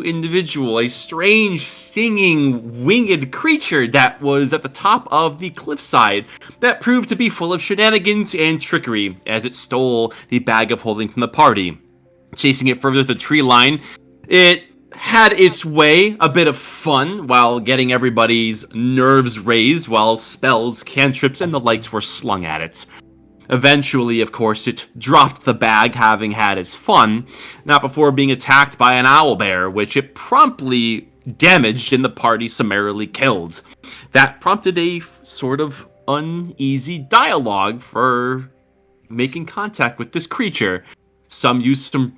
individual, a strange, singing, winged creature that was at the top of the cliffside that proved to be full of shenanigans and trickery as it stole the bag of holding from the party. Chasing it further to the tree line, it had its way, a bit of fun, while getting everybody's nerves raised while spells, cantrips, and the likes were slung at it. Eventually, of course, it dropped the bag, having had its fun, not before being attacked by an owlbear, which it promptly damaged and the party summarily killed. That prompted a sort of uneasy dialogue for making contact with this creature. Some used some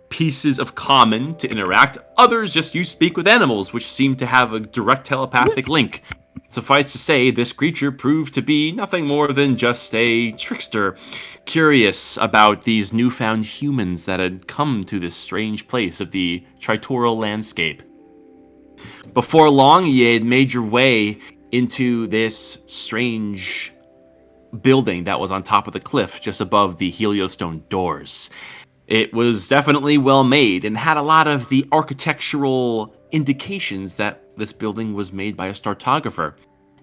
pieces of common to interact, others just used speak with animals, which seemed to have a direct telepathic link. Suffice to say, this creature proved to be nothing more than just a trickster, curious about these newfound humans that had come to this strange place of the tritoral landscape. Before long, ye had made your way into this strange building that was on top of the cliff just above the heliostone doors. It was definitely well made and had a lot of the architectural indications that this building was made by a startographer.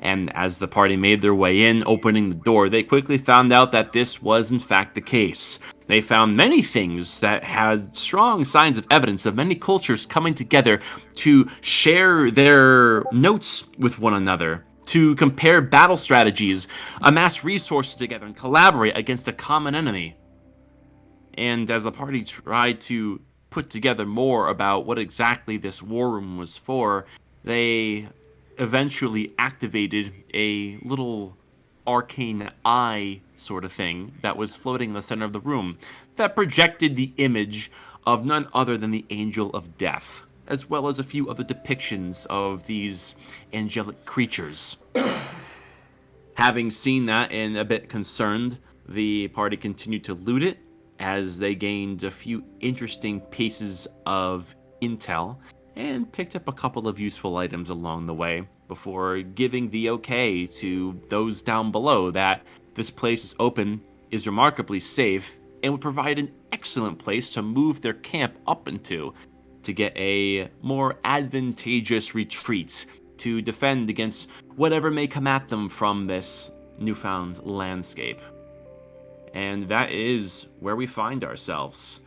And as the party made their way in, opening the door, they quickly found out that this was in fact the case. They found many things that had strong signs of evidence of many cultures coming together to share their notes with one another, to compare battle strategies, amass resources together, and collaborate against a common enemy. And as the party tried to put together more about what exactly this war room was for, they eventually activated a little arcane eye sort of thing that was floating in the center of the room that projected the image of none other than the Angel of Death, as well as a few other depictions of these angelic creatures. Having seen that and a bit concerned, the party continued to loot it as they gained a few interesting pieces of intel and picked up a couple of useful items along the way before giving the okay to those down below that this place is open, is remarkably safe, and would provide an excellent place to move their camp up into to get a more advantageous retreat to defend against whatever may come at them from this newfound landscape. And that is where we find ourselves.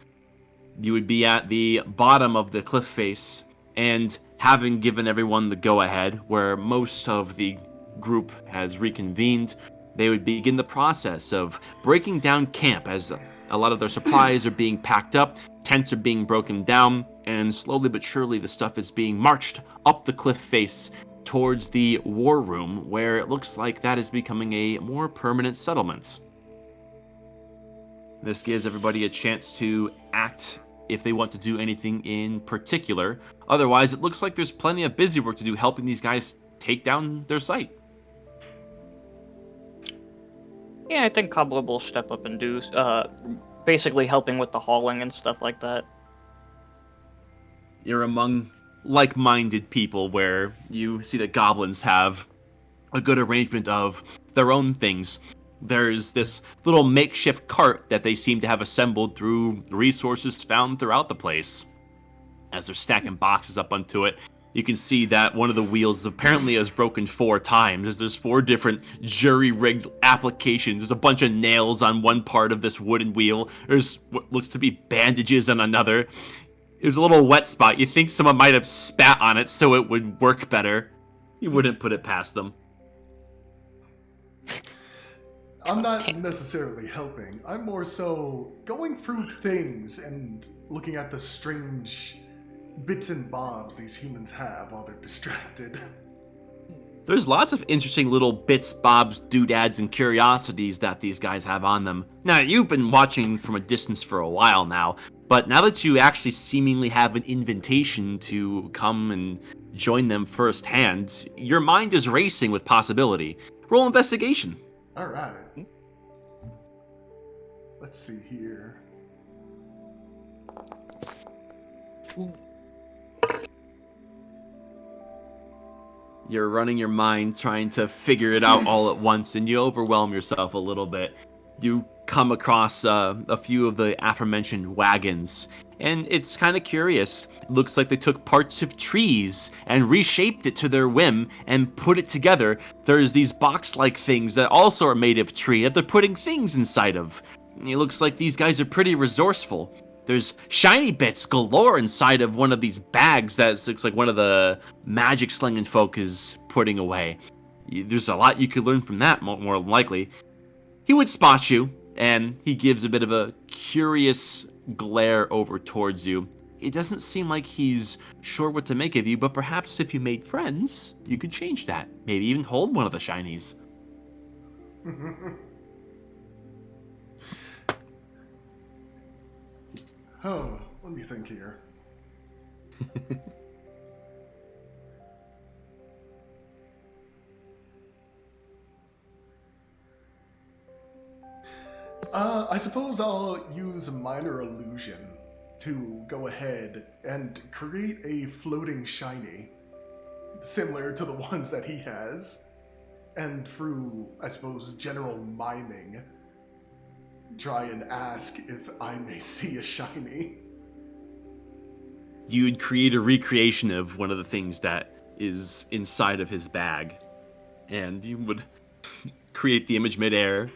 You would be at the bottom of the cliff face, and having given everyone the go-ahead, where most of the group has reconvened, they would begin the process of breaking down camp as a lot of their supplies are being packed up, tents are being broken down, and slowly but surely the stuff is being marched up the cliff face towards the war room, where it looks like that is becoming a more permanent settlement. This gives everybody a chance to act if they want to do anything in particular. Otherwise, it looks like there's plenty of busy work to do helping these guys take down their site. Yeah, I think Cobbler will step up and do, basically helping with the hauling and stuff like that. You're among like-minded people where you see that goblins have a good arrangement of their own things. There's this little makeshift cart that they seem to have assembled through resources found throughout the place. As they're stacking boxes up onto it, you can see that one of the wheels apparently has broken 4 times. There's 4 different jury-rigged applications. There's a bunch of nails on one part of this wooden wheel. There's what looks to be bandages on another. There's a little wet spot. You think someone might have spat on it so it would work better. You wouldn't put it past them. I'm not necessarily helping. I'm more so going through things and looking at the strange bits and bobs these humans have while they're distracted. There's lots of interesting little bits, bobs, doodads, and curiosities that these guys have on them. Now, you've been watching from a distance for a while now, but now that you actually seemingly have an invitation to come and join them firsthand, your mind is racing with possibility. Roll investigation. Alright. Let's see here. You're running your mind, trying to figure it out all at once, and you overwhelm yourself a little bit. You come across a few of the aforementioned wagons. And it's kind of curious. It looks like they took parts of trees and reshaped it to their whim and put it together. There's these box-like things that also are made of tree that they're putting things inside of. It looks like these guys are pretty resourceful. There's shiny bits galore inside of one of these bags that looks like one of the magic slinging folk is putting away. There's a lot you could learn from that, more than likely. He would spot you, and he gives a bit of a curious glare over towards you. It doesn't seem like he's sure what to make of you, but perhaps if you made friends, you could change that. Maybe even hold one of the shinies. Oh, let me think here. I suppose I'll use a minor illusion to go ahead and create a floating shiny, similar to the ones that he has, and through, I suppose, general miming, try and ask if I may see a shiny. You'd create a recreation of one of the things that is inside of his bag, and you would create the image midair,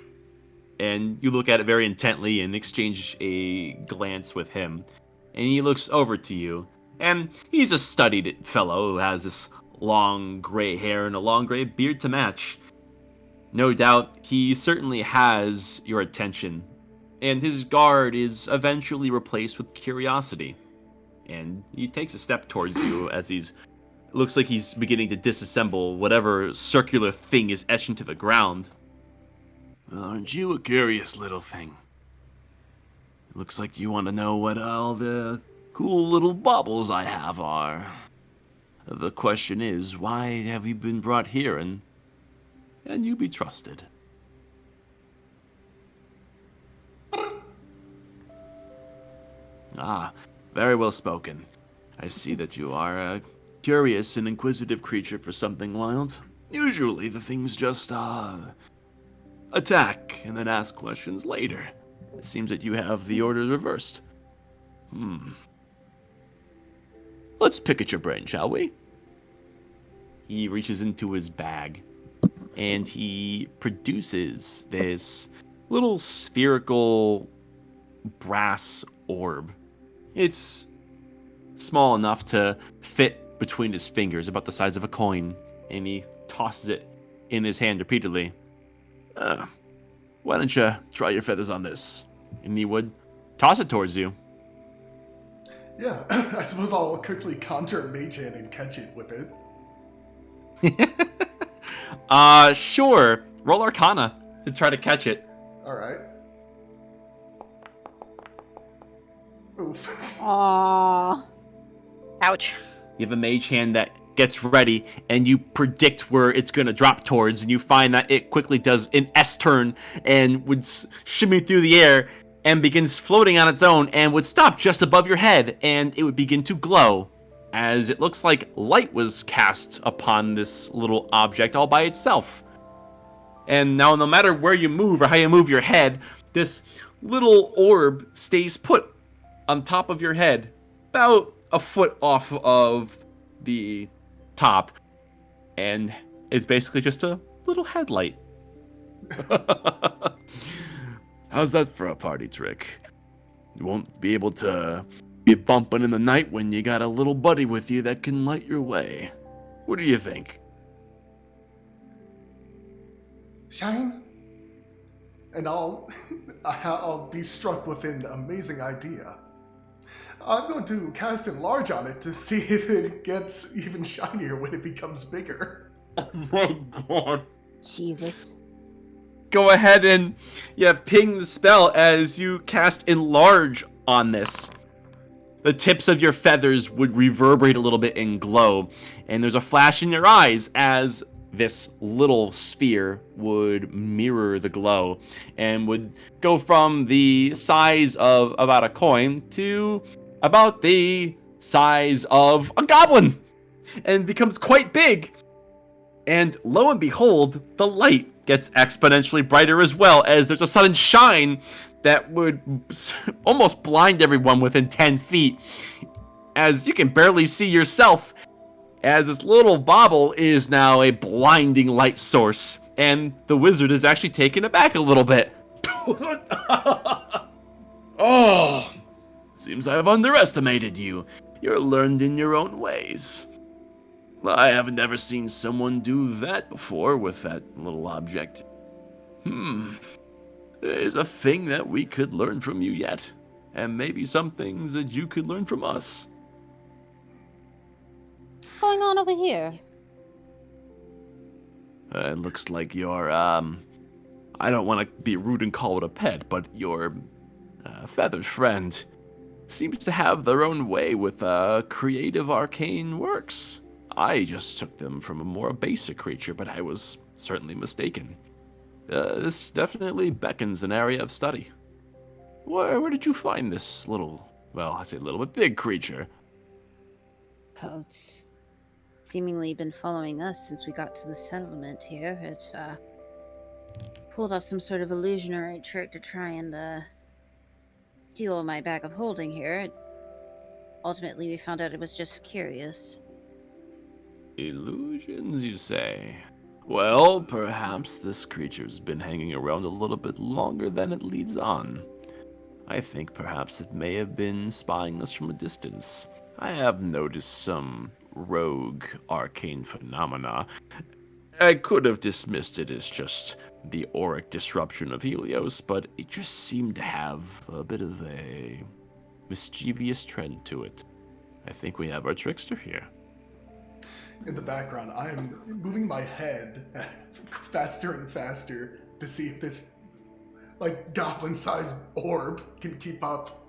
and you look at it very intently and exchange a glance with him. And he looks over to you, and he's a studied fellow who has this long gray hair and a long gray beard to match. No doubt, he certainly has your attention, and his guard is eventually replaced with curiosity. And he takes a step towards you as looks like he's beginning to disassemble whatever circular thing is etched into the ground. Well, aren't you a curious little thing? Looks like you want to know what all the cool little baubles I have are. The question is, why have you been brought here and you be trusted? Ah, very well spoken. I see that you are a curious and inquisitive creature for something wild. Usually the things just, attack and then ask questions later. It seems that you have the order reversed. Let's pick at your brain, shall we? He reaches into his bag, and he produces this little spherical brass orb. It's small enough to fit between his fingers, about the size of a coin, and he tosses it in his hand repeatedly. Why don't you try your feathers on this? And he would toss it towards you. Yeah, I suppose I'll quickly conjure Mage Hand and catch it with it. Sure. Roll Arcana to try to catch it. Alright. Oof. Aww. Ouch. You have a mage hand that gets ready, and you predict where it's going to drop towards, and you find that it quickly does an S-turn and would shimmy through the air and begins floating on its own and would stop just above your head, and it would begin to glow, as it looks like light was cast upon this little object all by itself. And now, no matter where you move or how you move your head, this little orb stays put on top of your head, about a foot off of the top, and it's basically just a little headlight. How's that for a party trick? You won't be able to be bumping in the night when you got a little buddy with you that can light your way. What do you think? Shine? And I'll be struck with an amazing idea. I'm going to cast Enlarge on it to see if it gets even shinier when it becomes bigger. Oh my god. Jesus. Go ahead and ping the spell as you cast Enlarge on this. The tips of your feathers would reverberate a little bit and glow, and there's a flash in your eyes as this little sphere would mirror the glow and would go from the size of about a coin to about the size of a goblin and becomes quite big. And lo and behold, the light gets exponentially brighter as well, as there's a sudden shine that would almost blind everyone within 10 feet, as you can barely see yourself, as this little bauble is now a blinding light source, and the wizard is actually taken aback a little bit. Oh, seems I have underestimated you. You're learned in your own ways. I haven't ever seen someone do that before with that little object. There's a thing that we could learn from you yet, and maybe some things that you could learn from us. What's going on over here? It looks like your, I don't want to be rude and call it a pet, but your feathered friend seems to have their own way with creative arcane works. I just took them from a more basic creature, but I was certainly mistaken. This definitely beckons an area of study. Where did you find this little, well, I say little, but big creature? Oh, it's seemingly been following us since we got to the settlement here. It pulled off some sort of illusionary trick to try and steal my bag of holding here. Ultimately, we found out it was just curious. Illusions, you say? Well, perhaps this creature's been hanging around a little bit longer than it leads on. I think perhaps it may have been spying us from a distance. I have noticed some rogue arcane phenomena. I could have dismissed it as just the auric disruption of Helios, but it just seemed to have a bit of a mischievous trend to it. I think we have our trickster here. In the background, I am moving my head faster and faster to see if this, like, goblin-sized orb can keep up.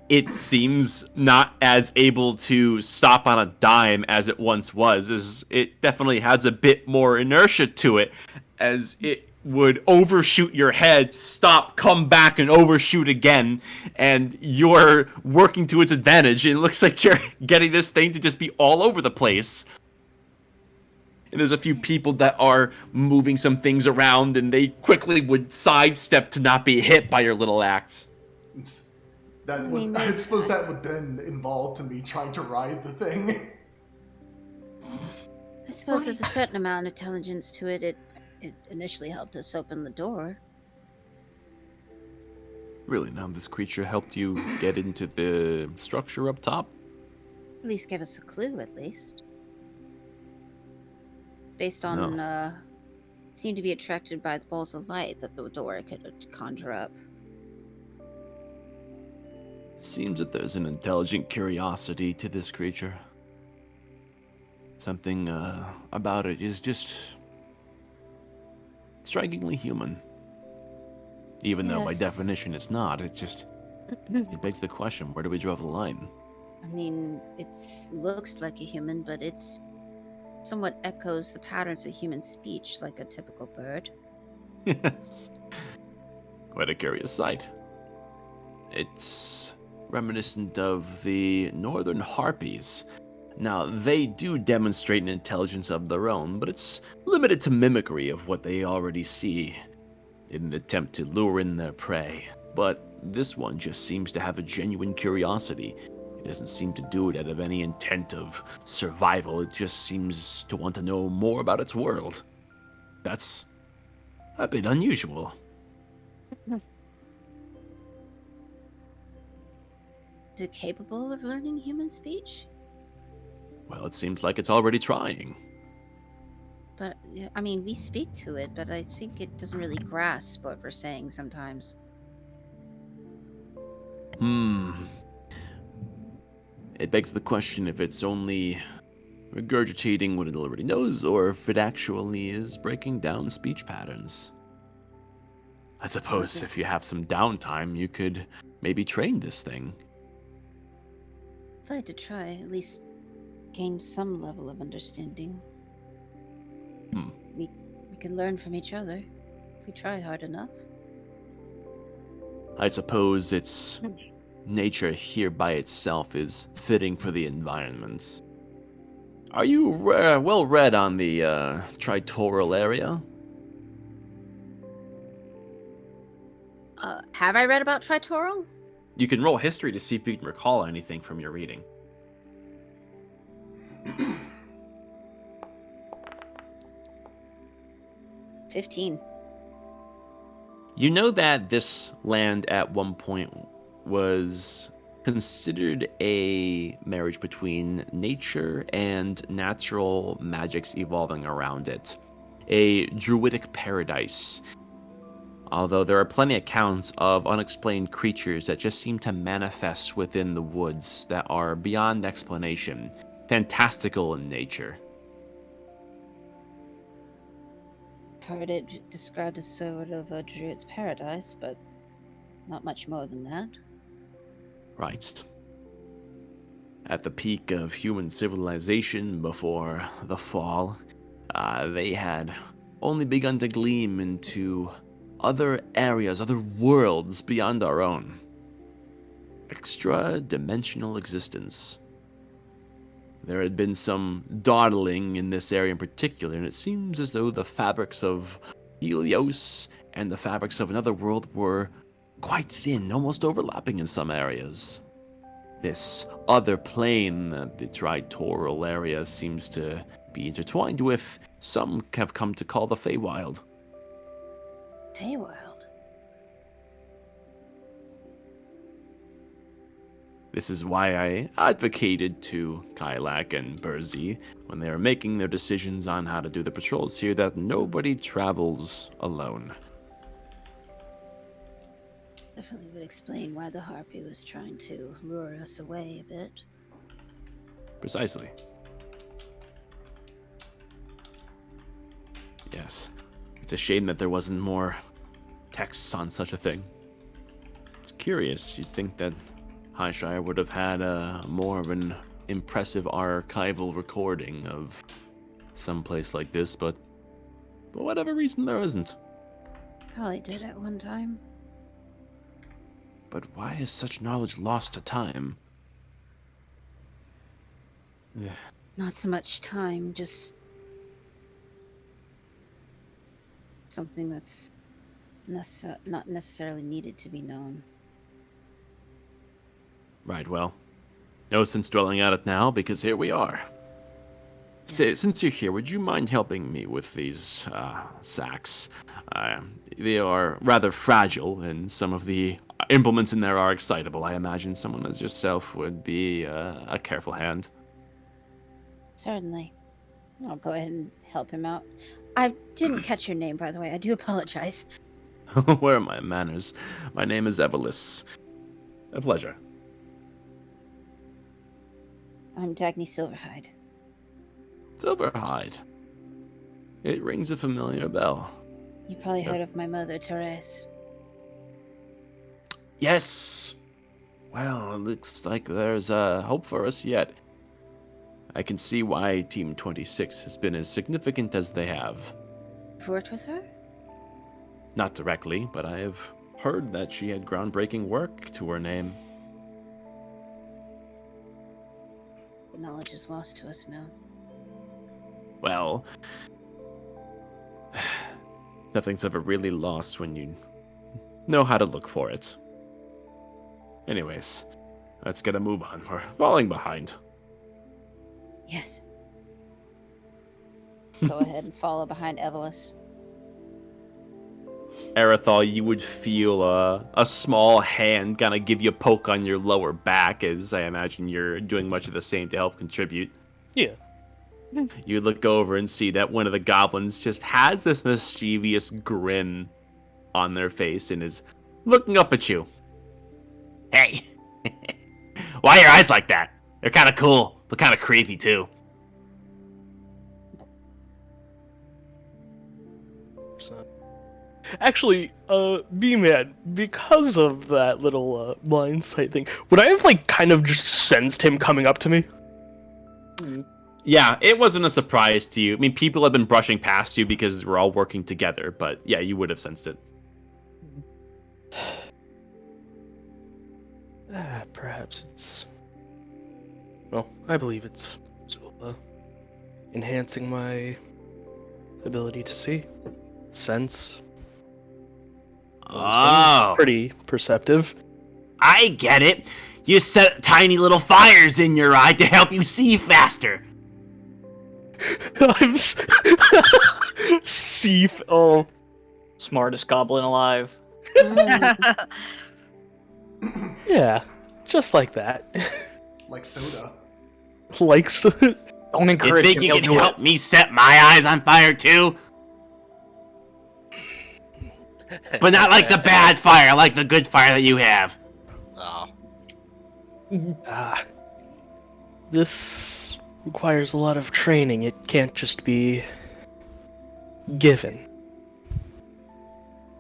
It seems not as able to stop on a dime as it once was. It definitely has a bit more inertia to it, as it would overshoot your head, stop, come back, and overshoot again, and you're working to its advantage. It looks like you're getting this thing to just be all over the place. And there's a few people that are moving some things around, and they quickly would sidestep to not be hit by your little axe. I suppose that would then involve to me trying to ride the thing. I suppose there's a certain amount of intelligence to it. It initially helped us open the door. Really, now this creature helped you get into the structure up top? At least gave us a clue, at least. Based on, seemed to be attracted by the balls of light that the door could conjure up. It seems that there's an intelligent curiosity to this creature. Something about it is just strikingly human. Even though by definition it's not, it begs the question, where do we draw the line? I mean, it looks like a human, but it somewhat echoes the patterns of human speech like a typical bird. Yes. Quite a curious sight. It's reminiscent of the northern harpies. Now, they do demonstrate an intelligence of their own, but it's limited to mimicry of what they already see in an attempt to lure in their prey. But this one just seems to have a genuine curiosity. It doesn't seem to do it out of any intent of survival. It just seems to want to know more about its world. That's a bit unusual. Is it capable of learning human speech? Well, it seems like it's already trying. But, I mean, we speak to it, but I think it doesn't really grasp what we're saying sometimes. It begs the question if it's only regurgitating what it already knows, or if it actually is breaking down speech patterns. I suppose if you have some downtime, you could maybe train this thing. I'd like to try, at least gain some level of understanding. We can learn from each other if we try hard enough. I suppose its nature here by itself is fitting for the environment. Are you well read on the Tritoral area? Have I read about Tritoral? You can roll history to see if you can recall anything from your reading. $15. You know that this land at one point was considered a marriage between nature and natural magics evolving around it. A druidic paradise. Although there are plenty of accounts of unexplained creatures that just seem to manifest within the woods that are beyond explanation, fantastical in nature. Heard it described as sort of a druid's paradise, but not much more than that. Right. At the peak of human civilization before the fall, they had only begun to gleam into other areas, other worlds beyond our own. Extra-dimensional existence. There had been some dawdling in this area in particular, and it seems as though the fabrics of Helios and the fabrics of another world were quite thin, almost overlapping in some areas. This other plane that the Tritoral area seems to be intertwined with, some have come to call the Feywild. Feywild? This is why I advocated to Kylak and Burzy when they were making their decisions on how to do the patrols here that nobody travels alone. Definitely would explain why the Harpy was trying to lure us away a bit. Precisely. Yes. It's a shame that there wasn't more texts on such a thing. It's curious. You'd think that Highshire would have had more of an impressive archival recording of some place like this, but for whatever reason there isn't. Probably did at one time. But why is such knowledge lost to time? Yeah. Not so much time, just something that's not necessarily needed to be known. Right, well, no sense dwelling on it now, because here we are. Yes. Since you're here, would you mind helping me with these sacks? They are rather fragile, and some of the implements in there are excitable. I imagine someone as yourself would be a careful hand. Certainly. I'll go ahead and help him out. I didn't catch your name, by the way. I do apologize. Where are my manners? My name is Evelis. A pleasure. I'm Dagny Silverhide. Silverhide. It rings a familiar bell. You probably heard of my mother, Therese. Yes! Well, it looks like there's hope for us yet. I can see why Team 26 has been as significant as they have. You've worked with her? Not directly, but I have heard that she had groundbreaking work to her name. Knowledge is lost to us now. Well, nothing's ever really lost when you know how to look for it. Anyways, let's get a move on. We're falling behind. Yes. Go ahead and follow behind Evelis. Arathal, you would feel a small hand kind of give you a poke on your lower back, as I imagine you're doing much of the same to help contribute. Yeah. You look over and see that one of the goblins just has this mischievous grin on their face and is looking up at you. Hey, why are your eyes like that? They're kind of cool, but kind of creepy too. Actually, B-Man, because of that little blind sight thing, would I have, like, kind of just sensed him coming up to me? Yeah, it wasn't a surprise to you. I mean, people have been brushing past you because we're all working together, but yeah, you would have sensed it. Perhaps it's... Well, I believe it's enhancing my ability to see, sense. Oh, Pretty perceptive. I get it. You set tiny little fires in your eye to help you see faster. I'm oh. Smartest goblin alive. Mm. Yeah, just like that. Like soda. Like Don't You encourage think him. you He'll can do help it. me set my eyes on fire too? But not like the bad fire, like the good fire that you have. Oh. This requires a lot of training. It can't just be given.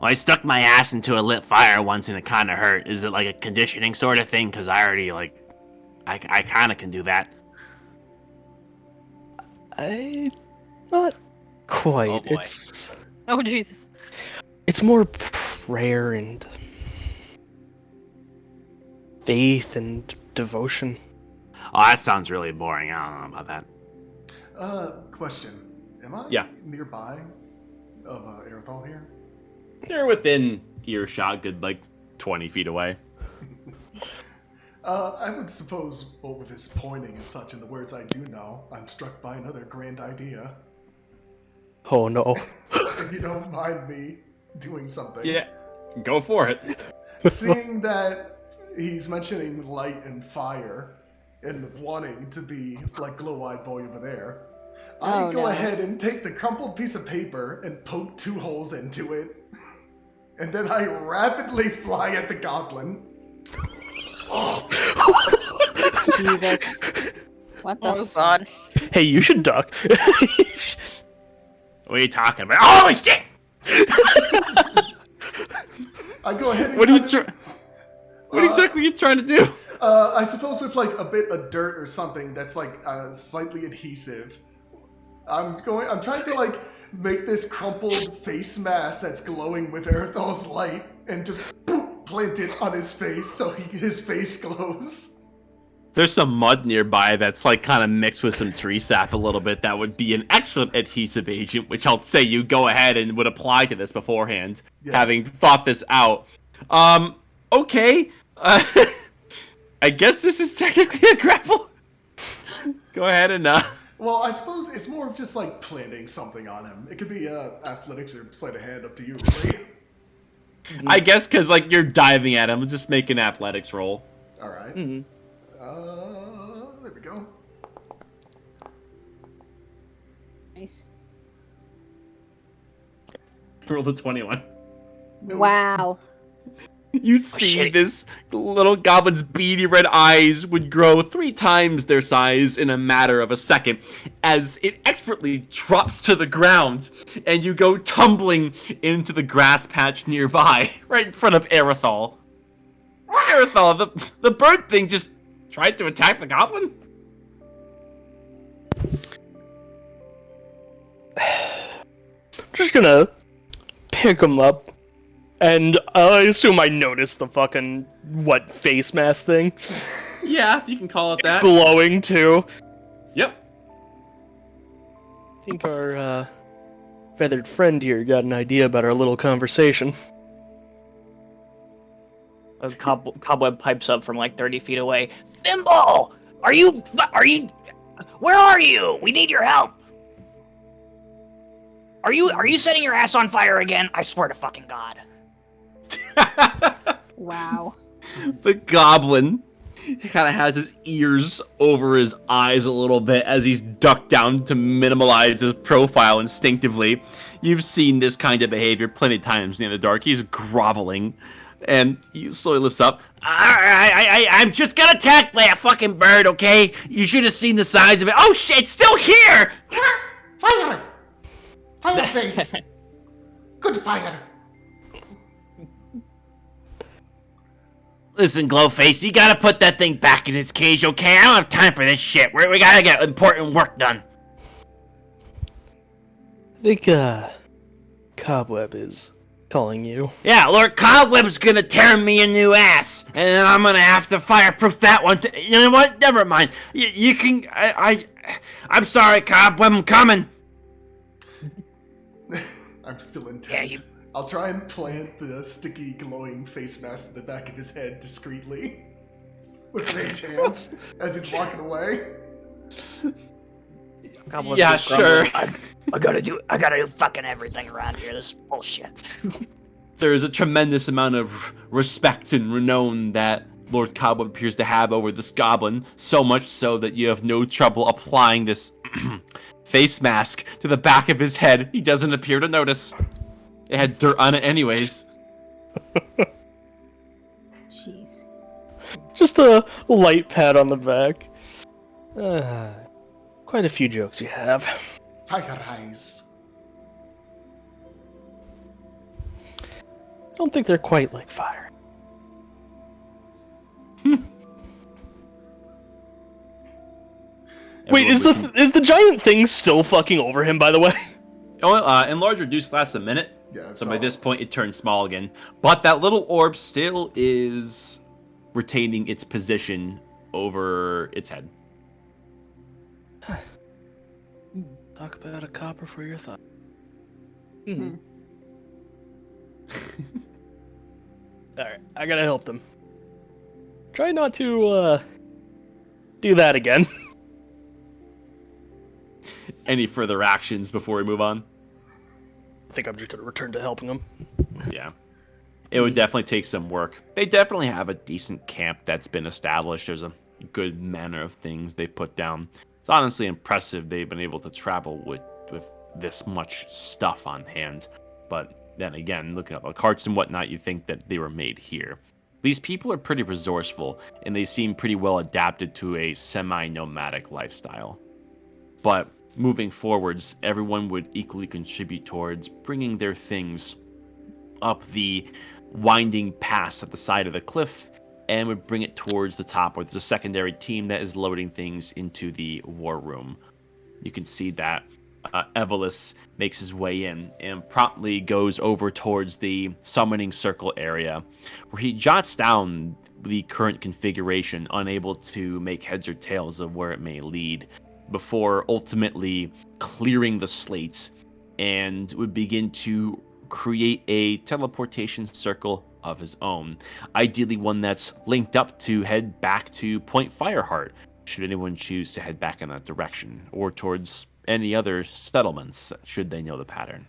Well, I stuck my ass into a lit fire once and it kind of hurt. Is it like a conditioning sort of thing? Because I already, like, I kind of can do that. Not quite. Oh, boy. Oh Jesus. It's more prayer and faith and devotion. Oh, that sounds really boring. I don't know about that. Question. Am I Yeah. nearby of Aerithal here? You're within earshot, good like 20 feet away. I would suppose, well, with his pointing and such and the words I do know, I'm struck by another grand idea. Oh no. If you don't mind me doing something. Yeah, go for it. Seeing that he's mentioning light and fire and wanting to be like glow-eyed boy over there, I Oh, go no. ahead and take the crumpled piece of paper and poke 2 holes into it. And then I rapidly fly at the goblin. Jesus. What the? Oh God. Hey, you should duck. What are you talking about? Oh shit! I go ahead and What are you kind of- What exactly are you trying to do? I suppose with like a bit of dirt or something that's like slightly adhesive. I'm trying to like make this crumpled face mask that's glowing with Aerothal's light and just boop, plant it on his face so his face glows. There's some mud nearby that's like kind of mixed with some tree sap a little bit. That would be an excellent adhesive agent, which I'll say you go ahead and would apply to this beforehand, Yeah. having thought this out. Okay. I guess this is technically a grapple. Go ahead and Well, I suppose it's more of just like planting something on him. It could be athletics or sleight of hand, up to you, really. I guess because like you're diving at him, just make an athletics roll. All right. Mhm. There we go. Nice. Roll the 21. Wow. You see shit. this little goblin's beady red eyes would grow 3 times their size in a matter of a second as it expertly drops to the ground and you go tumbling into the grass patch nearby, right in front of Aerithal. Aerithal, the bird thing just tried to attack the goblin? Just gonna pick him up, and I assume I noticed the fucking what face mask thing. Yeah, you can call it It's that. glowing too. Yep. I think our feathered friend here got an idea about our little conversation. A cobweb pipes up from like 30 feet away. Thimble! Are you... Where are you? We need your help! Are you setting your ass on fire again? I swear to fucking God. Wow. The goblin kind of has his ears over his eyes a little bit as he's ducked down to minimalize his profile instinctively. You've seen this kind of behavior plenty of times in the dark. He's groveling, and he slowly lifts up. I'm just gonna attack by a fucking bird, okay? You should have seen the size of it. Oh shit, it's still here! Fire! Fire face! Good fire! Listen, Glowface, you gotta put that thing back in its cage, okay? I don't have time for this shit. We gotta get important work done. I think Cobweb is calling you. Yeah, Lord Cobweb's gonna tear me a new ass, and then I'm gonna have to fireproof that one. You know what? Never mind. You can. I'm sorry, Cobweb. I'm coming. I'm still intent. Yeah, I'll try and plant the sticky, glowing face mask in the back of his head discreetly with mage hands as he's walking away. Goblins Yeah, just grumble, sure. I gotta do fucking everything around here. This is bullshit. There's a tremendous amount of respect and renown that Lord Cobweb appears to have over this goblin, so much so that you have no trouble applying this face mask to the back of his head. He doesn't appear to notice. It had dirt on it anyways. Jeez. Just a light pat on the back. Quite a few jokes you have. Fire eyes. I don't think they're quite like fire. Wait, is the giant thing still fucking over him, by the way? Enlarge reduce lasts a minute. Yeah, So by this point, it turns small again. But that little orb still is retaining its position over its head. Talk about a copper for your thought. Alright, I gotta help them. Try not to, do that again. Any further actions before we move on? I think I'm just gonna return to helping them. Yeah. It would definitely take some work. They definitely have a decent camp that's been established. There's a good manner of things they've put down. It's honestly impressive they've been able to travel with this much stuff on hand. But then again, looking at the carts and whatnot, you think that they were made here. These people are pretty resourceful, and they seem pretty well adapted to a semi-nomadic lifestyle. But moving forwards, everyone would equally contribute towards bringing their things up the winding pass at the side of the cliff and would bring it towards the top, where there's a secondary team that is loading things into the war room. You can see that Evolus makes his way in and promptly goes over towards the summoning circle area, where he jots down the current configuration, unable to make heads or tails of where it may lead, before ultimately clearing the slate and would begin to create a teleportation circle of his own, ideally one that's linked up to head back to Point Fireheart, should anyone choose to head back in that direction, or towards any other settlements, should they know the pattern.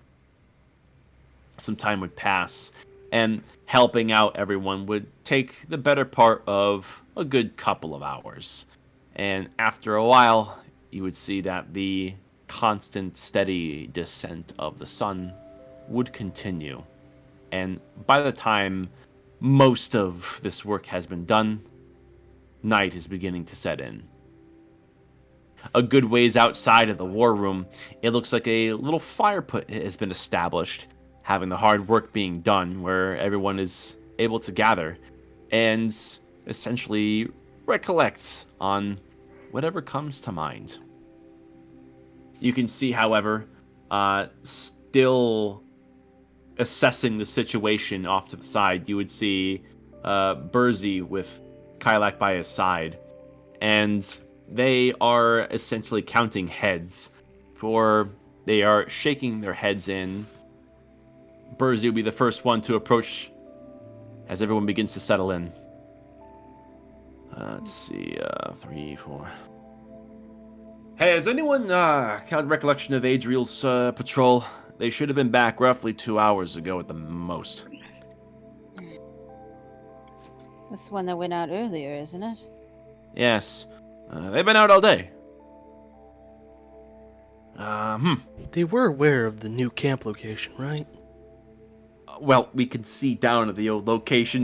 Some time would pass, and helping out everyone would take the better part of a good couple of hours. And after a while, you would see that the constant, steady descent of the sun would continue. And by the time most of this work has been done, night is beginning to set in. A good ways outside of the war room, it looks like a little fire pit has been established, having the hard work being done, where everyone is able to gather and essentially recollects on whatever comes to mind. You can see, however, still assessing the situation off to the side, you would see Burzy with Kylak by his side, and they are essentially counting heads, for they are shaking their heads in. Burzy will be the first one to approach as everyone begins to settle in. Let's see, 3, 4. Hey, has anyone got recollection of Adriel's patrol? They should have been back roughly 2 hours ago at the most. That's the one that went out earlier, isn't it? Yes. They've been out all day. They were aware of the new camp location, right? Well, we can see down at the old location.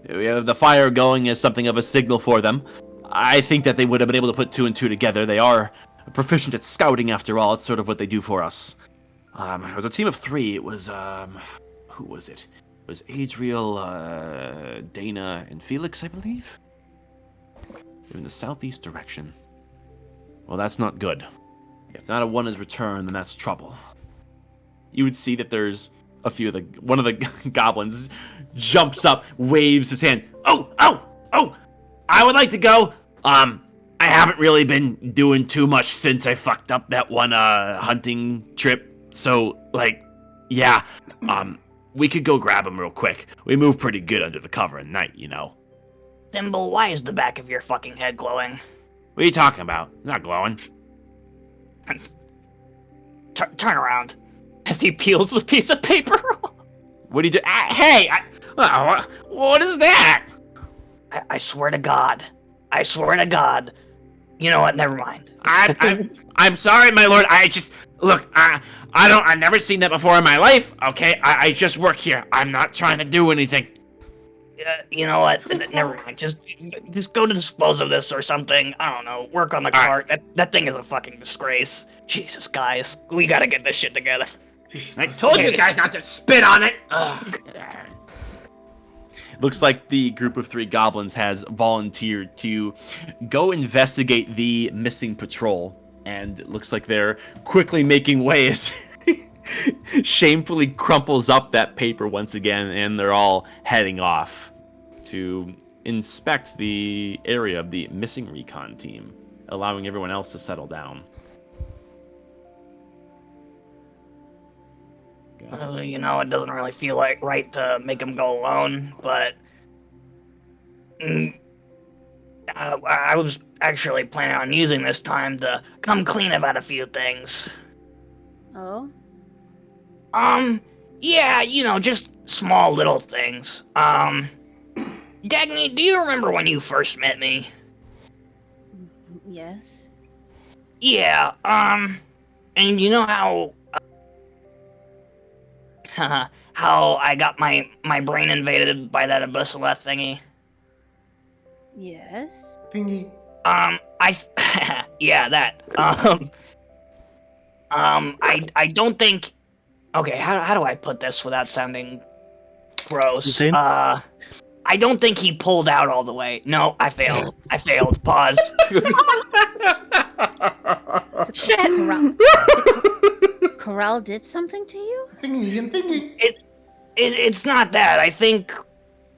We have the fire going as something of a signal for them. I think that they would have been able to put 2 and 2 together. They are proficient at scouting, after all. It's sort of what they do for us. It was a team of 3. It was, who was it? It was Adriel, Dana, and Felix, I believe? They're in the southeast direction. Well, that's not good. If not a 1 is returned, then that's trouble. You would see that there's a few of one of the goblins jumps up, waves his hand. Oh! I would like to go. I haven't really been doing too much since I fucked up that one hunting trip. So, yeah. we could go grab him real quick. We move pretty good under the cover of night, you know. Thimble, why is the back of your fucking head glowing? What are you talking about? It's not glowing. Turn around. As he peels the piece of paper. What do you do? Hey! What is that? I swear to God. I swear to God. You know what? Never mind. I'm sorry, my lord. Look, I've never seen that before in my life, okay? I just work here. I'm not trying to do anything. You know what? Never mind. Just go to dispose of this or something. I don't know. Work on the cart. That thing is a fucking disgrace. Jesus, guys. We gotta get this shit together. I told you guys not to spit on it! Looks like the group of 3 goblins has volunteered to go investigate the missing patrol. And it looks like they're quickly making way as shamefully crumples up that paper once again, and they're all heading off to inspect the area of the missing recon team, allowing everyone else to settle down. You know, it doesn't really feel like right to make him go alone, but I was actually planning on using this time to come clean about a few things. Oh? Yeah, you know, just small little things. Dagny, do you remember when you first met me? Yes. Yeah, and you know how how I got my brain invaded by that Desolate thingy? Yes. Thingy. Yeah, that. I don't think. Okay, how do I put this without sounding gross? Insane? I don't think he pulled out all the way. No, I failed. Pause. Corral did something to you? Thingy and thingy. It's not that. I think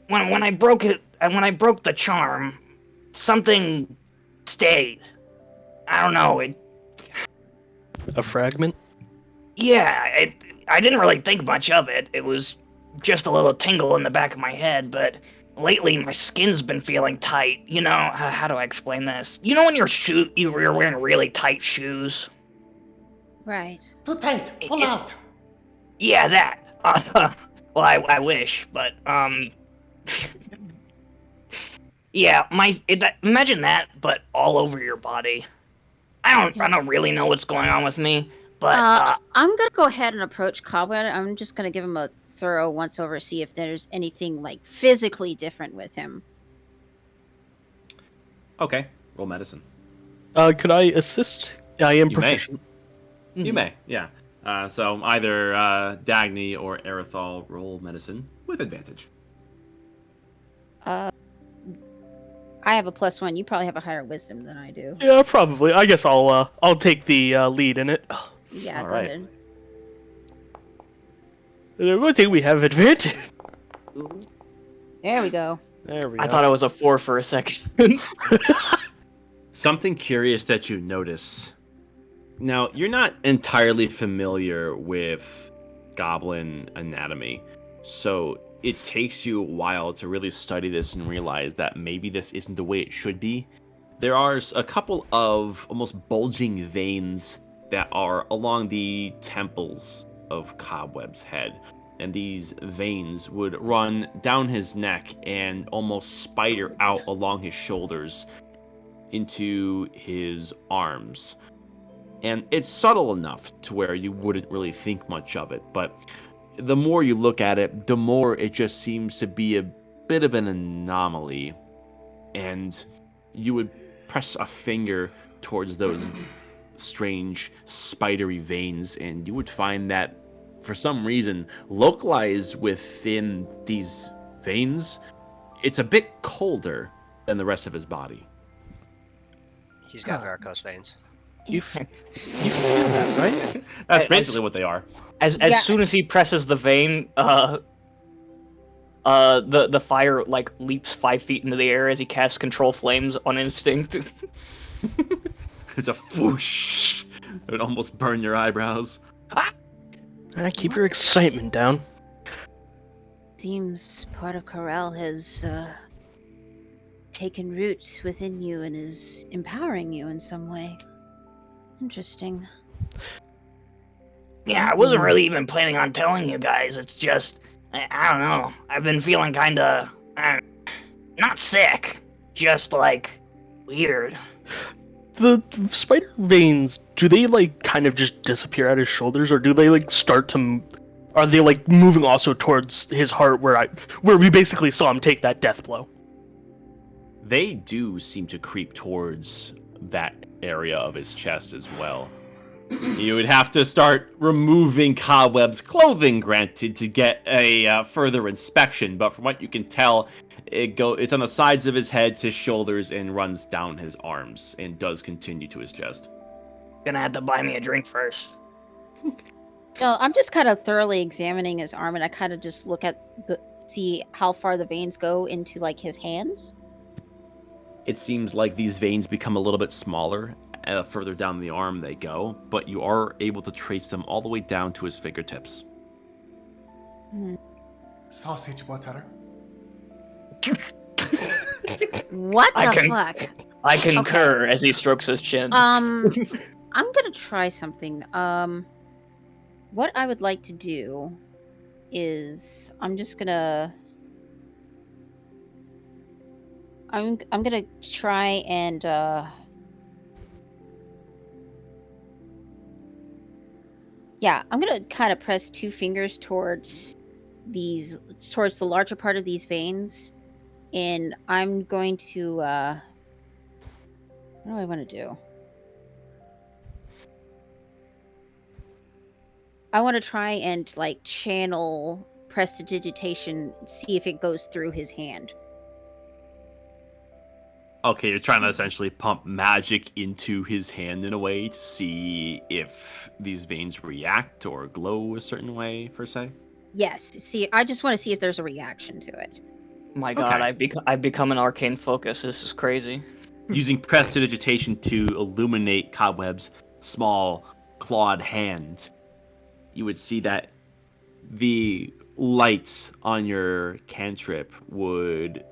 when I broke it, and when I broke the charm, something stayed. I don't know. A fragment? Yeah, I didn't really think much of it. It was just a little tingle in the back of my head, but lately my skin's been feeling tight. You know, how do I explain this? You know when you're wearing really tight shoes? Right. Too tight. Pull out. Yeah, that. Well, I wish, but yeah, imagine that, but all over your body. I don't really know what's going on with me, but I'm gonna go ahead and approach Cobweb. I'm just gonna give him a thorough once over, see if there's anything like physically different with him. Okay, roll medicine. Could I assist? I am You may. proficient. You may, yeah. So either Dagny or Erithal roll medicine with advantage. I have a +1. You probably have a higher wisdom than I do. Yeah, probably. I guess I'll take the lead in it. Yeah, All go right. ahead. I think we have advantage. There we go. There we go. I thought it was a 4 for a second. Something curious that you notice. Now, you're not entirely familiar with goblin anatomy, so it takes you a while to really study this and realize that maybe this isn't the way it should be. There are a couple of almost bulging veins that are along the temples of Cobweb's head, and these veins would run down his neck and almost spider out along his shoulders into his arms. And it's subtle enough to where you wouldn't really think much of it, but the more you look at it, the more it just seems to be a bit of an anomaly. And you would press a finger towards those strange spidery veins, and you would find that for some reason, localized within these veins, it's a bit colder than the rest of his body. He's got varicose veins. You feel that, right? That's basically what they are. As soon as he presses the vein, the fire like leaps 5 feet into the air as he casts control flames on instinct. It's a whoosh. It would almost burn your eyebrows. Keep your excitement down. seems part of Corel has taken root within you and is empowering you in some way. Interesting. Yeah, I wasn't really even planning on telling you guys. It's just, I don't know. I've been feeling kinda, not sick, just like weird. The spider veins, do they like kind of just disappear at his shoulders, or do they like start to? Are they like moving also towards his heart, where we basically saw him take that death blow? They do seem to creep towards that area of his chest as well. You would have to start removing Cobweb's clothing, granted, to get a further inspection. But from what you can tell, it's on the sides of his head, his shoulders, and runs down his arms, and does continue to his chest. Gonna have to buy me a drink first. So I'm just kind of thoroughly examining his arm, and I kind of just look at see how far the veins go into like his hands. It seems like these veins become a little bit smaller further down the arm they go, but you are able to trace them all the way down to his fingertips. Sausage butter. What I the can- fuck? I concur as he strokes his chin. I'm gonna try something. What I would like to do is I'm gonna try and I'm gonna kind of press two fingers towards the larger part of these veins, and I'm going to what do I want to do? I want to try and like channel prestidigitation, see if it goes through his hand. Okay, you're trying to essentially pump magic into his hand in a way to see if these veins react or glow a certain way, per se? Yes. See, I just want to see if there's a reaction to it. My God, okay. I've become an arcane focus. This is crazy. Using prestidigitation to illuminate Cobweb's small clawed hand, you would see that the lights on your cantrip would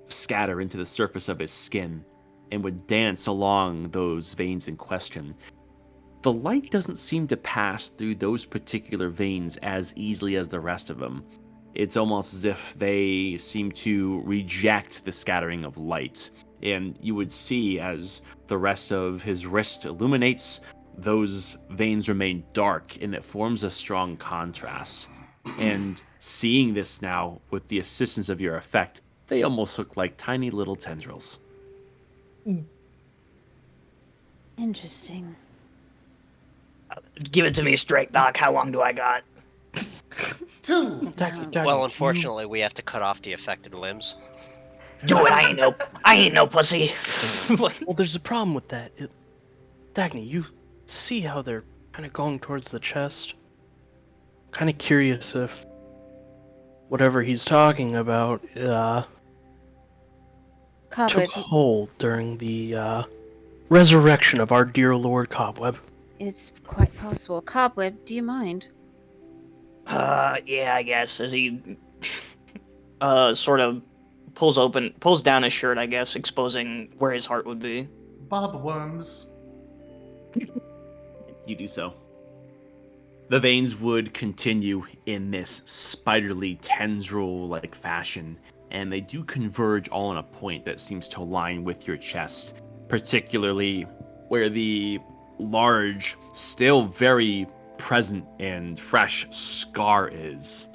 scatter into the surface of his skin and would dance along those veins in question. The light doesn't seem to pass through those particular veins as easily as the rest of them. It's almost as if they seem to reject the scattering of light. And you would see as the rest of his wrist illuminates, those veins remain dark and it forms a strong contrast. And seeing this now, with the assistance of your effect, they almost look like tiny little tendrils. Interesting. Give it to me straight, Doc. How long do I got? 2. Well, unfortunately, we have to cut off the affected limbs. Do it. I ain't no pussy. Well, there's a problem with that. Dagny, you see how they're kind of going towards the chest? Kind of curious if whatever he's talking about Cobweb, took hold during the resurrection of our dear Lord Cobweb. it's quite possible. Cobweb, do you mind? Yeah, I guess. As he, sort of pulls down his shirt, I guess, exposing where his heart would be. Bob Worms. You do so. The veins would continue in this spiderly tendril-like fashion, and they do converge all on a point that seems to align with your chest, particularly where the large, still very present and fresh scar is.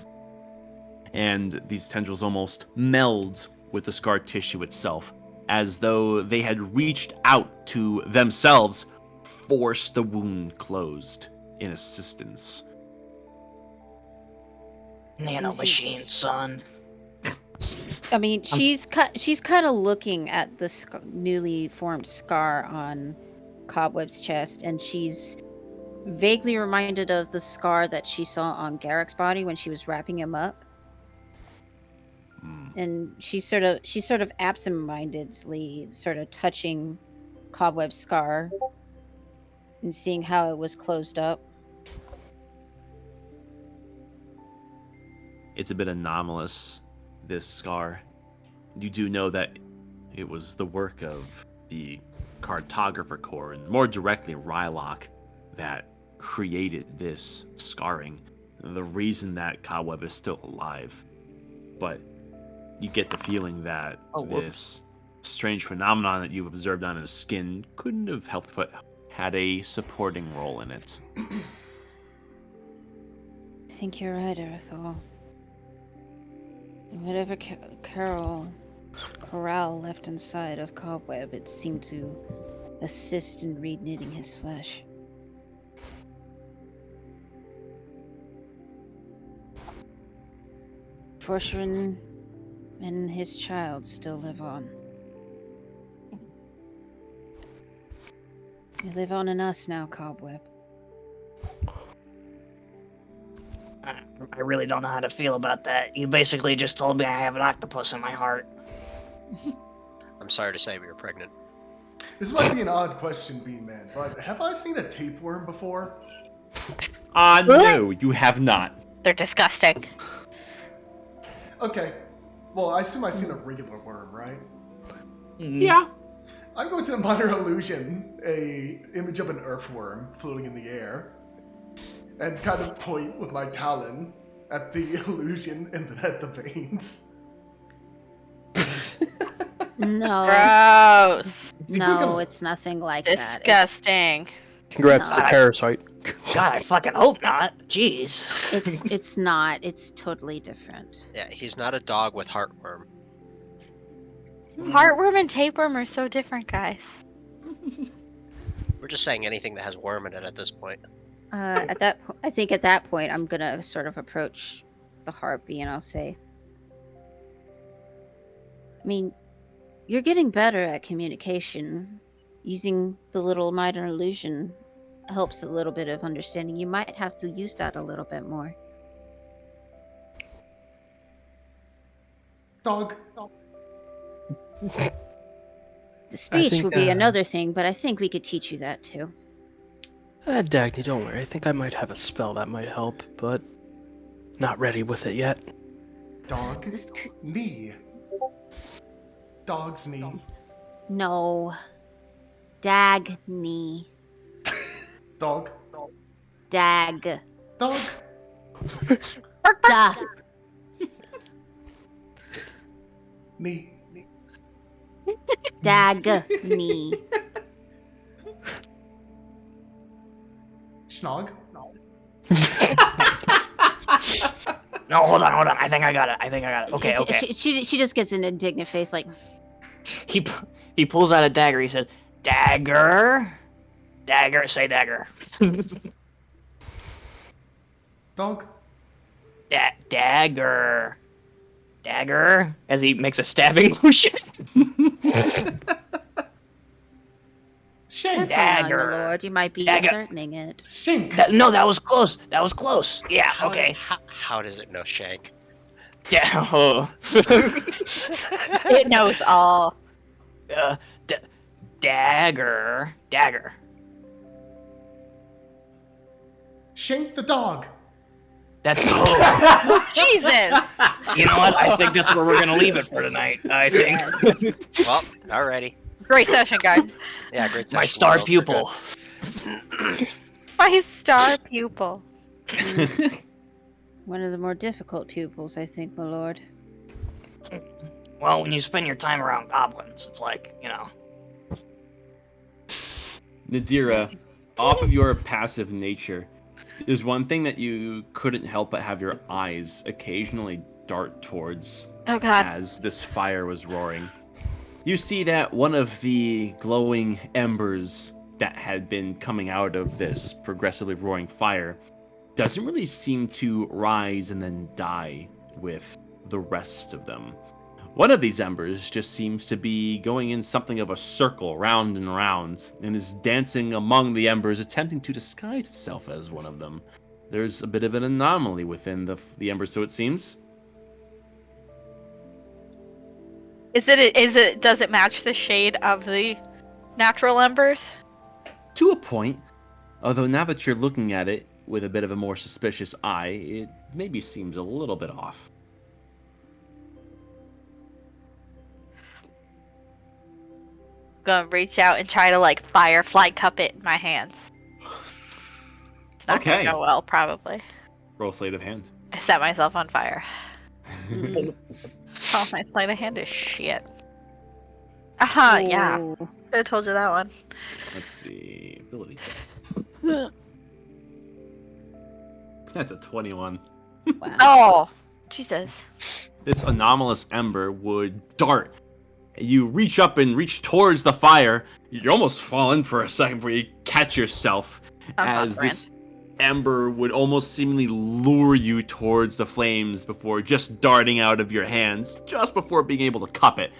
And these tendrils almost meld with the scar tissue itself, as though they had reached out to themselves force the wound closed in assistance. Nano machine, son. I mean, she's kind of looking at the newly formed scar on Cobweb's chest, and she's vaguely reminded of the scar that she saw on Garrick's body when she was wrapping him up. And she's sort of absent-mindedly sort of touching Cobweb's scar and seeing how it was closed up. it's a bit anomalous, this scar. You do know that it was the work of the Cartographer Corps, and more directly Rylock, that created this scarring. The reason that Cobweb is still alive. But you get the feeling that this strange phenomenon that you've observed on his skin couldn't have helped but had a supporting role in it. I think you're right, Arathor. Whatever Corral left inside of Cobweb, it seemed to assist in reknitting his flesh. Forshren and his child still live on. They live on in us now, Cobweb. I really don't know how to feel about that. You basically just told me I have an octopus in my heart. I'm sorry to say, but you're pregnant. This might be an odd question, Bean-Man, but have I seen a tapeworm before? No, you have not. They're disgusting. Okay. Well, I assume I've seen a regular worm, right? Yeah. I'm going to minor illusion a image of an earthworm floating in the air, and kind of point with my talon at the illusion and then at the veins. No. Gross. No, it's nothing like that. Disgusting. Congrats No. to Parasite. God, I fucking hope not. Jeez. It's not. It's totally different. Yeah, he's not a dog with heartworm. Heartworm and tapeworm are so different, guys. We're just saying anything that has worm in it at this point. I think at that point I'm gonna sort of approach the harpy and I'll say, I mean, you're getting better at communication. Using the little minor illusion helps a little bit of understanding. You might have to use that a little bit more. Dog. The speech think, will be another thing, but I think we could teach you that too. Dagny, don't worry. I think I might have a spell that might help, but not ready with it yet. Dog. This Knee. Dog's knee. No. Dagny. Dog. Dag. Dog. Da. Knee. Dagny. Schnog. No, hold on. I think I got it. Okay, okay. She just gets an indignant face like, He pulls out a dagger. He says, "Dagger, dagger, say dagger." Dog. Dagger, dagger. As he makes a stabbing motion. Shank. Dagger. my lord, you might be Dagger. threatening it. Shank. No, that was close. That was close. Yeah. Okay. How does it know Shank? Oh. It knows all. Dagger. Shank the dog. That's Jesus! You know what? I think that's where we're gonna leave it for tonight. I think Well, alrighty. Great session, guys. Yeah, great. my session. star Well, pupil. My star pupil. One of the more difficult pupils, I think, my lord. Well, when you spend your time around goblins, it's like, you know. Nadira, off of your passive nature, there's one thing that you couldn't help but have your eyes occasionally dart towards Oh god. as this fire was roaring. You see that one of the glowing embers that had been coming out of this progressively roaring fire doesn't really seem to rise and then die with the rest of them. One of these embers just seems to be going in something of a circle, round and round, and is dancing among the embers, attempting to disguise itself as one of them. There's a bit of an anomaly within the embers, so it seems. Does it match the shade of the natural embers? To a point, although now that you're looking at it with a bit of a more suspicious eye, it maybe seems a little bit off. gonna reach out and try to like firefly cup it in my hands. It's not Okay. gonna go well, probably. Roll sleight of hand. I set myself on fire. Mm. Oh, my sleight of hand is shit. Aha, yeah. Ooh. I told you that one. Let's see. Ability. That's a 21. Wow. Oh, Jesus. This anomalous ember would dart. You reach up and reach towards the fire. You're almost falling for a second before you catch yourself Sounds as off-brand. this ember would almost seemingly lure you towards the flames before just darting out of your hands, just before being able to cup it.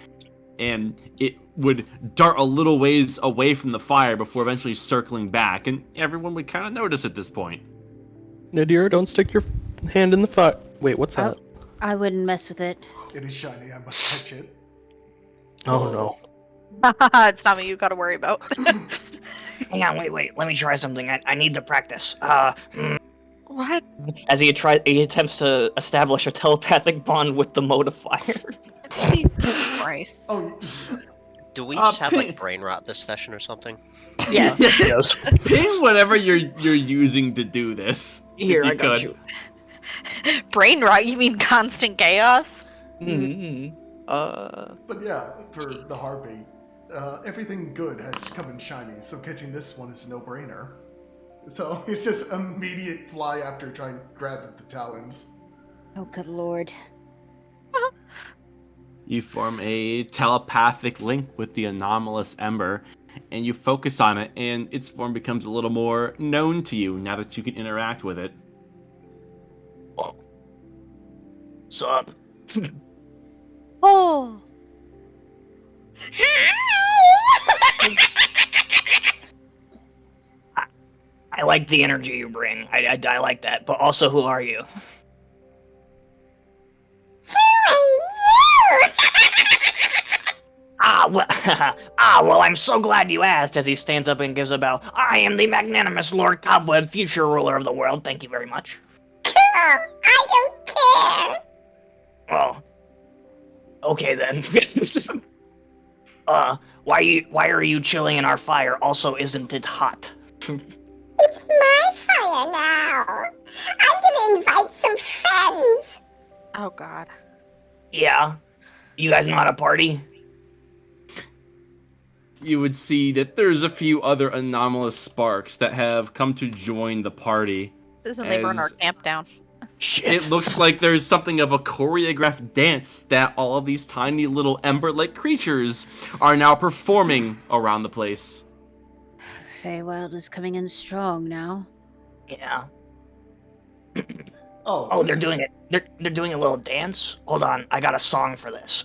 And it would dart a little ways away from the fire before eventually circling back, and everyone would kind of notice at this point. Nadir, don't stick your hand in the fire. Wait, what's that? I wouldn't mess with it. It is shiny, I must touch it. Oh no. It's not me you gotta worry about. Hang on, wait. Let me try something. I need to practice. What? As he attempts to establish a telepathic bond with the modifier. Jesus Christ. Oh, Do we just have ping- like brain rot this session or something? Yes. Yes. Ping whatever you're using to do this. Here, if you I got could. you. Brain rot? You mean constant chaos? Mm-hmm. but yeah, for the harpy, everything good has come in shiny, so catching this one is a no-brainer. So it's just immediate fly after trying to grab at the talons. Oh, good lord. You form a telepathic link with the anomalous ember, and you focus on it, and its form becomes a little more known to you now that you can interact with it. Sup? Oh. I like the energy you bring. I like that. But also, who are you? Well, I'm so glad you asked, as he stands up and gives a bow. I am the magnanimous Lord Cobweb, future ruler of the world. Thank you very much. I don't care. Well, okay then. Why are you chilling in our fire? Also, isn't it hot? It's my fire now. I'm gonna invite some friends. Oh God. Yeah. You guys know how to party? You would see that there's a few other anomalous sparks that have come to join the party. This is when they burn our As- camp down. Shit. It looks like there's something of a choreographed dance that all of these tiny little ember-like creatures are now performing around the place. The Feywild is coming in strong now. Yeah. Oh, They're doing it. They're doing a little dance. Hold on, I got a song for this.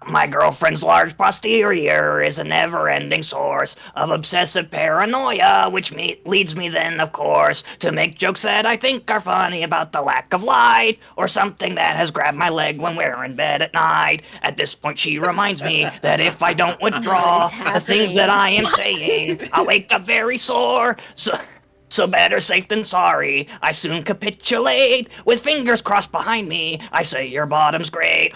My girlfriend's large posterior is a never-ending source of obsessive paranoia, which leads me then, of course, to make jokes that I think are funny about the lack of light, or something that has grabbed my leg when we're in bed at night. At this point, she reminds me that if I don't withdraw the things that I am saying, I'll wake up very sore. So better safe than sorry. I soon capitulate. With fingers crossed behind me, I say your bottom's great.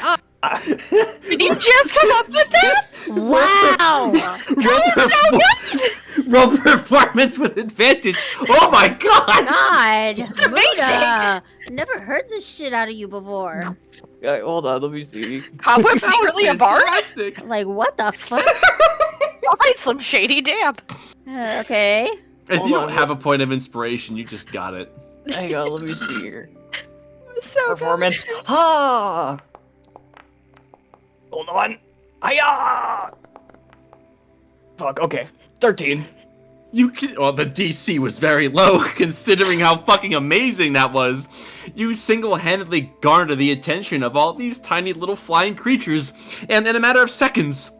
Did you just come up with that? Wow. Roll performance with advantage. Oh my god! God! It's amazing. Muda, Never heard this shit out of you before. Hold on, let me see. Cobweb's That was secretly a bard? fantastic. Like, what the fuck? Behind some shady damp. Okay. If Hold you on. don't have a point of inspiration, you just got it. Hang on, let me see here. So Performance. Ha! Hold on. Hiya! Fuck, okay. 13. You can. Well, the DC was very low, considering how fucking amazing that was. You single-handedly garnered the attention of all these tiny little flying creatures, and in a matter of seconds,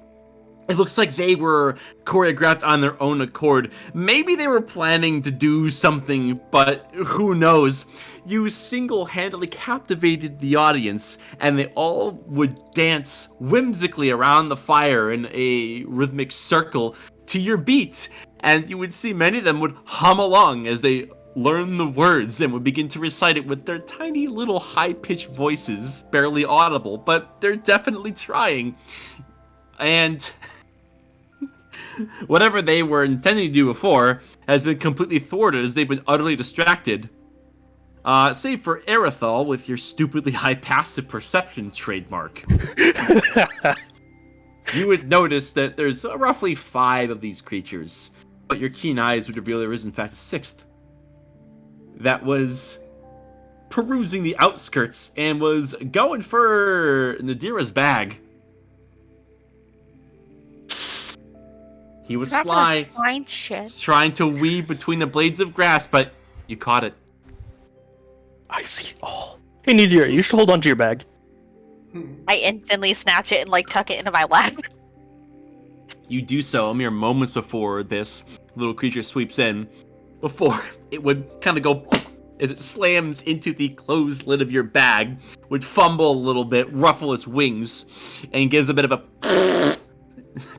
it looks like they were choreographed on their own accord. Maybe they were planning to do something, but who knows? You single-handedly captivated the audience, and they all would dance whimsically around the fire in a rhythmic circle to your beat. And you would see many of them would hum along as they learn the words and would begin to recite it with their tiny little high-pitched voices, barely audible, but they're definitely trying. And Whatever they were intending to do before has been completely thwarted as they've been utterly distracted. Save for Erithal with your stupidly high passive perception trademark. You would notice that there's roughly 5 of these creatures, but your keen eyes would reveal there is in fact a 6th. That was perusing the outskirts and was going for Nadira's bag. He was Not gonna sly, find shit. trying to weave between the blades of grass, but you caught it. I see it all. Hey, Nadira, you should hold on to your bag. I instantly snatch it and like tuck it into my lap. You do so a mere moments before this little creature sweeps in, before it would kind of go as it slams into the closed lid of your bag, would fumble a little bit, ruffle its wings, and gives a bit of a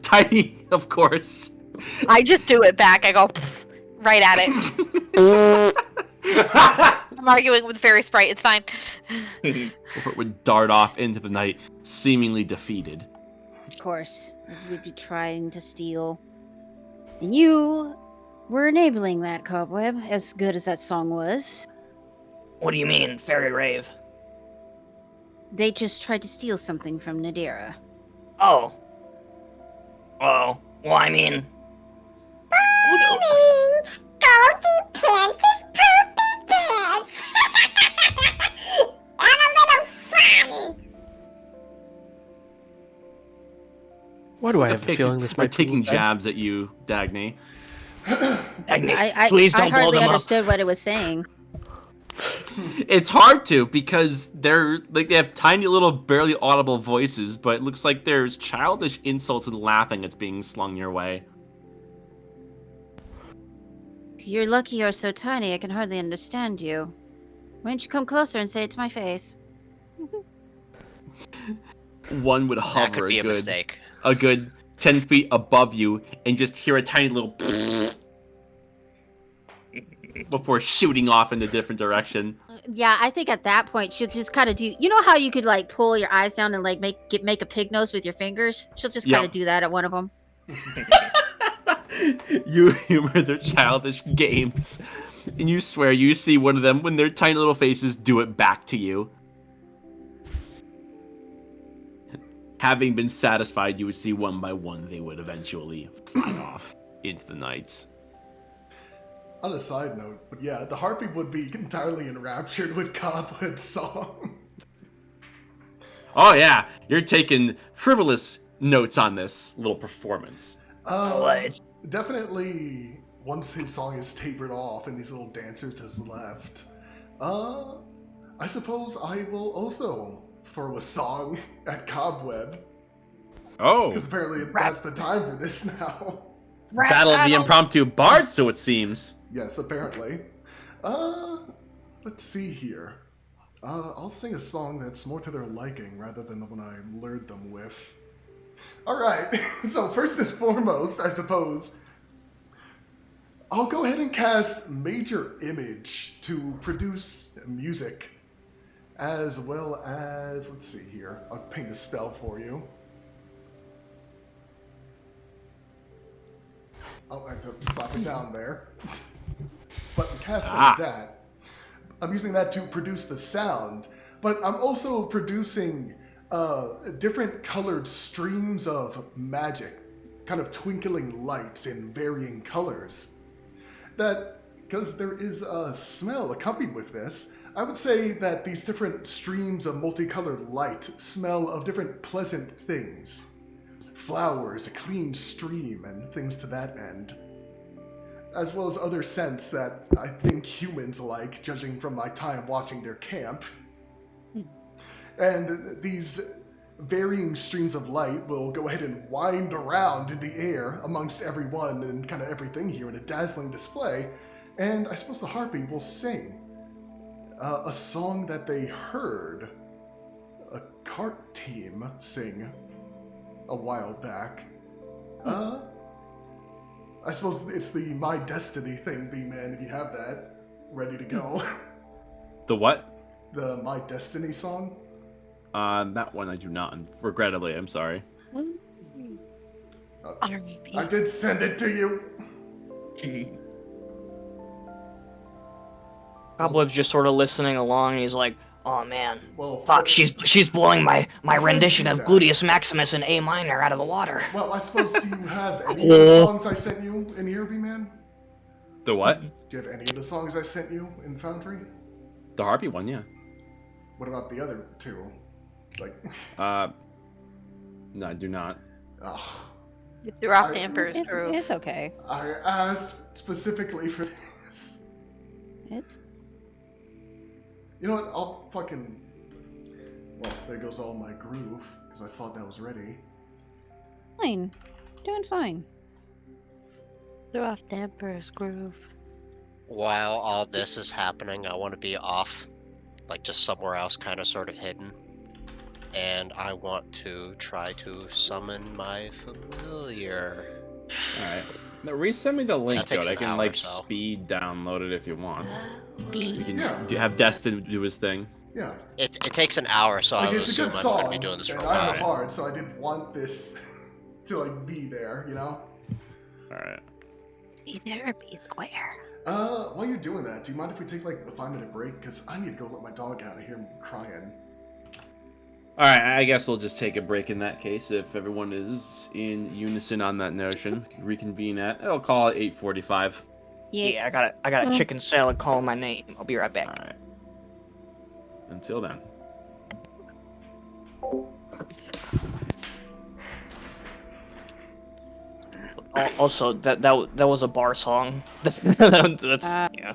tiny, of course. I just do it back. I go right at it. I'm arguing with Fairy Sprite. It's fine. Before it would dart off into the night, seemingly defeated. Of course, we'd be trying to steal. And you were enabling that, Cobweb, as good as that song was. What do you mean, fairy rave? They just tried to steal something from Nadira. Oh. Oh. Well, I mean. Boring! Goldie pants is poopy pants! Have a little fun! Why do I The have a pixies feeling this are might taking be jabs at you, Dagny. Agni, please I don't blow hardly them up. understood what it was saying. It's hard to because they're like they have tiny little barely audible voices, but it looks like there's childish insults and laughing that's being slung your way. You're lucky you're so tiny, I can hardly understand you. Why don't you come closer and say it to my face? One would hover That could be a good, mistake. a good 10 feet above you and just hear a tiny little before shooting off in a different direction. Yeah, I think at that point she'll just kind of do. You know how you could like pull your eyes down and like make a pig nose with your fingers? She'll just kind of do that at one of them. You humor their childish games, and you swear you see one of them when their tiny little faces do it back to you. Having been satisfied, you would see one by one they would eventually fly off into the night. On a side note, but yeah, the harpy would be entirely enraptured with Cobweb's song. Oh yeah, you're taking frivolous notes on this little performance. What? Definitely, once his song is tapered off and these little dancers has left, I suppose I will also throw a song at Cobweb. Oh, Because apparently that's the time for this now. battle of the impromptu bards, so it seems. Yes, apparently. Let's see here. I'll sing a song that's more to their liking rather than the one I lured them with. Alright, so first and foremost, I suppose, I'll go ahead and cast Major Image to produce music, as well as, let's see here, I'll paint the spell for you. Oh, I have to slap it down there. But in casting that, I'm using that to produce the sound, but I'm also producing different colored streams of magic, kind of twinkling lights in varying colors. That, because there is a smell accompanied with this, I would say that these different streams of multicolored light smell of different pleasant things. Flowers, a clean stream, and things to that end. As well as other scents that I think humans like, judging from my time watching their camp. And these varying streams of light will go ahead and wind around in the air amongst everyone and kind of everything here in a dazzling display. And I suppose the harpy will sing a song that they heard a cart team sing a while back. I suppose it's the My Destiny thing, B-Man, if you have that ready to go. The what? The My Destiny song. That one I do not. Regrettably, I'm sorry. R.I.P. I did send it to you. Cobweb's just sort of listening along, and he's like, "Oh man, Well, fuck, she's blowing my Before you rendition do of that- Gluteus Maximus in A minor out of the water." Well, I suppose, do you have any of the songs I sent you in here, B-Man? The what? Do you have any of the songs I sent you in Foundry? The harpy one, yeah. What about the other two? Like, No, I do not. oh, You threw off the I- Emperor's Groove. It's okay. I asked specifically for this. It's You know what? I'll fucking. Well, there goes all my groove, because I thought that was ready. fine. Doing fine. Threw off the Emperor's Groove. While all this is happening, I want to be off, like just somewhere else, kind of sort of hidden. And I want to try to summon my familiar. Alright. Now resend me the link, That takes Goat. I an can hour like or so. speed download it if you want. You can Yeah. have Destin do his thing. Yeah. It takes an hour, so I Like, would it's a assume good I'm song, going to be doing this for and a I'm while. a bard, so I didn't want this to, like, be there, you know? Alright. Be there, be square. While you're doing that, do you mind if we take, like, a 5-minute break? Because I need to go let my dog out of here crying. Alright, I guess we'll just take a break in that case if everyone is in unison on that notion. Reconvene at, I'll call it 8:45. Yeah, I got a chicken salad calling my name. I'll be right back. Alright. Until then. Also, that was a bar song. That's yeah.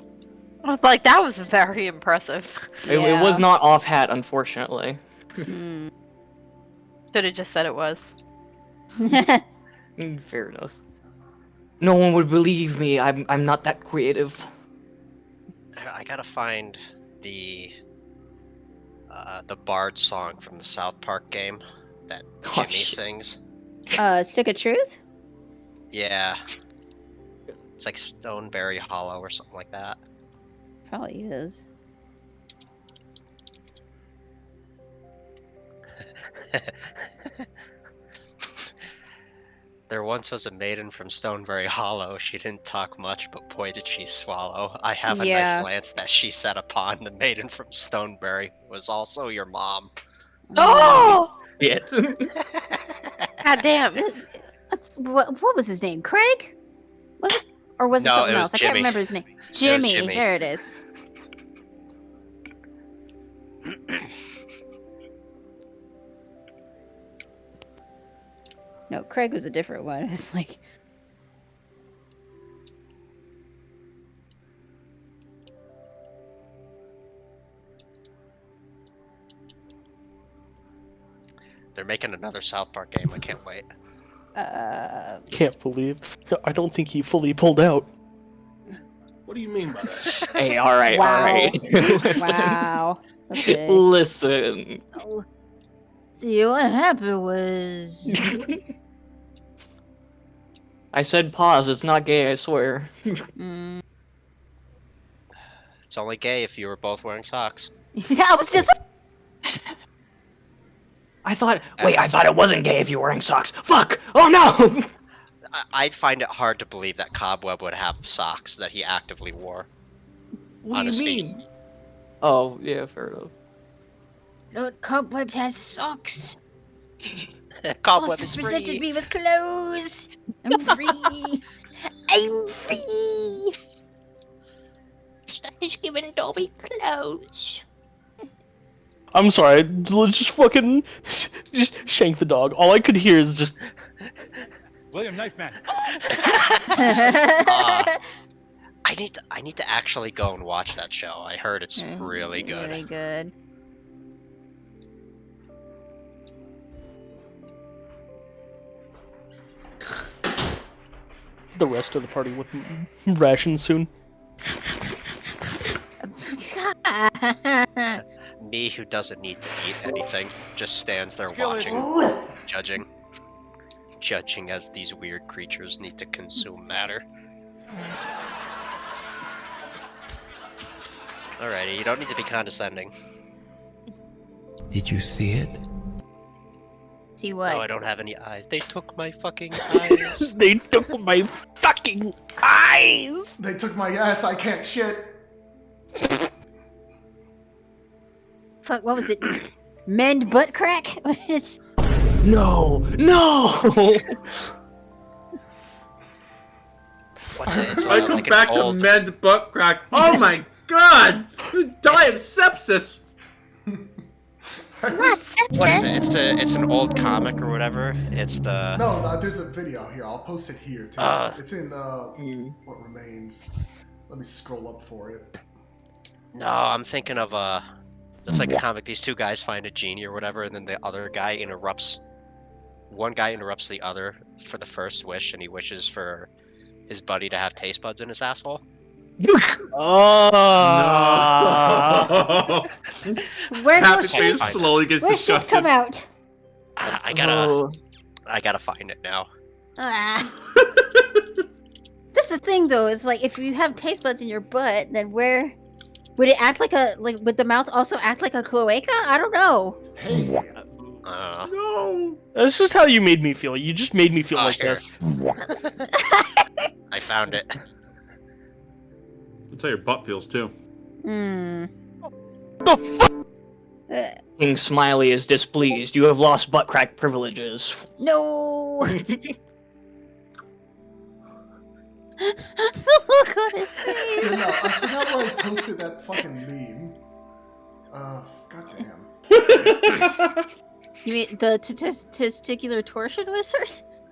I was like, that was very impressive. It was not off hat, unfortunately. Hmm. Should have just said it was. Fair enough. No one would believe me. I'm not that creative. I gotta find the Bard song from the South Park game that Oh, Jimmy shit. sings. Stick of Truth? Yeah. It's like Stoneberry Hollow or something like that. Probably is. There once was a maiden from Stoneberry Hollow. She didn't talk much, but boy did she swallow. I have a Yeah. nice lance that she set upon. The maiden from Stoneberry was also your mom. Oh! Yes. God damn. What was his name? Craig? Was it? Or was it No, something it was else? I can't Jimmy. remember his name. was Jimmy. Jimmy. There it is. No, Craig was a different one. It's like, They're making another South Park game. I can't wait. Can't believe. I don't think he fully pulled out. What do you mean by that? Hey, all right, Wow. all right. Listen. wow. Okay. Listen. Oh. See, what happened was. I said pause. It's not gay. I swear. Mm. It's only gay if you were both wearing socks. Yeah, I was just. I thought. Wait, I thought it wasn't gay if you were wearing socks. Fuck! Oh no! I find it hard to believe that Cobweb would have socks that he actively wore. What On do his you feet. mean? Oh yeah, fair enough. Lord Cobweb has socks. Cobweb Boss is has presented free. me with clothes. I'm free. I'm free. He's giving Dobby clothes. I'm sorry. Let's just fucking just shank the dog. All I could hear is just. William Knife Man. I need to actually go and watch that show. I heard it's really good. Really good. The rest of the party with rations soon. Me, who doesn't need to eat anything, just stands there watching, judging as these weird creatures need to consume matter. Alrighty, you don't need to be condescending. Did you see it? See what? No, I don't have any eyes. They took my fucking eyes. They took my fucking eyes! They took my ass, I can't shit. Fuck, what was it? Mend butt crack? It's No! What's it? It's Welcome like back an old... to Mend Butt Crack. Oh my god! You die of sepsis! What is it? It's an old comic or whatever. It's the... No, there's a video here. I'll post it here too. It's in What Remains. Let me scroll up for it. No, I'm thinking of it's like a comic. These two guys find a genie or whatever, and then the other guy interrupts. One guy interrupts the other for the first wish, and he wishes for his buddy to have taste buds in his asshole. Oh! No. where Happy does face shit- slowly gets where shit disgusted. come out? I gotta find it now. Ah. That's the thing, though. Is like if you have taste buds in your butt, then where would it act like a would the mouth also act like a cloaca? I don't know. Hey, No. That's just how you made me feel. You just made me feel Oh, like here. this. I found it. That's how your butt feels too. Hmm. King Smiley is displeased. You have lost butt crack privileges. No. Look on his face. no, I forgot where I posted that fucking meme. Goddamn. You mean the testicular torsion wizard?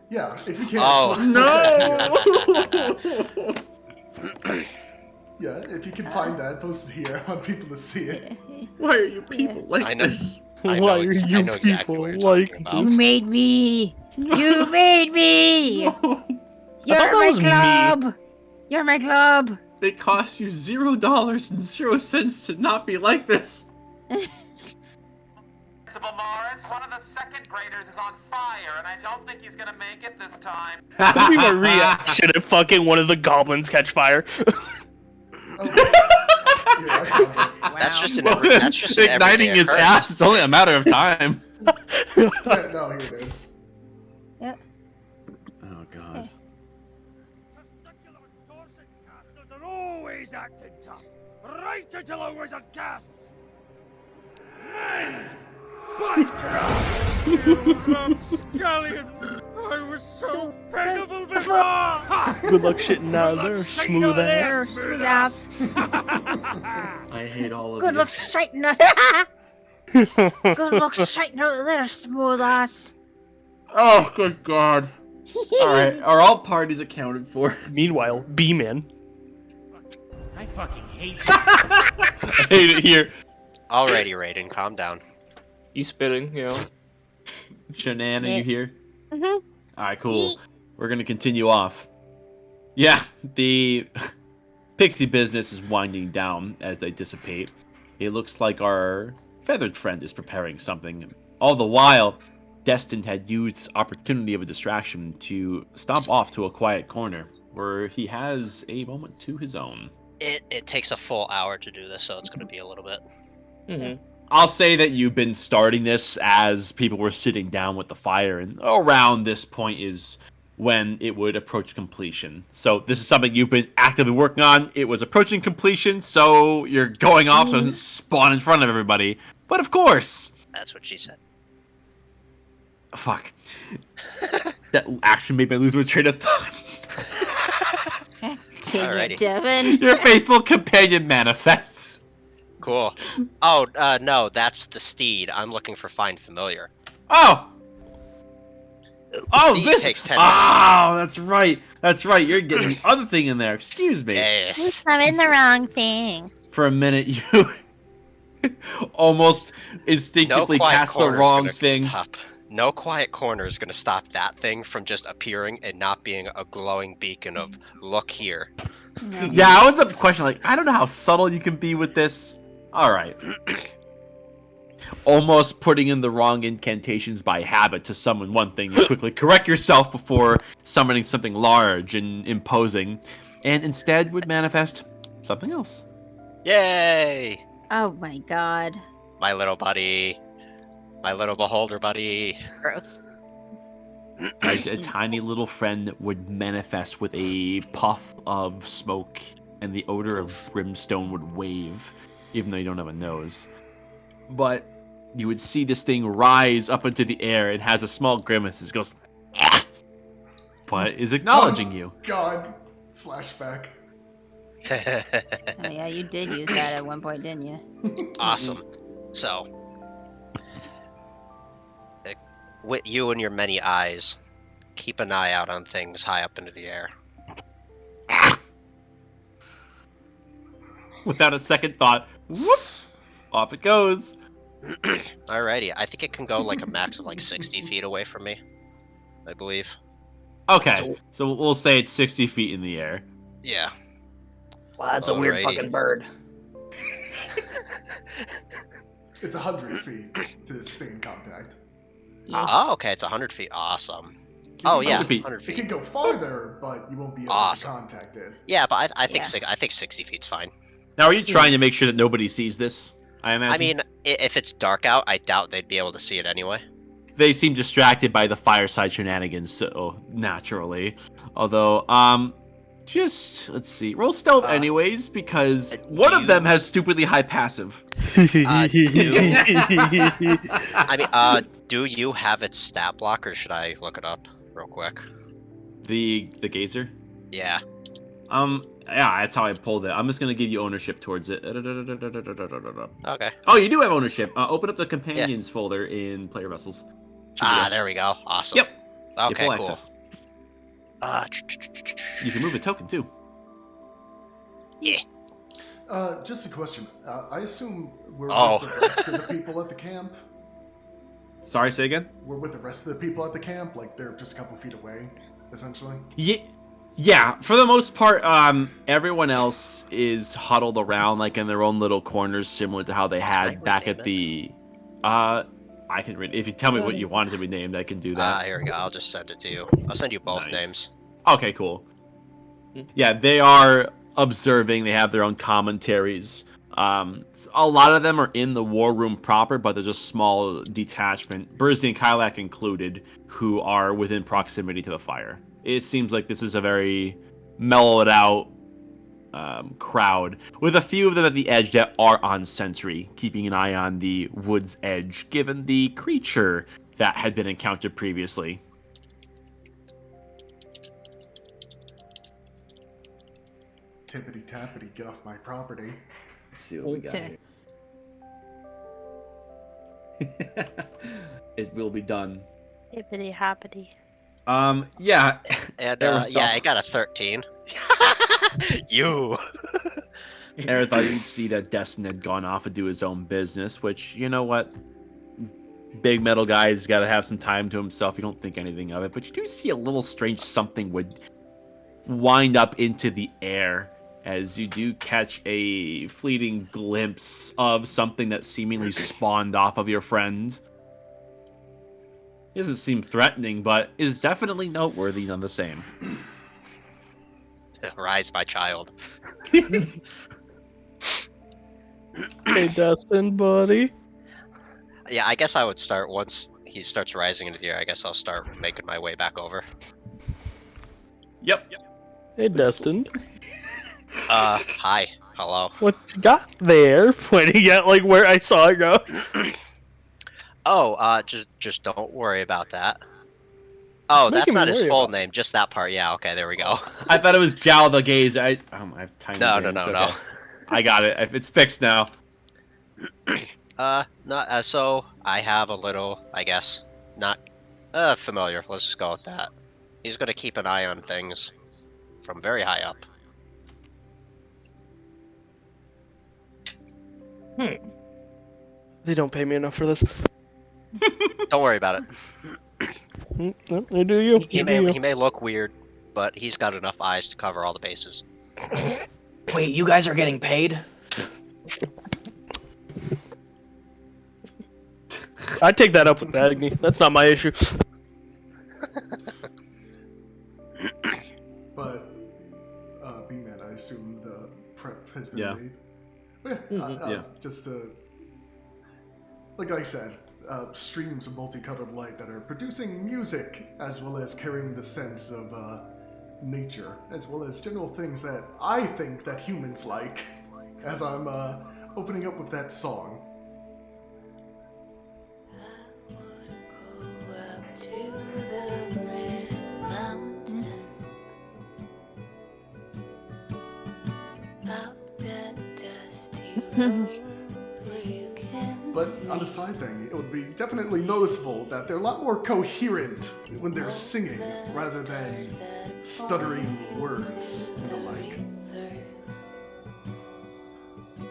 Yeah, if you can't. Oh. No. Yeah, if you can find that, post it here. I want people to see it. Why are you people like I know. this? I Why know, are I you know exactly what you're people like talking about. You made me. You made me. thought You're that my was me. club. You're my club. They cost you $0.00 to not be like this. Principal Morris, one of the second graders is on fire, and I don't think he's gonna make it this time. That'll be my reaction if fucking one of the goblins catch fire. Okay. Yeah, I found it. That's just an Well, that's just an igniting everyday his occurrence. ass is only a matter of time. Yeah, no, here it is. Oh god. Testicular torsion casters are always acting tough, right until a wizard casts. Mend! Butt crack! You rapscallion! I was so pitiable before! Ha! Good luck shitting now Good there, luck shitting smooth on ass. there, Smooth ass. I hate all of Good you. luck shiting. Good luck shiting out there, smooth ass. Oh, good god. Alright, are all parties accounted for? Meanwhile, B-Man. I fucking hate you. I hate it here. Alrighty, Raiden, calm down. You spitting, you know. Shanann, are you here? Mhm. Alright, cool. We're gonna continue off. Yeah, the pixie business is winding down as they dissipate. It looks like our feathered friend is preparing something. All the while, Destin had used this opportunity of a distraction to stomp off to a quiet corner, where he has a moment to his own. It takes a full hour to do this, so it's gonna be a little bit. Mm-hmm. I'll say that you've been starting this as people were sitting down with the fire, and around this point is when it would approach completion. So this is something you've been actively working on. It was approaching completion, so you're going off so it doesn't spawn in front of everybody. But of course, That's what she said. fuck. That action made me lose my train of thought. Dang Alrighty. it, Devin. Your faithful companion manifests. Cool. Oh, no, that's the steed. I'm looking for Find Familiar. Oh! Oh, Steed this takes 10 Oh, that's right. That's right. You're getting the other thing in there. Excuse me. Yes. I'm in the wrong thing. For a minute, you almost instinctively cast the wrong thing. Stop. No quiet corner is gonna stop that thing from just appearing and not being a glowing beacon of look here. Yeah, I was a question like, I don't know how subtle you can be with this. All right. Almost putting in the wrong incantations by habit to summon one thing. You quickly correct yourself before summoning something large and imposing, and instead would manifest something else. Yay! Oh my god. My little buddy. My little beholder buddy. Gross. As a tiny little friend would manifest with a puff of smoke, and the odor of brimstone would wave, even though you don't have a nose. But you would see this thing rise up into the air and has a small grimace. It goes, but is acknowledging you. God. Flashback. Oh, yeah, you did use that at one point, didn't you? Awesome. So, with you and your many eyes, keep an eye out on things high up into the air. Without a second thought, whoop, off it goes. Alrighty, I think it can go like a max of like 60 feet away from me, I believe. Okay, so we'll say it's 60 feet in the air. Yeah. Wow, that's a weird Alrighty. fucking bird. It's 100 feet to stay in contact. Oh, okay, it's 100 feet. Awesome. Oh yeah, 100 feet. 100 It feet. can go farther, but you won't be able Awesome. to contact it. Yeah, but I think Yeah. I think 60 feet's fine. Now, are you trying to make sure that nobody sees this? I imagine. I mean, if it's dark out, I doubt they'd be able to see it anyway. They seem distracted by the fireside shenanigans, so naturally. Although, just let's see, roll stealth anyways, because one of them has stupidly high passive. I mean, do you have its stat block, or should I look it up real quick? The gazer. Yeah. Yeah, that's how I pulled it. I'm just gonna give you ownership towards it. Okay. Oh, you do have ownership. Open up the companions folder in player vessels. There we go. Awesome. Yep. Okay, full cool. access. You can move a token too. Yeah. Just a question. I assume we're Oh. with the rest of the people at the camp? Sorry, say again. We're with the rest of the people at the camp? Like, they're just a couple feet away, essentially? Yeah, for the most part, everyone else is huddled around, like in their own little corners, similar to how they had back at the. I can read. If you tell me what you want it to be named, I can do that. Here we go. I'll just send it to you. I'll send you both Nice. names. Okay, cool. Yeah, they are observing. They have their own commentaries. A lot of them are in the war room proper, but there's a small detachment, Bursey and Kylak included, who are within proximity to the fire. It seems like this is a very mellowed out crowd, with a few of them at the edge that are on sentry, keeping an eye on the wood's edge, given the creature that had been encountered previously. Tippity tappity, get off my property. Let's see what we got Okay. here. It will be done. Hippity hoppity. Yeah. And Aerithal. yeah, I got a 13. You. Aerith thought you'd see that Destin had gone off and do his own business, which, you know what? Big metal guy's got to have some time to himself. You don't think anything of it, but you do see a little strange something would wind up into the air as you do catch a fleeting glimpse of something that seemingly spawned off of your friend. It doesn't seem threatening, but is definitely noteworthy none the same. Rise, my child. Hey, Dustin, buddy. Yeah, I guess I would start once he starts rising into the air. I guess I'll start making my way back over. Yep. Hey, Dustin. Hi. Hello. What you got there? Pointing at like where I saw it go. Oh, just don't worry about that. Oh, that's Making me not his worry full about name, just that part. Yeah, okay, there we go. I thought it was Jowl the Gazer. I have tiny No, brain, no, it's no, okay. I got it. It's fixed now. Not so I have a little, I guess, not familiar. Let's just go with that. He's gonna keep an eye on things from very high up. They don't pay me enough for this. Don't worry about it. They do you. He They do you. may look weird, but he's got enough eyes to cover all the bases. Wait, you guys are getting paid? I take that up with Agni. That's not my issue. But, being that I assume the prep has been Yeah. made. Yeah, Yeah. just to... Like I said, streams of multicolored light that are producing music, as well as carrying the sense of nature, as well as general things that I think that humans like, as I'm opening up with that song. But on a side thing, it would be definitely noticeable that they're a lot more coherent when they're singing rather than stuttering words and the like.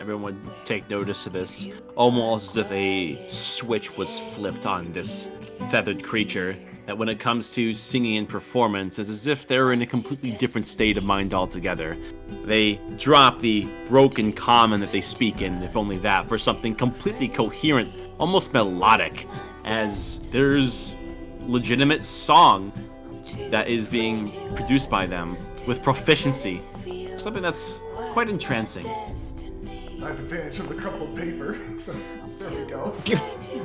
Everyone would take notice of this, almost as if a switch was flipped on this feathered creature, that when it comes to singing and performance, it's as if they're in a completely different state of mind altogether. They drop the broken common that they speak in, if only that, for something completely coherent, almost melodic, as there's legitimate song that is being produced by them with proficiency. Something that's quite entrancing. I have advantage from the crumpled paper, so there we go.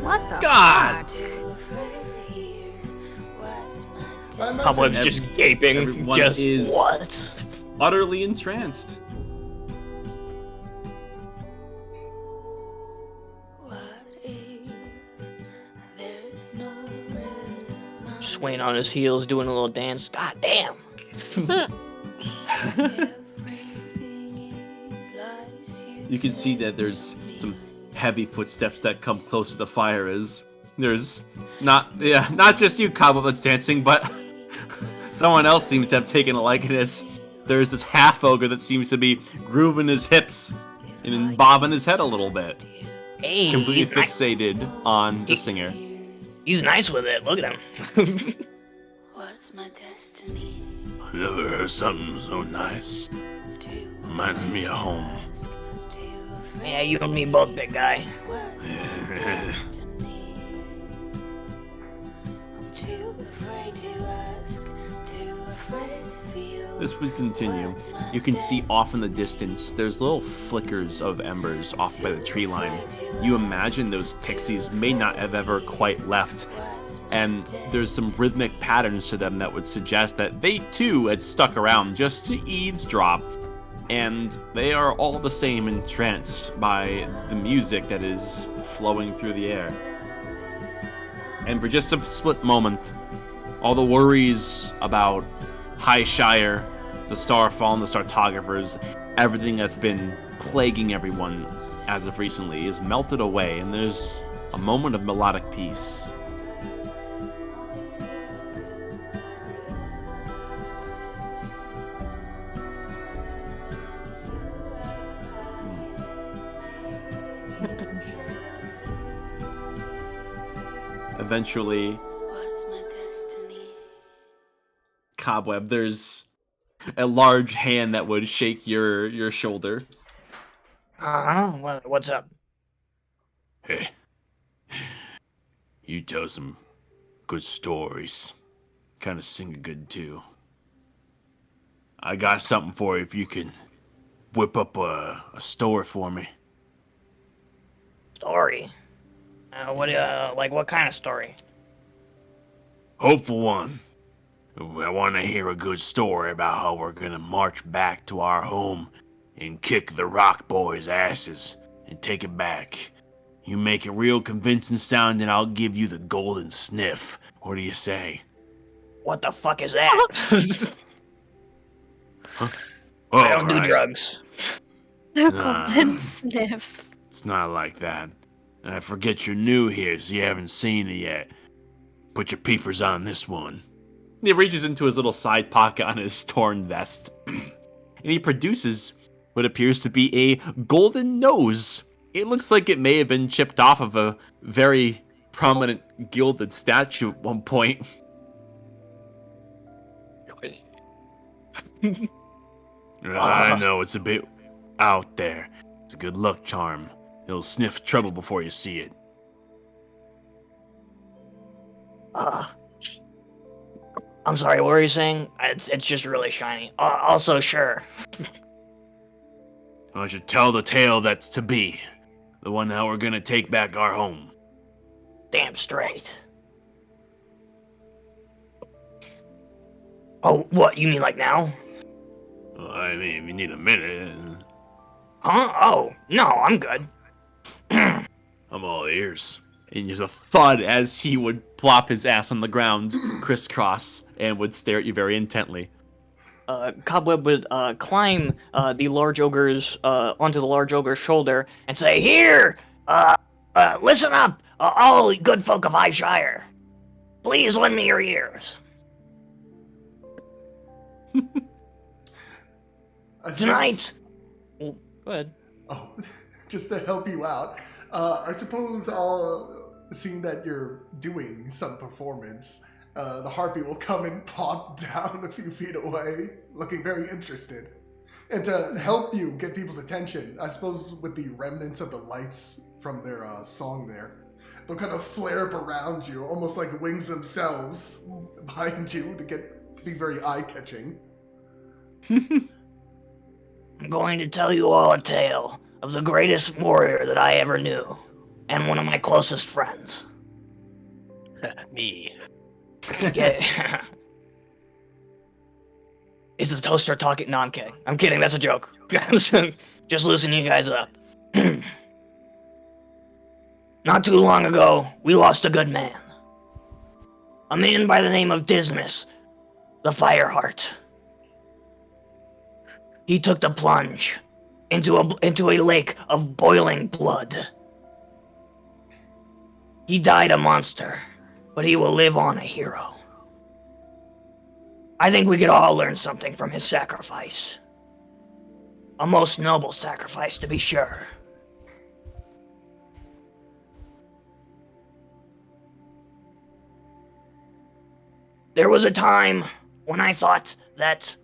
What the God! fuck? Cobweb's just gaping. Everyone Just is what? utterly entranced. Swaying on his heels, doing a little dance. God damn. You can see that there's some heavy footsteps that come close to the fire as there's not just you, Cobweb, that's dancing, but someone else seems to have taken a liking. There's this half ogre that seems to be grooving his hips and bobbing his head a little bit, Hey, completely he's nice. fixated on the singer. He's nice with it. Look at him. What's my destiny? I never heard something so nice. Reminds me of home. Yeah, you and me both, big guy. This would continue. You can see off in the distance, there's little flickers of embers off by the tree line. You imagine those pixies may not have ever quite left, and there's some rhythmic patterns to them that would suggest that they too had stuck around just to eavesdrop, and they are all the same entranced by the music that is flowing through the air. And for just a split moment, all the worries about High Shire, the Starfall, and the Startographers, everything that's been plaguing everyone as of recently is melted away, and there's a moment of melodic peace. Eventually, What's my destiny? Cobweb, there's a large hand that would shake your shoulder. What's up? Hey, you tell some good stories. Kind of sing good too. I got something for you if you can whip up a story for me. Story? What kind of story? Hopeful one. I want to hear a good story about how we're gonna march back to our home and kick the Rock Boys' asses and take it back. You make it real convincing sound and I'll give you the golden sniff. What do you say? What the fuck is that? Huh? I don't do Alright. drugs. The Nah. golden sniff. It's not like that. And I forget you're new here, so you haven't seen it yet. Put your peepers on this one. He reaches into his little side pocket on his torn vest, and he produces what appears to be a golden nose. It looks like it may have been chipped off of a very prominent gilded statue at one point. I know, it's a bit out there. It's a good luck charm. It'll sniff trouble before you see it. I'm sorry, what were you saying? It's just really shiny. Also, sure. I should tell the tale that's to be. The one how we're gonna take back our home. damn straight. Oh, what? You mean like now? Well, I mean, if you need a minute, Huh? Oh, no, I'm good. I'm all ears. And there's a thud as he would plop his ass on the ground, crisscross, and would stare at you very intently. Cobweb would climb the large ogre's onto the large ogre's shoulder and say, "Here, listen up, all good folk of Highshire. Please lend me your ears. Tonight." Well, go ahead. Oh, just to help you out, I suppose seeing that you're doing some performance, the harpy will come and plop down a few feet away, looking very interested. And to help you get people's attention, I suppose with the remnants of the lights from their song there, they'll kind of flare up around you, almost like wings themselves behind you to be very eye-catching. I'm going to tell you all a tale of the greatest warrior that I ever knew, and one of my closest friends. Me. Okay. Is the toaster talking? No, I'm kidding. I'm kidding. That's a joke. Just loosening you guys up. Not too long ago, we lost a good man. A man by the name of Dismas, the Fireheart. He took the plunge into a lake of boiling blood. He died a monster, but he will live on a hero. I think we could all learn something from his sacrifice. A most noble sacrifice, to be sure. There was a time when I thought that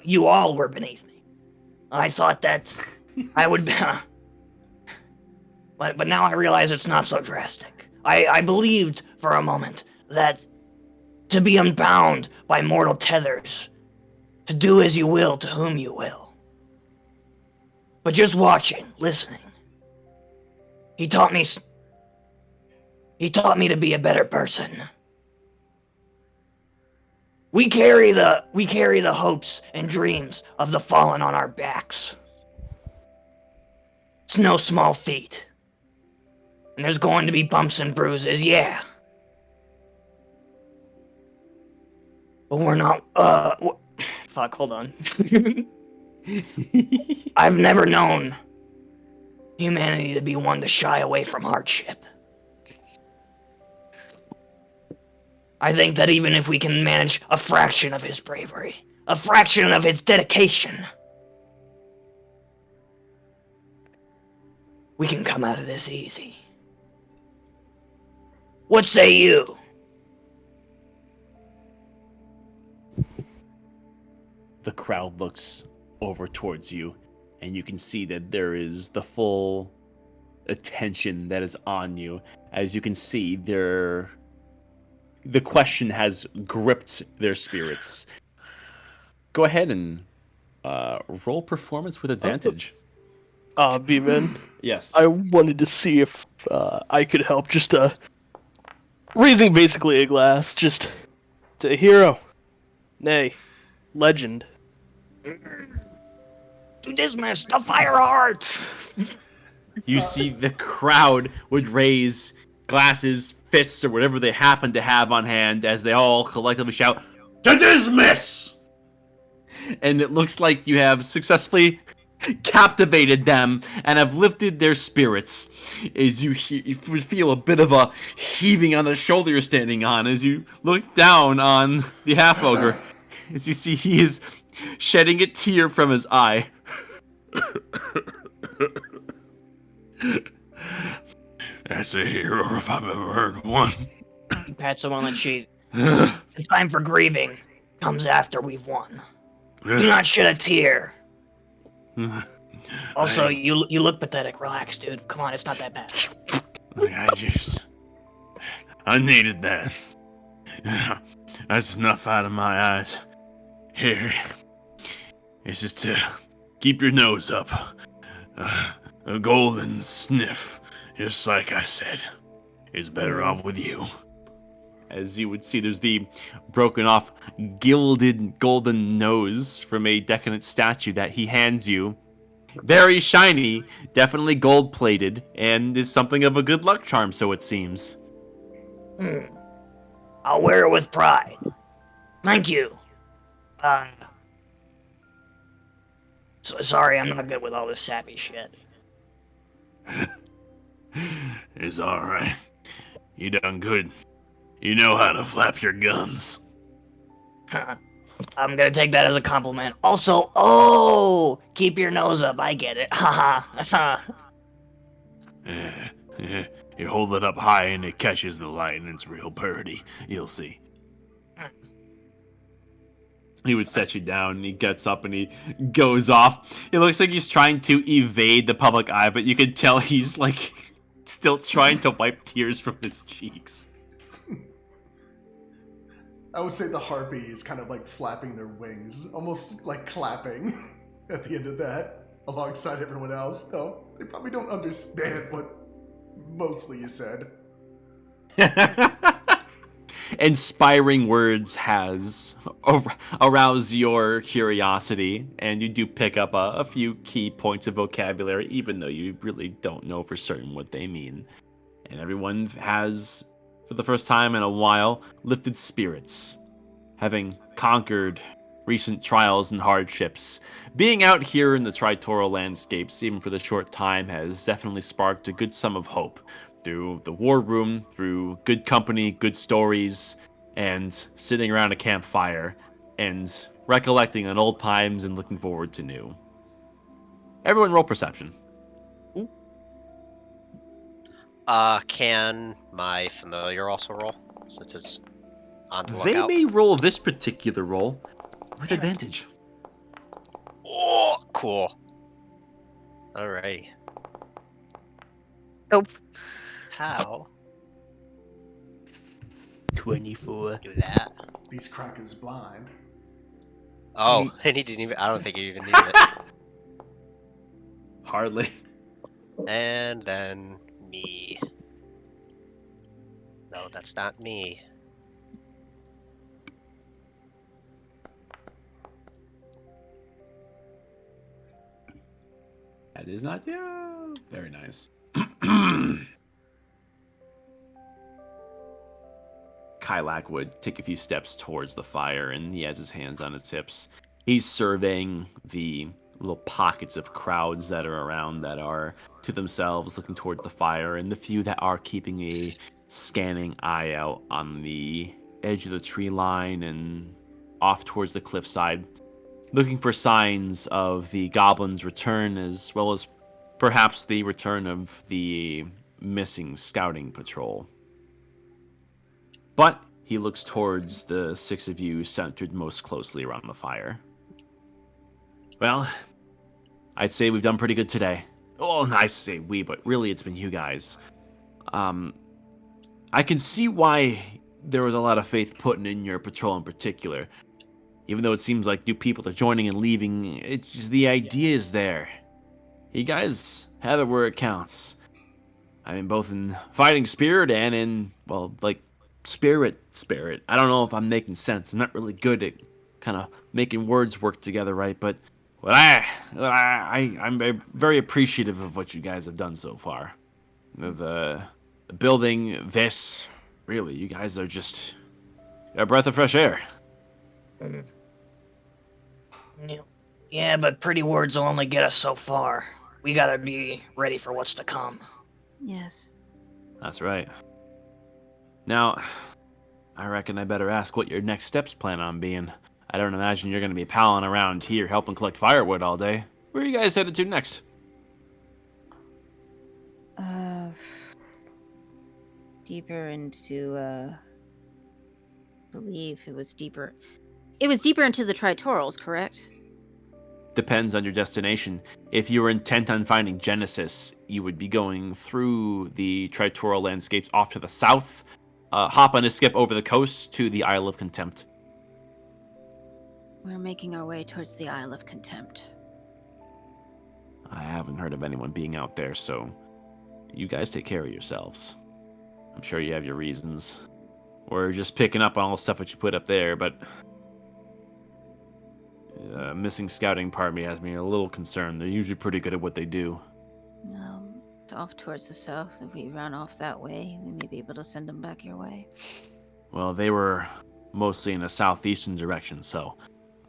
you all were beneath me. I thought that I would be... but now I realize it's not so drastic. I believed for a moment that to be unbound by mortal tethers, to do as you will to whom you will. But just watching, listening, he taught me to be a better person. We carry the hopes and dreams of the fallen on our backs. It's no small feat. And there's going to be bumps and bruises, yeah. But we're not, fuck, hold on. I've never known humanity to be one to shy away from hardship. I think that even if we can manage a fraction of his bravery, a fraction of his dedication, we can come out of this easy. What say you? The crowd looks over towards you, and you can see that there is the full attention that is on you. As you can see, the question has gripped their spirits. Go ahead and roll performance with advantage. B-Man. Yes. I wanted to see if I could help, just raising basically a glass, just to hero, nay, legend. To Dismas, the Fireheart! You see the crowd would raise glasses, fists, or whatever they happen to have on hand as they all collectively shout, "To Dismas!" And it looks like you have successfully captivated them and have lifted their spirits. As you feel a bit of a heaving on the shoulder you're standing on as you look down on the half-ogre. As you see he is shedding a tear from his eye. That's a hero if I've ever heard one. He pats him on the cheek. The time for grieving comes after we've won. Do not shed a tear. Also, you look pathetic. Relax, dude. Come on, it's not that bad. I needed that. That's enough out of my eyes. Here. It's just to keep your nose up. A golden sniff Just like I said, he's better off with you. As you would see, there's the broken off, gilded golden nose from a decadent statue that he hands you. Very shiny, definitely gold plated, and is something of a good luck charm, so it seems. I'll wear it with pride. Thank you. Sorry, I'm not good with all this sappy shit. It's alright. You done good. You know how to flap your gums. I'm gonna take that as a compliment. Also, keep your nose up. I get it. Haha. You hold it up high and it catches the light and it's real purty. You'll see. He would set you down and he gets up and he goes off. It looks like he's trying to evade the public eye, but you can tell he's like still trying to wipe tears from his cheeks. I would say the harpy is kind of like flapping their wings, almost like clapping at the end of that, alongside everyone else. No, they probably don't understand what mostly you said. Inspiring words has aroused your curiosity, and you do pick up a few key points of vocabulary, even though you really don't know for certain what they mean. And everyone has, for the first time in a while, lifted spirits, having conquered recent trials and hardships. Being out here in the Tritoral landscapes, even for the short time, has definitely sparked a good sum of hope. Through the war room, through good company, good stories, and sitting around a campfire, and recollecting on old times and looking forward to new. Everyone roll perception. Can my familiar also roll, since it's on the They lookout? may roll this particular roll with advantage. Oh, cool. Alrighty. Nope. How 24. do that? These crackers blind. Oh, and he didn't even. I don't think he even needed it. Hardly. And then me. No, that's not me. That is not you. Very nice. Kylak would take a few steps towards the fire, and he has his hands on his hips. He's surveying the little pockets of crowds that are around that are to themselves looking towards the fire, and the few that are keeping a scanning eye out on the edge of the tree line and off towards the cliffside, looking for signs of the goblins' return, as well as perhaps the return of the missing scouting patrol. But he looks towards the six of you centered most closely around the fire. Well, I'd say we've done pretty good today. Oh, nice to say we, but really it's been you guys. I can see why there was a lot of faith put in your patrol in particular. Even though it seems like new people are joining and leaving, it's just the idea is there. You guys have it where it counts. I mean, both in fighting spirit and in, well, like, spirit. I don't know if I'm making sense. I'm not really good at kind of making words work together right, but I'm very appreciative of what you guys have done so far. The building, this, really, you guys are just a breath of fresh air. Yeah, but pretty words will only get us so far. We gotta be ready for what's to come. Yes. That's right. Now, I reckon I better ask what your next steps plan on being. I don't imagine you're going to be palling around here helping collect firewood all day. Where are you guys headed to next? Deeper into, believe it was deeper. It was deeper into the Tritorals, correct? Depends on your destination. If you were intent on finding Genesis, you would be going through the Tritoral landscapes off to the south, hop on a skip over the coast to the Isle of Contempt. We're making our way towards the Isle of Contempt. I haven't heard of anyone being out there, so you guys take care of yourselves. I'm sure you have your reasons. We're just picking up on all the stuff that you put up there, but missing scouting party has me a little concerned. They're usually pretty good at what they do. It's off towards the south. If we run off that way, we may be able to send them back your way. Well, they were mostly in a southeastern direction, so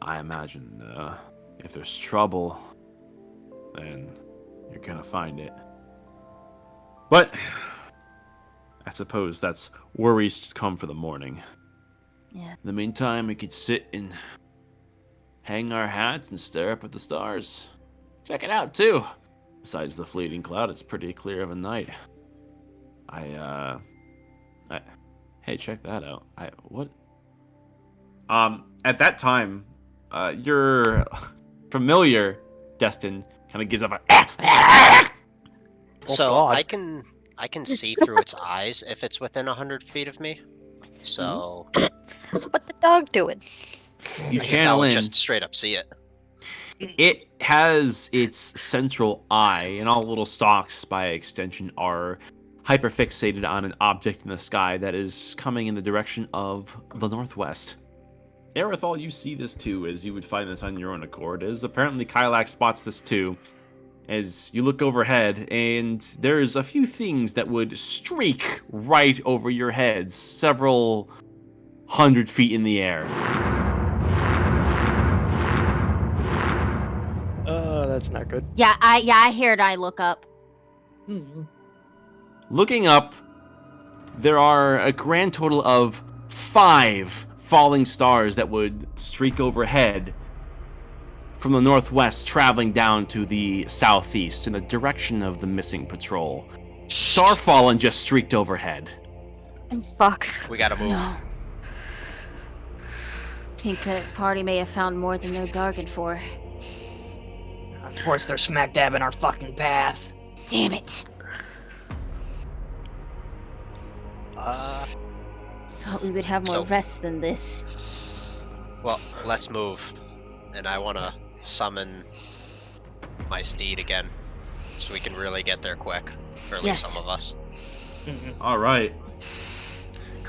I imagine if there's trouble, then you're gonna find it. But I suppose that's worries to come for the morning. Yeah. In the meantime, we could sit and hang our hats and stare up at the stars. Check it out, too. Besides the fleeting cloud, it's pretty clear of a night. Hey, check that out. What? At that time, your familiar, Destin, kind of gives up a... So God. I can see through its eyes if it's within 100 feet of me. So What the dog doing? You I guess I channel would in. just straight up see it. It has its central eye, and all little stalks, by extension, are hyperfixated on an object in the sky that is coming in the direction of the northwest. Aerithal, you see this too, as you would find this on your own accord, as apparently Kylak spots this too, as you look overhead, and there's a few things that would streak right over your heads, several 100 feet in the air. That's not good. Yeah, I hear it. I look up. Looking up, there are a grand total of 5 falling stars that would streak overhead from the northwest, traveling down to the southeast in the direction of the missing patrol. Starfallen just streaked overhead. Fuck. We gotta move. No. Think that party may have found more than they bargained for. Of course, they're smack dab in our fucking path. Damn it. Thought we would have more So- rest than this. Well, let's move. And I want to summon my steed again, so we can really get there quick. Or at least Yes. some of us. All right.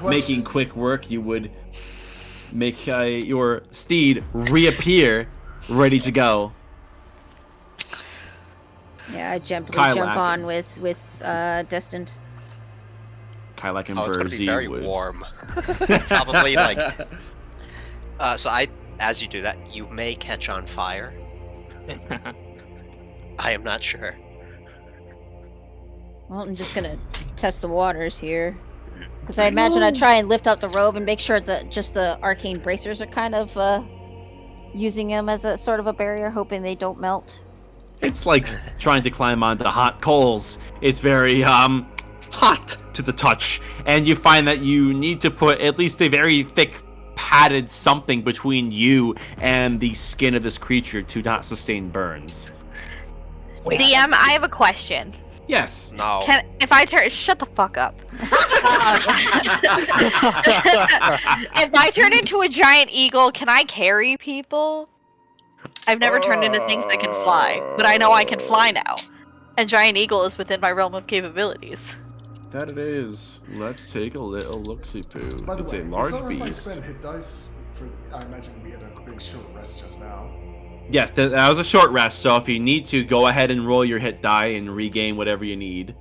Making quick work, you would make your steed reappear, ready to go. Yeah, I jump Kylak. on with Destined. Kylak and Oh, it's gonna Burzy be very would... warm. Probably like. So as you do that, you may catch on fire. I am not sure. Well, I'm just gonna test the waters here. Because I imagine I'd try and lift up the robe and make sure that just the arcane bracers are kind of using them as a sort of a barrier, hoping they don't melt. It's like trying to climb onto hot coals. It's very hot to the touch, and you find that you need to put at least a very thick padded something between you and the skin of this creature to not sustain burns. Wait, DM, I have a question. Yes. No. If I turn, shut the fuck up. If I turn into a giant eagle, can I carry people? I've never turned into things that can fly, but I know I can fly now. And giant eagle is within my realm of capabilities. That it is. Let's take a little look-see-poo. By the It's way, a is large that if I beast. spend hit dice for? I imagine we had a big short rest just now. Yes, that was a short rest, so if you need to, go ahead and roll your hit die and regain whatever you need.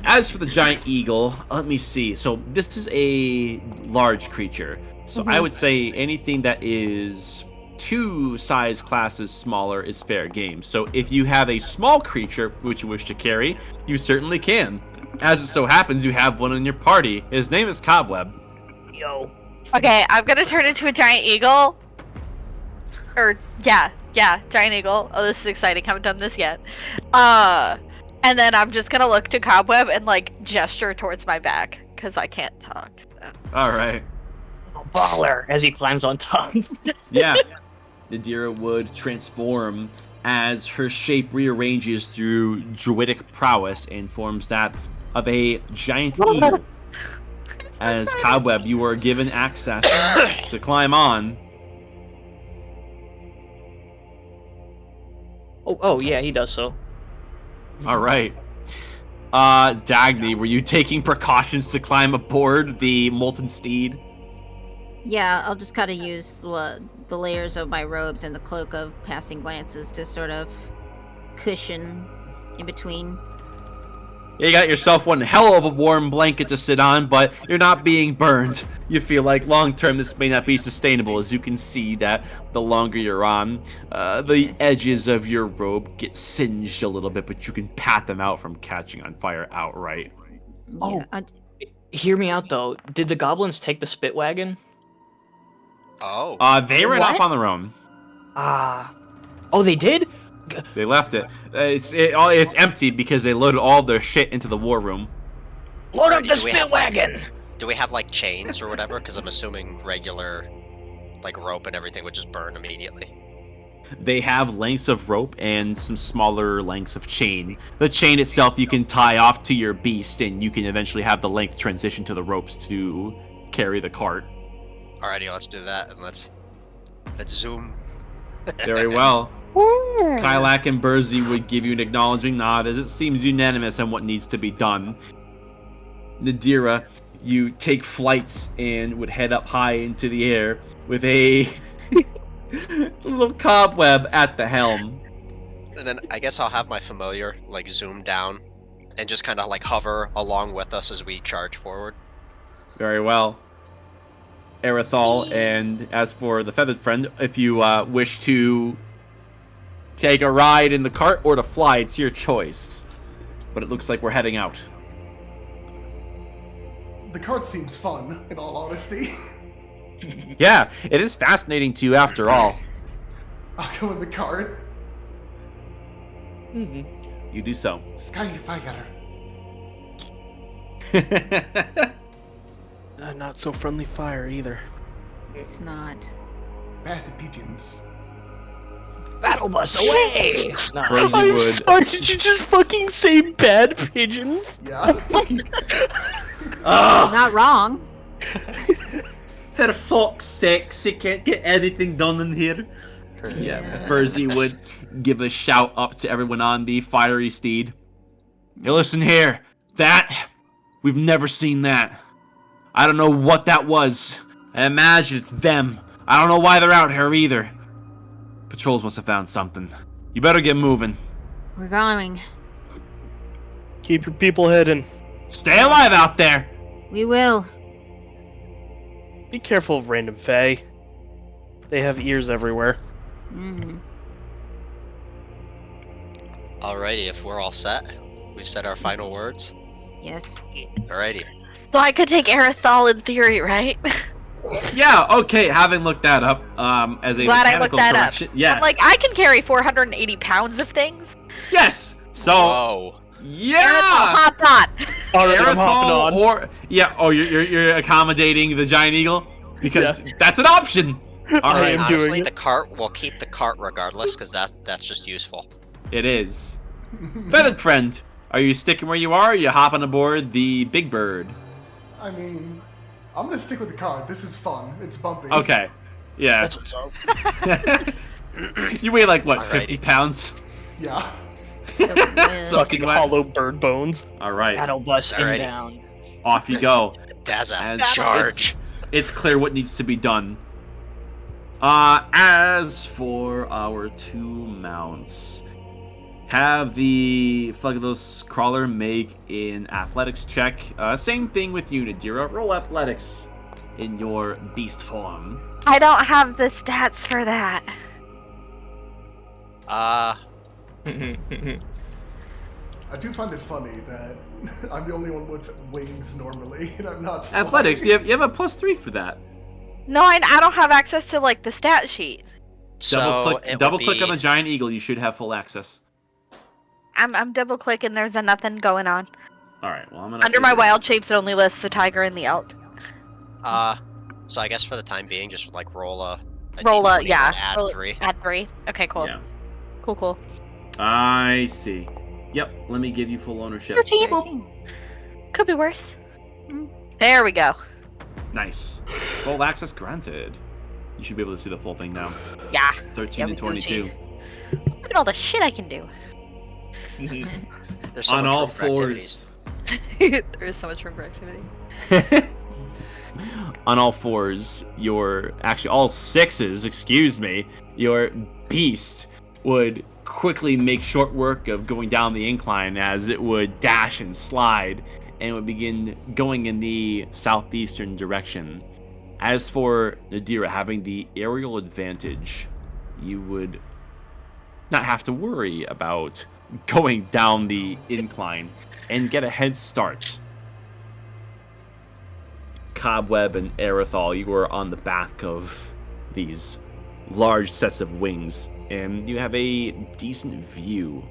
As for the giant eagle, let me see. So this is a large creature. So I would say anything that is 2 size classes smaller is fair game. So if you have a small creature which you wish to carry, you certainly can. As it so happens, you have one in your party. His name is Cobweb. Yo. Okay, I'm gonna turn into a giant eagle. Or, yeah, giant eagle. Oh, this is exciting. Haven't done this yet. And then I'm just gonna look to Cobweb and, like, gesture towards my back, because I can't talk. So. Alright. Baller as he climbs on top. Yeah. Nadira would transform as her shape rearranges through druidic prowess and forms that of a giant eagle. As Cobweb, you are given access to climb on. Oh, yeah, he does so. All right. Dagny, were you taking precautions to climb aboard the molten steed? Yeah, I'll just kind of use the layers of my robes and the cloak of passing glances to sort of cushion in between. You got yourself one hell of a warm blanket to sit on, but you're not being burned. You feel like long term this may not be sustainable, as you can see that the longer you're on, the edges of your robe get singed a little bit, but you can pat them out from catching on fire outright. Oh. Yeah, Hear me out though. Did the goblins take the spit wagon? Oh. They ran off What? on their own. Oh, they did? They left it. It's empty because they loaded all their shit into the war room. Load up Alrighty, the do we spit have, like- wagon! Do we have like chains or whatever? Because I'm assuming regular, like rope and everything would just burn immediately. They have lengths of rope and some smaller lengths of chain. The chain itself you can tie off to your beast, and you can eventually have the length transition to the ropes to carry the cart. Alrighty, let's do that and let's zoom. Very well. Kylak and Burzy would give you an acknowledging nod as it seems unanimous on what needs to be done. Nadira, you take flight and would head up high into the air with a little cobweb at the helm. And then I guess I'll have my familiar like zoom down and just kind of like hover along with us as we charge forward. Very well. Erithal, and as for the feathered friend, if you wish to take a ride in the cart or to fly, it's your choice. But it looks like we're heading out. The cart seems fun, in all honesty. Yeah, it is fascinating to you after all. I'll go in the cart. You do so. Skyfire. Not so friendly fire either. it's not. Bad pigeons. Battle bus away! No. Burzy I'm would. sorry, did you just fucking say bad pigeons? Yeah. Not wrong. For fuck's sake, they can't get anything done in here. Yeah, Burzy would give a shout up to everyone on the fiery steed. Hey, listen here. That, we've never seen that. I don't know what that was. I imagine it's them. I don't know why they're out here either. Patrols must have found something. You better get moving. We're going. Keep your people hidden. Stay alive out there. We will. Be careful of random fae. They have ears everywhere. Mm. Alrighty, if we're all set, we've said our final words. Yes. Alrighty. So I could take Erithal in theory, right? Yeah, okay, having looked that up, as a Glad I looked mechanical that correction. Yeah. I'm like, I can carry 480 pounds of things. Yes! So, Whoa. yeah! Hop on. Alright, I'm hopping Erithal on. or you're accommodating the giant eagle because that's an option. All I right, am Honestly, doing the it. cart, we'll keep the cart regardless, because that's just useful. it is. Feathered friend, are you sticking where you are? Or are you hopping aboard the big bird? I mean, I'm gonna stick with the cart. This is fun. It's bumpy. Okay, yeah. That's what's up. You weigh like what, Alrighty. 50 pounds? Yeah. So- Fucking hollow bird bones. All right, Battle bus Alrighty. inbound. off you go. Daza, As charge! It's clear what needs to be done. As for our two mounts, have the Phlegethos Crawler make an athletics check. Same thing with you, Nadira. Roll athletics in your beast form. I don't have the stats for that. I do find it funny that I'm the only one with wings normally, and I'm not flying. Athletics, you have a +3 for that. No, I don't have access to like the stat sheet. So it Double would click on be- the giant eagle. You should have full access. I'm double clicking. There's a nothing going on. All right. Well, I'm gonna Under my wild shapes, it only lists the tiger and the elk. So I guess for the time being, just like roll a Roll a D20 yeah. and add roll- 3. Add 3. Okay, cool. Yeah. Cool. I see. Yep. Let me give you full ownership. 13. Could be worse. There we go. Nice. Full access granted. You should be able to see the full thing now. Yeah. 13 Yeah, and we 22. Look at all the shit I can do. There's so On much all room for activities. fours. There is so much room for activity. On all fours, actually all sixes, excuse me, your beast would quickly make short work of going down the incline as it would dash and slide and would begin going in the southeastern direction. As for Nadira having the aerial advantage, you would not have to worry about going down the incline and get a head start. Cobweb and Aerithal, you are on the back of these large sets of wings, and you have a decent view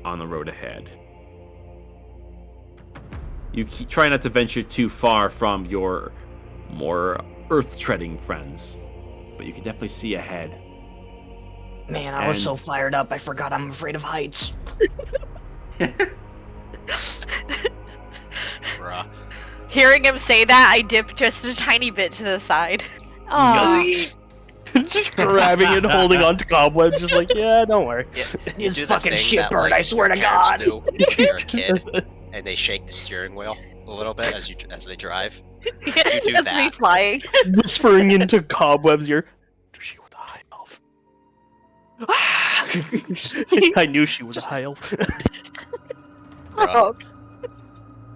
on the road ahead. You try not to venture too far from your more earth-treading friends, but you can definitely see ahead. Man, I was so fired up, I forgot I'm afraid of heights. Bruh. Hearing him say that, I dip just a tiny bit to the side. Just grabbing and holding onto Cobweb, just like, yeah, don't worry. You This do the fucking thing shitbird, that, like, I swear your to parents God. do when you're a kid, and they shake the steering wheel a little bit as they drive. You do That's that. me flying. Whispering into Cobweb's ear, she was a high elf. I knew she was a high elf. Bruh.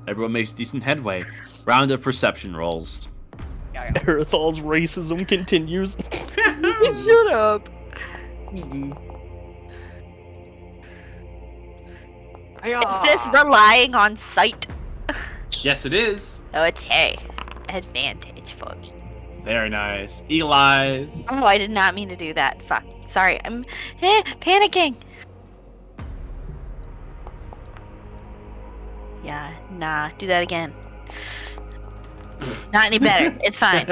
Everyone makes decent headway. Round of perception rolls. Aerithal's racism continues. Shut up. Is this relying on sight? Yes, it is. Okay. Advantage for me. Very nice. Eagle eyes. Oh, I did not mean to do that. Fuck. Sorry, I'm panicking. Yeah, nah, do that again. Not any better. It's fine.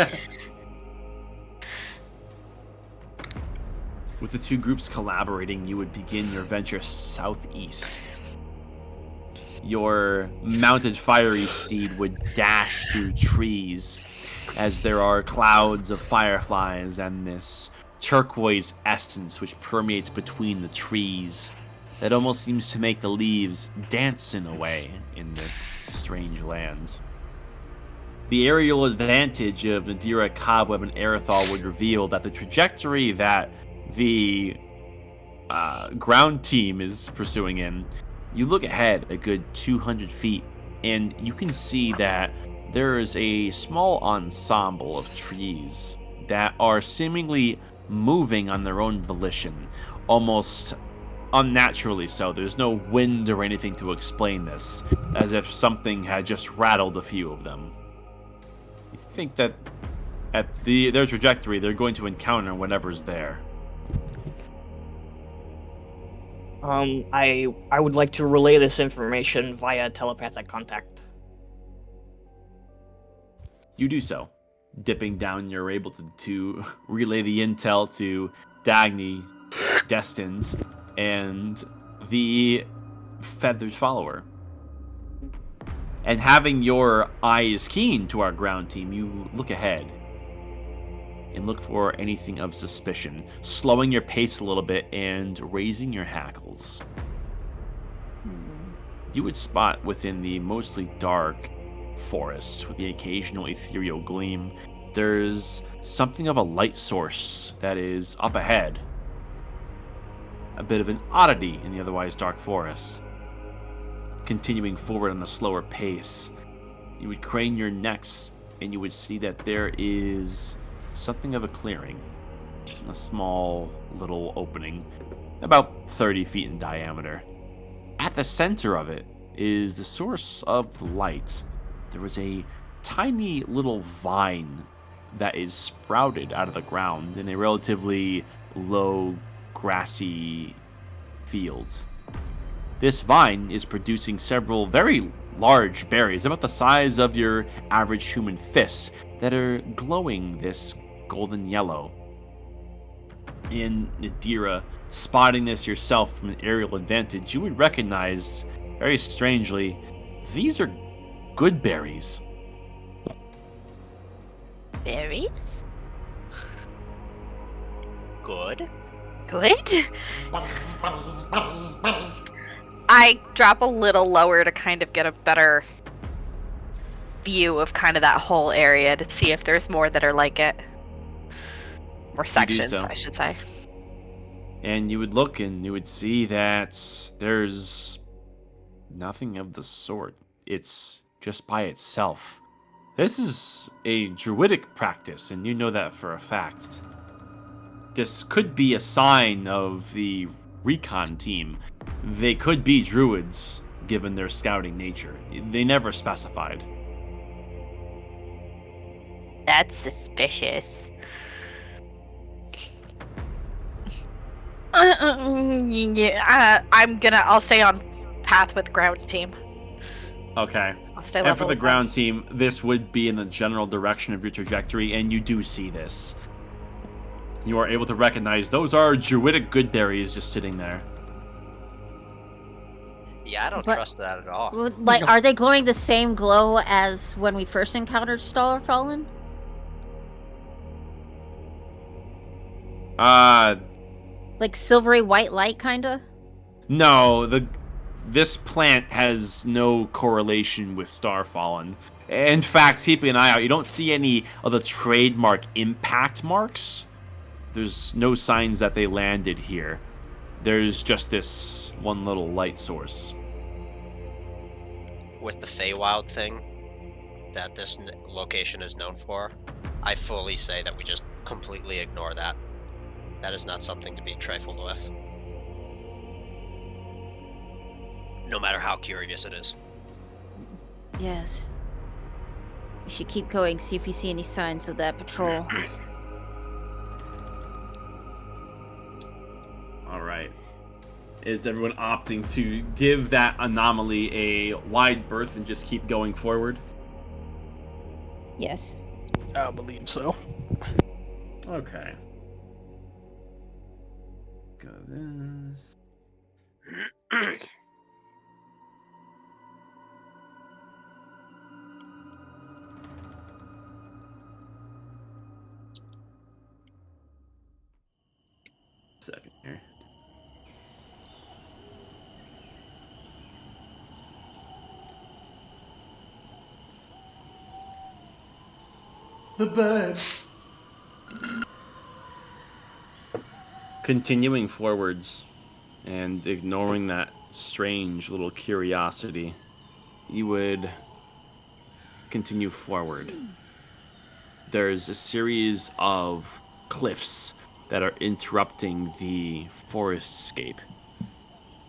With the two groups collaborating, you would begin your venture southeast. Your mounted fiery steed would dash through trees as there are clouds of fireflies and this turquoise essence which permeates between the trees that almost seems to make the leaves dance in a way in this strange land. The aerial advantage of Nadira, Cobweb, and Aerithal would reveal that the trajectory that the ground team is pursuing in, you look ahead a good 200 feet, and you can see that there is a small ensemble of trees that are seemingly moving on their own volition, almost unnaturally so. There's no wind or anything to explain this, as if something had just rattled a few of them. You think that at their trajectory, they're going to encounter whatever's there. I would like to relay this information via telepathic contact. You do so. Dipping down, you're able to relay the intel to Dagny, Destined, and the feathered follower. And having your eyes keen to our ground team, you look ahead and look for anything of suspicion, slowing your pace a little bit and raising your hackles. You would spot within the mostly dark forests with the occasional ethereal gleam, there's something of a light source that is up ahead. A bit of an oddity in the otherwise dark forest. Continuing forward on a slower pace, you would crane your necks and you would see that there is something of a clearing. A small little opening, about 30 feet in diameter. At the center of it is the source of the light. There is a tiny little vine that is sprouted out of the ground in a relatively low, grassy field. This vine is producing several very large berries, about the size of your average human fist, that are glowing this golden yellow. In Nadira, spotting this yourself from an aerial advantage, you would recognize, very strangely, these are good berries. Berries? Good. Good? Bunnies, bunnies, bunnies, bunnies. I I drop a little lower to kind of get a better view of kind of that whole area to see if there's more that are like it. More sections, so. I should say. And you would look and you would see that there's nothing of the sort. It's just by itself. This is a druidic practice, and you know that for a fact. This could be a sign of the recon team. They could be druids, given their scouting nature. They never specified. That's suspicious. Yeah, I'll stay on path with ground team. Okay. I'll stay And for level the with ground them. team, this would be in the general direction of your trajectory, and you do see this. You are able to recognize those are druidic goodberries just sitting there. Yeah, I don't But- trust that at all. Like, are they glowing the same glow as when we first encountered Starfallen? Like silvery white light, kinda? No, this plant has no correlation with Starfallen. In fact, keeping an eye out, you don't see any of the trademark impact marks. There's no signs that they landed here. There's just this one little light source. With the Feywild thing that this location is known for, I fully say that we just completely ignore that. That is not something to be trifled with. No matter how curious it is. Yes. We should keep going, see if we see any signs of that patrol. Alright. Is everyone opting to give that anomaly a wide berth and just keep going forward? Yes. I believe so. Okay. Go this. Second here. The birds. Continuing forwards and ignoring that strange little curiosity, you would continue forward. There's a series of cliffs that are interrupting the forestscape.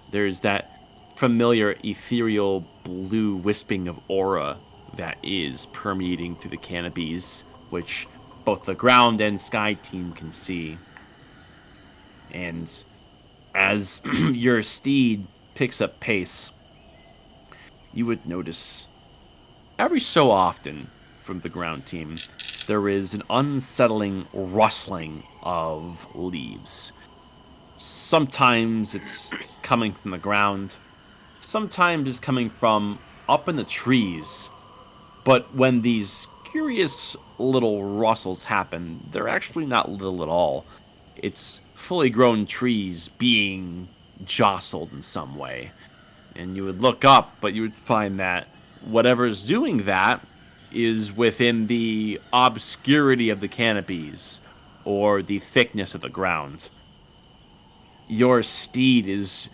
There's that familiar ethereal blue wisping of aura that is permeating through the canopies, which both the ground and sky team can see. And as your steed picks up pace, you would notice every so often from the ground team, there is an unsettling rustling of leaves. Sometimes it's coming from the ground, sometimes it's coming from up in the trees. But when these curious little rustles happen, they're actually not little at all. It's fully grown trees being jostled in some way. And you would look up, but you would find that whatever's doing that is within the obscurity of the canopies or the thickness of the ground. Your steed is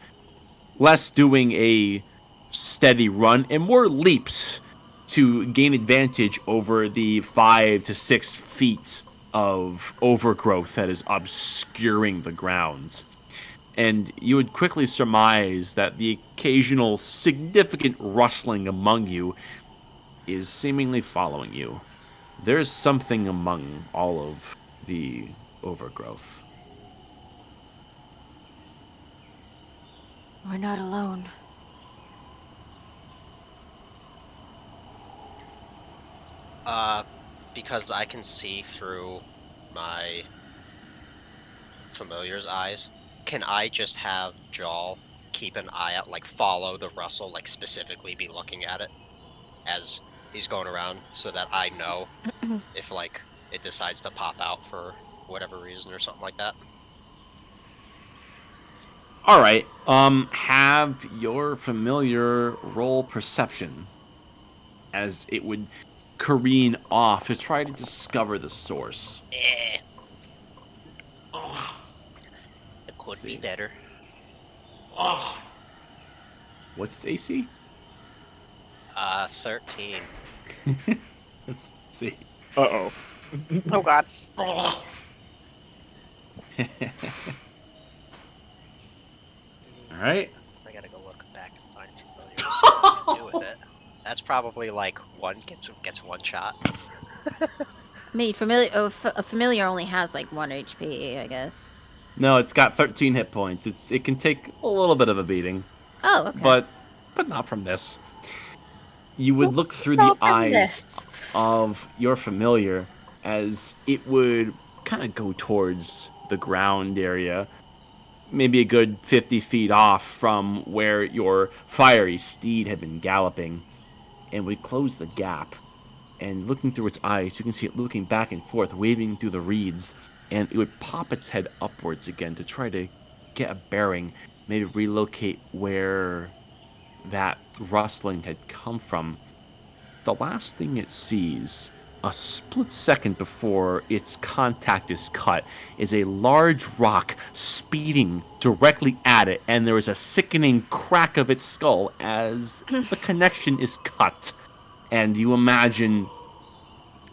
less doing a steady run and more leaps to gain advantage over the 5 to 6 feet of overgrowth that is obscuring the ground. And you would quickly surmise that the occasional significant rustling among you is seemingly following you. There's something among all of the overgrowth. We're not alone. Because I can see through my familiar's eyes, can I just have Jawl keep an eye out, like follow the rustle, like specifically be looking at it as he's going around so that I know if like it decides to pop out for whatever reason or something like that? All right. Have your familiar roll perception, as it would careen off to try to discover the source. Eh, Oh, it could be see. better. Oh. What's its AC? 13. Let's see. Uh-oh. Oh god. Oh. All right. I gotta go look back and find familiar to see what I can do with it. That's probably like gets one shot. I mean, a familiar only has like 1 HP, I guess. No, it's got 13 hit points. It can take a little bit of a beating, Oh, okay. but not from this. You would look through the Not from eyes this. of your familiar as it would kind of go towards the ground area, maybe a good 50 feet off from where your fiery steed had been galloping, and would close the gap. And looking through its eyes, you can see it looking back and forth, waving through the reeds, and it would pop its head upwards again to try to get a bearing, maybe relocate where that rustling had come from. The last thing it sees, a split second before its contact is cut, is a large rock speeding directly at it, and there is a sickening crack of its skull as the connection is cut. And you imagine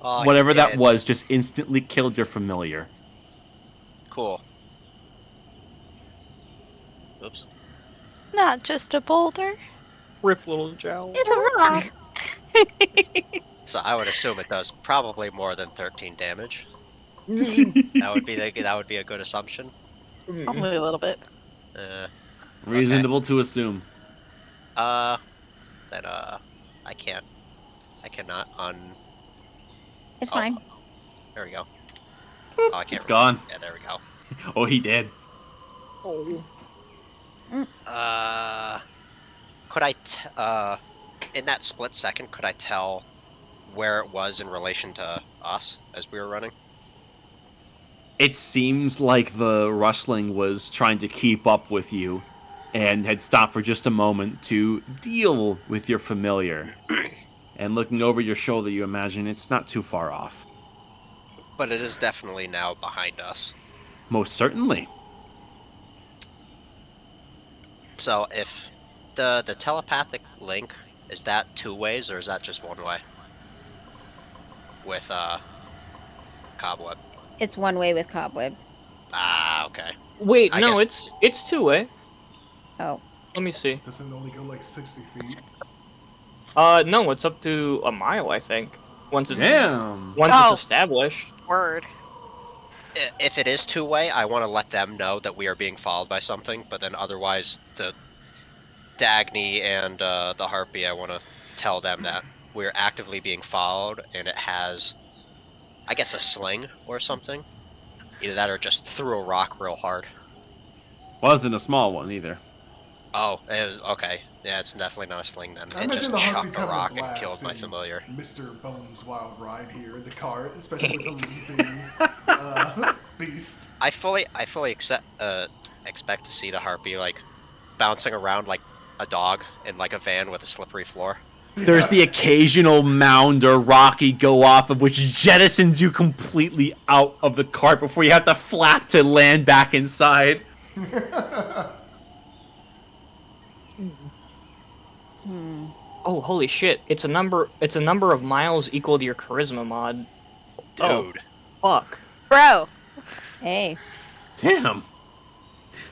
Oh, whatever he that did. was just instantly killed your familiar. Cool. Oops. Not just a boulder. Rip little jowl. It's a rock! So I would assume it does probably more than 13 damage. That would be a good assumption. Only a little bit. Reasonable to assume. Then I cannot It's oh, fine. There we go. Oh, I can't. It's gone. Yeah, there we go. Oh, he did. Oh. Could I in that split second, could I tell where it was in relation to us as we were running? It seems like the rustling was trying to keep up with you and had stopped for just a moment to deal with your familiar. And looking over your shoulder, you imagine it's not too far off. But it is definitely now behind us. Most certainly. So if the telepathic link, is that 2 ways or is that just 1 way? With Cobweb. It's 1 way with Cobweb. Ah, okay. Wait, I no, guess- it's 2-way. Oh. Let me see. Does it only go like 60 feet? No, it's up to a mile, I think. Once it's Damn. Oh. it's established. Word. If it is 2-way, I want to let them know that we are being followed by something, but then otherwise, the Dagny and the Harpy, I want to tell them that we're actively being followed, and it has, I guess, a sling or something. Either that or just threw a rock real hard. Wasn't a small one either. Oh, it was, okay. Yeah, it's definitely not a sling then. I It just imagine the Harpy's chucked a having rock a and blast killed my in familiar. Mr. Bones' wild ride here in the cart, especially with the leaping beast. I fully expect to see the Harpy like bouncing around like a dog in like a van with a slippery floor. There's the occasional mound or rocky go off of which jettisons you completely out of the cart before you have to flap to land back inside. Oh, holy shit! It's a number of miles equal to your charisma mod. Dude. Oh, fuck. Bro. Hey. Damn.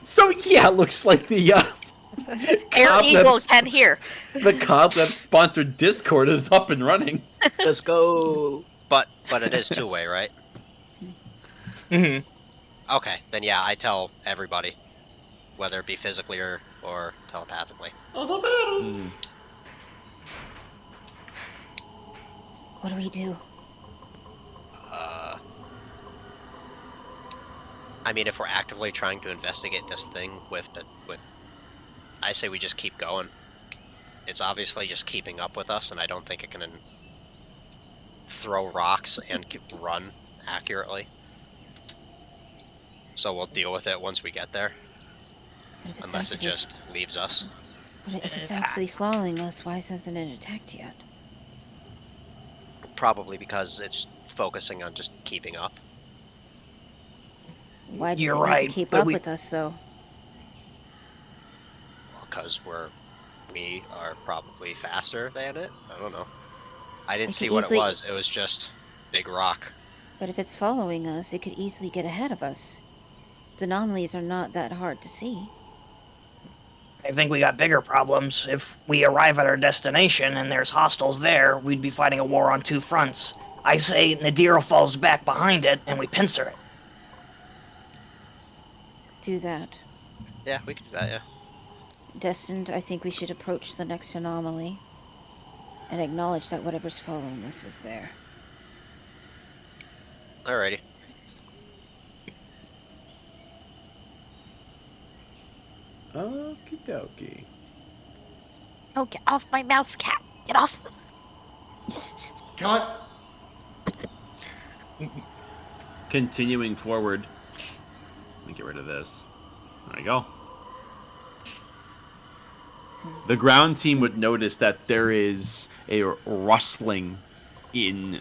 So yeah, it looks like the Air Eagle can hear. the Cobweb sponsored Discord is up and running. Let's go. But it is 2-way, right? Mm-hmm. Okay, then yeah, I tell everybody, whether it be physically or telepathically. Mm. What do we do? I mean, if we're actively trying to investigate this thing with, I say we just keep going. It's obviously just keeping up with us, and I don't think it can throw rocks and run accurately. So we'll deal with it once we get there. But if it's Unless it actively, just leaves us. but if it's actively following us, why hasn't it attacked yet? Probably because it's focusing on just keeping up. Why does You're it need to right, keep but up we with us, though? Because we are probably faster than it. I don't know. I didn't It see could what it easily, was. It was just big rock. but if it's following us, it could easily get ahead of us. The anomalies are not that hard to see. I think we got bigger problems. If we arrive at our destination and there's hostiles there, we'd be fighting a war on two fronts. I say Nadira falls back behind it and we pincer it. Do that. Yeah, we could do that. Yeah. Destined, I think we should approach the next anomaly and acknowledge that whatever's following us is there. Alrighty. Okie dokie. Oh, get off my mouse, cat. Get off. Cut! Continuing forward. Let me get rid of this. There you go. The ground team would notice that there is a rustling in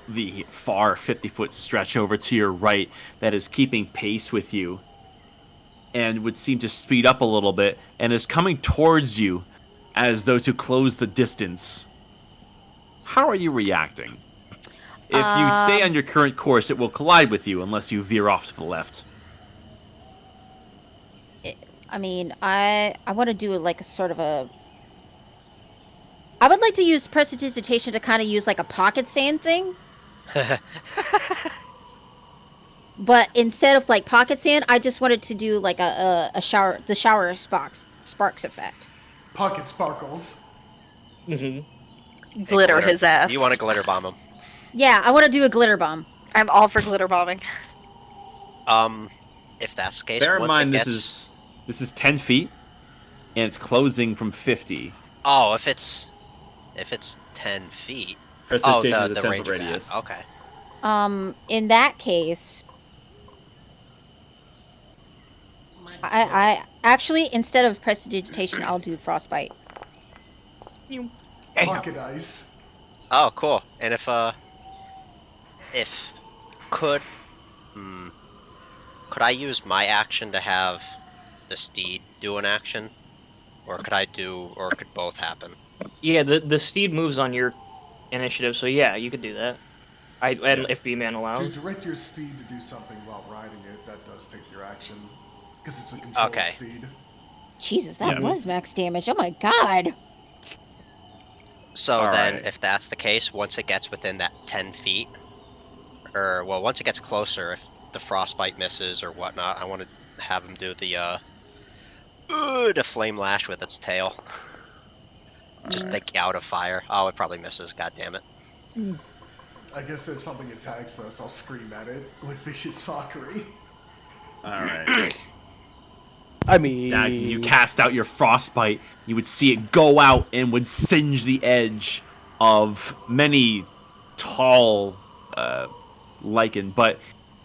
the far 50-foot stretch over to your right that is keeping pace with you and would seem to speed up a little bit and is coming towards you as though to close the distance. How are you reacting? If you stay on your current course, it will collide with you unless you veer off to the left. I mean, I want to do like a sort of a... I would like to use prestidigitation to kind of use like a pocket sand thing. But instead of like pocket sand, I just wanted to do like a shower, the shower sparks effect. Pocket sparkles. Mm-hmm. Glitter his ass. You want to glitter bomb him? Yeah, I want to do a glitter bomb. I'm all for glitter bombing. If that's the case, Bear in once mind, it gets... this is 10 feet, and it's closing from 50. Oh, if it's 10 feet. Prestidigitation Oh, is a the 10 range foot of that. radius. Okay. In that case, I actually, instead of prestidigitation, I'll do frostbite. Pocket ice. Oh, cool. And if could I use my action to have the steed do an action, or could both happen? Yeah, the steed moves on your initiative, so yeah, you could do that. And if B-Man To allows. direct your steed to do something while riding it, that does take your action. Because it's a controlled steed. Jesus, that was max damage. Oh my god. So All then, right. if that's the case, once it gets within that 10 feet, or, well, once it gets closer, if the frostbite misses or whatnot, I want to have him do the flame lash with its tail. Just the gout of fire. Oh, it probably misses, god damn it. I guess if something attacks us, I'll scream at it with vicious mockery. Alright. I mean, Now, you cast out your frostbite, you would see it go out and would singe the edge of many tall lichen, but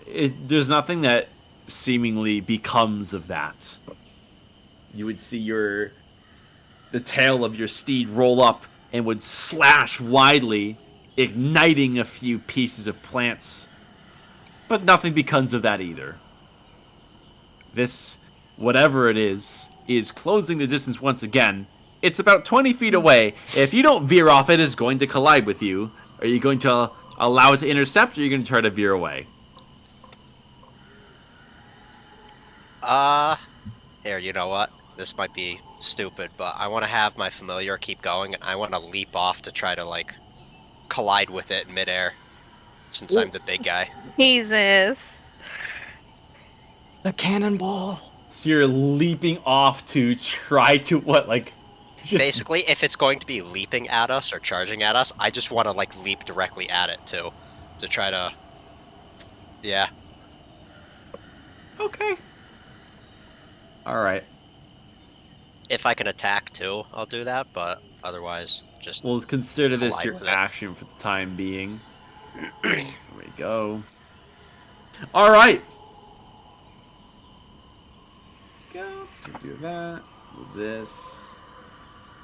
there's nothing that seemingly becomes of that. You would see the tail of your steed roll up and would slash widely, igniting a few pieces of plants, but nothing becomes of that either. This, whatever it is closing the distance once again. It's about 20 feet away. If you don't veer off, it is going to collide with you. Are you going to allow it to intercept, or are you going to try to veer away? Here, you know what? This might be stupid, but I want to have my familiar keep going, and I want to leap off to try to, like, collide with it in midair, since I'm the big guy. Jesus. The cannonball. So you're leaping off to try to just... Basically, if it's going to be leaping at us or charging at us, I just want to, like, leap directly at it, too. To try to... Yeah. Okay. Alright. If I can attack, too, I'll do that, but otherwise, just... We'll consider this collide your with it. action for the time being. There we go. Alright. Go So do that, this.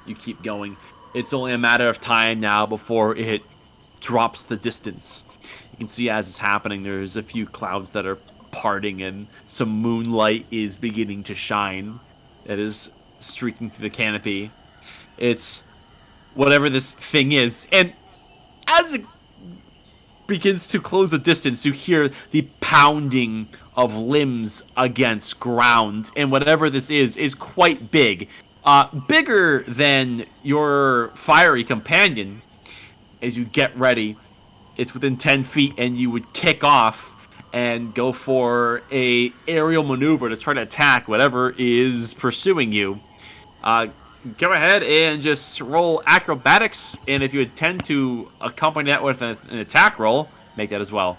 You keep going. It's only a matter of time now before it drops the distance. You can see as it's happening, there's a few clouds that are parting and some moonlight is beginning to shine. That is streaking through the canopy. It's whatever this thing is. And as it begins to close the distance, you hear the pounding of limbs against ground. And whatever this is quite big. Bigger than your fiery companion. As you get ready, it's within 10 feet, and you would kick off and go for a aerial maneuver to try to attack whatever is pursuing you. Go ahead and just roll acrobatics, and if you intend to accompany that with an attack roll, make that as well.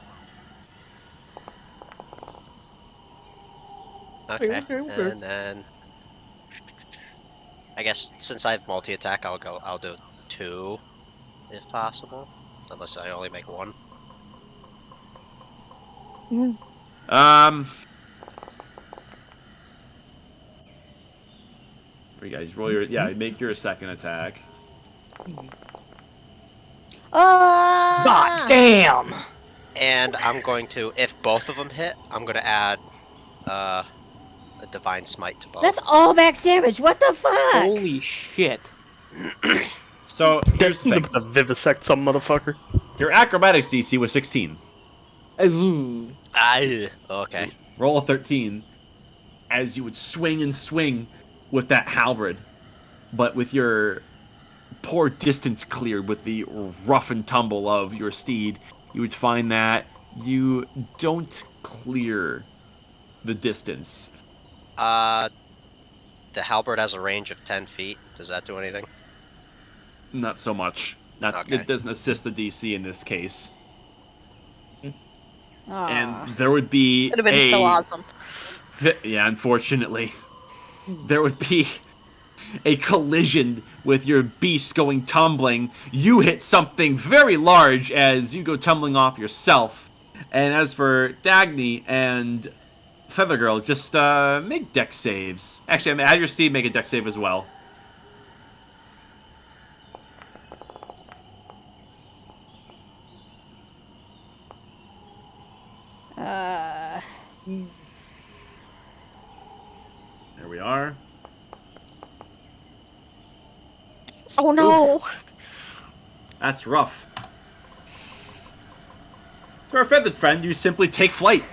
Okay. And then I guess since I have multi-attack, I'll do 2 if possible. Unless I only make 1. You guys roll your make your second attack. God damn! And I'm going to, if both of them hit, I'm going to add a divine smite to both. That's all max damage. What the fuck? Holy shit. So here's the thing. To vivisect some motherfucker. Your acrobatics DC was 16. Okay. Roll a 13 as you would swing and swing with that halberd, but with your poor distance cleared with the rough and tumble of your steed, you would find that you don't clear the distance. The halberd has a range of 10 feet. Does that do anything? Not so much. Okay. It doesn't assist the DC in this case. Aw. And there would be Would have been so awesome. Yeah, unfortunately. There would be a collision with your beast going tumbling. You hit something very large as you go tumbling off yourself. And as for Dagny and Feather Girl, just make dex saves. Actually, I'm add your steed, make a dex save as well. There we are. Oh no! Oof. That's rough. To our feathered friend, you simply take flight.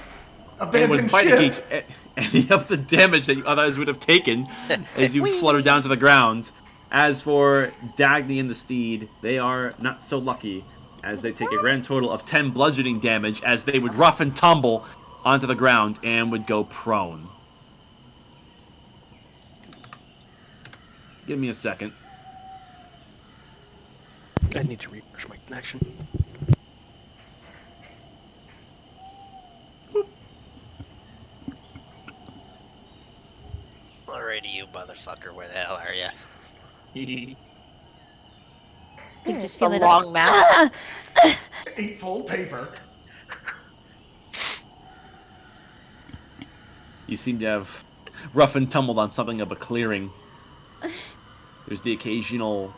And Abandon would ship. mitigate any of the damage that you otherwise would have taken as you flutter down to the ground. As for Dagny and the steed, they are not so lucky, as they take a grand total of 10 bludgeoning damage as they would rough and tumble onto the ground and would go prone. Give me a second. I need to refresh my connection. Alrighty, you motherfucker, where the hell are you? You just A feel it long map. 8 full paper. You seem to have rough and tumbled on something of a clearing. There's the occasional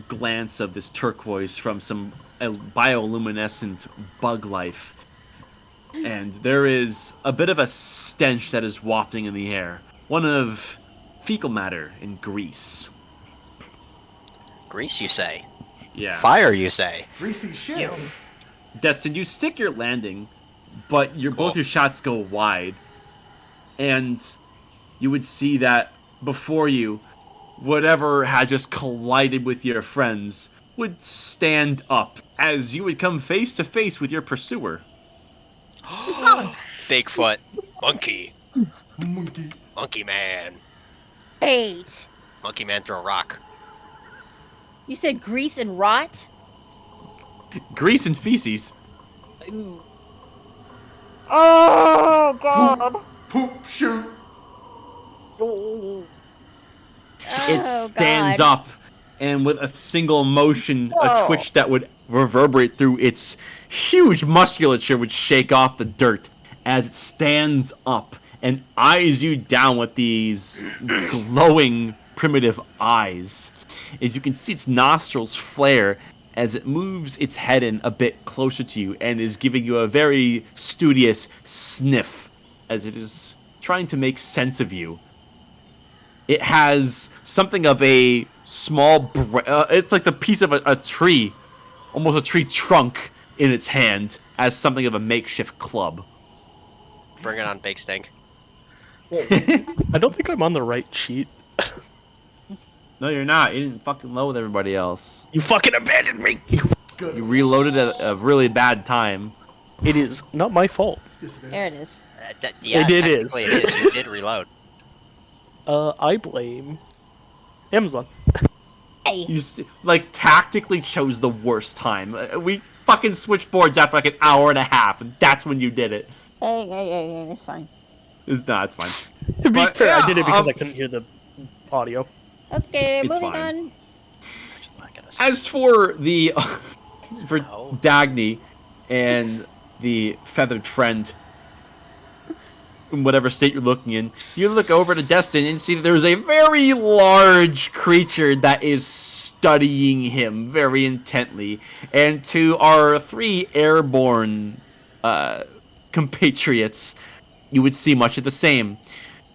glance of this turquoise from some bioluminescent bug life. And there is a bit of a stench that is wafting in the air. One of fecal matter and grease. Grease, you say? Yeah. Fire, you say? Greasy shit. Destin, you stick your landing, but both your shots go wide. And you would see that before you, whatever had just collided with your friends would stand up as you would come face to face with your pursuer. Bigfoot. Monkey. Monkey. Monkey man. Wait. Monkey man throw a rock. You said grease and rot? Grease and feces. Oh, God. Poop shoot. It stands up, and with a single motion, a twitch that would reverberate through its huge musculature would shake off the dirt as it stands up and eyes you down with these glowing primitive eyes. As you can see its nostrils flare as it moves its head in a bit closer to you and is giving you a very studious sniff as it is trying to make sense of you. It has something of a small, it's like the piece of a tree, almost a tree trunk in its hand as something of a makeshift club. Bring it on, Big Stink. I don't think I'm on the right sheet. No, you're not. You didn't fucking load with everybody else. You fucking abandoned me! Good. You reloaded at a really bad time. It is not my fault. Yes, it is. There it is. Yeah, It is. technically it is. You did reload. I blame Amazon. Hey. You like tactically chose the worst time. We fucking switched boards after like an hour and a half, and that's when you did it. Hey, it's fine. It's fine. To be But, fair, yeah, I did it because I couldn't hear the audio. Okay, It's moving fine. on. Actually, I gotta As for the for No. Dagny and the feathered friend, in whatever state you're looking in, you look over to Destin and see that there's a very large creature that is studying him very intently. And to our 3 airborne compatriots, you would see much of the same.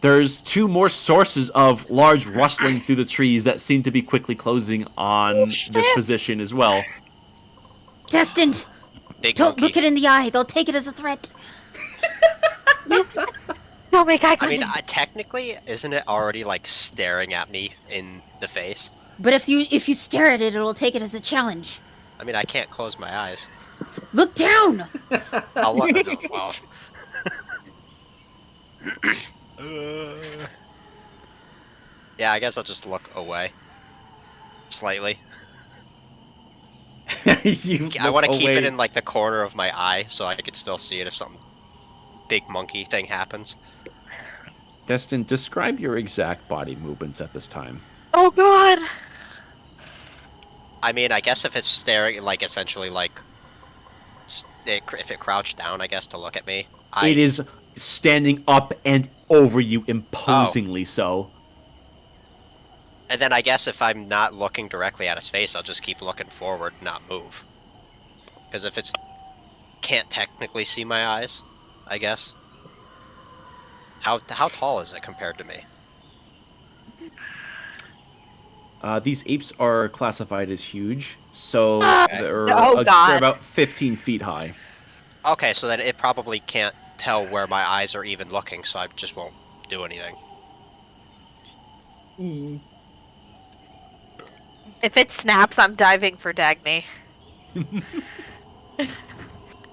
There's 2 more sources of large rustling through the trees that seem to be quickly closing on this position as well. Destined! Big Don't monkey. look it in the eye. They'll take it as a threat. Don't make eye I mean, contact. technically, isn't it already like staring at me in the face? But if you stare at it, it'll take it as a challenge. I mean, I can't close my eyes. Look down! I'll look. Well. Yeah, I guess I'll just look away. Slightly. I want to keep it in like the corner of my eye so I could still see it if some big monkey thing happens. Destin, describe your exact body movements at this time. Oh god. I mean, I guess if it's staring, like essentially like, if it crouched down, I guess to look at me. It is standing up and over you, imposingly so. And then I guess if I'm not looking directly at his face, I'll just keep looking forward, not move. Because if it's can't technically see my eyes, I guess. How tall is it compared to me? These apes are classified as huge, so they're, oh, God. they're about 15 feet high. Okay, so then it probably can't tell where my eyes are even looking, so I just won't do anything. If it snaps, I'm diving for Dagny.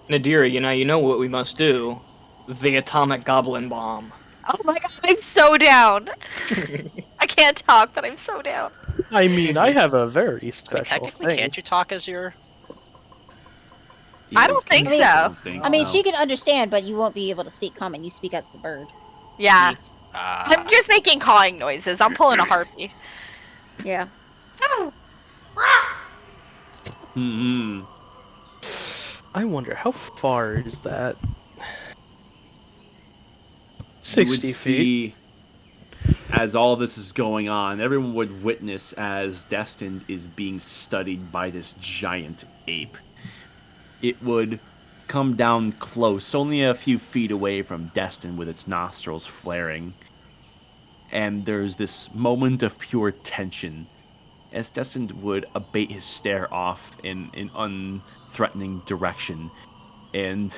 Nadira, you know what we must do. The atomic goblin bomb. Oh my god, I'm so down. I can't talk, but I'm so down. I mean, I have a very I mean, special technically, thing. can't you talk as your... I don't think so. I mean, she can understand, but you won't be able to speak common. You speak as a bird. Yeah. I'm just making cawing noises. I'm pulling a harpy. Yeah. Hmm. I wonder, how far is that? You would 60 feet. see, as all this is going on, everyone would witness as Destined is being studied by this giant ape. It would come down close, only a few feet away from Destined with its nostrils flaring. And there's this moment of pure tension as Destined would abate his stare off in an unthreatening direction and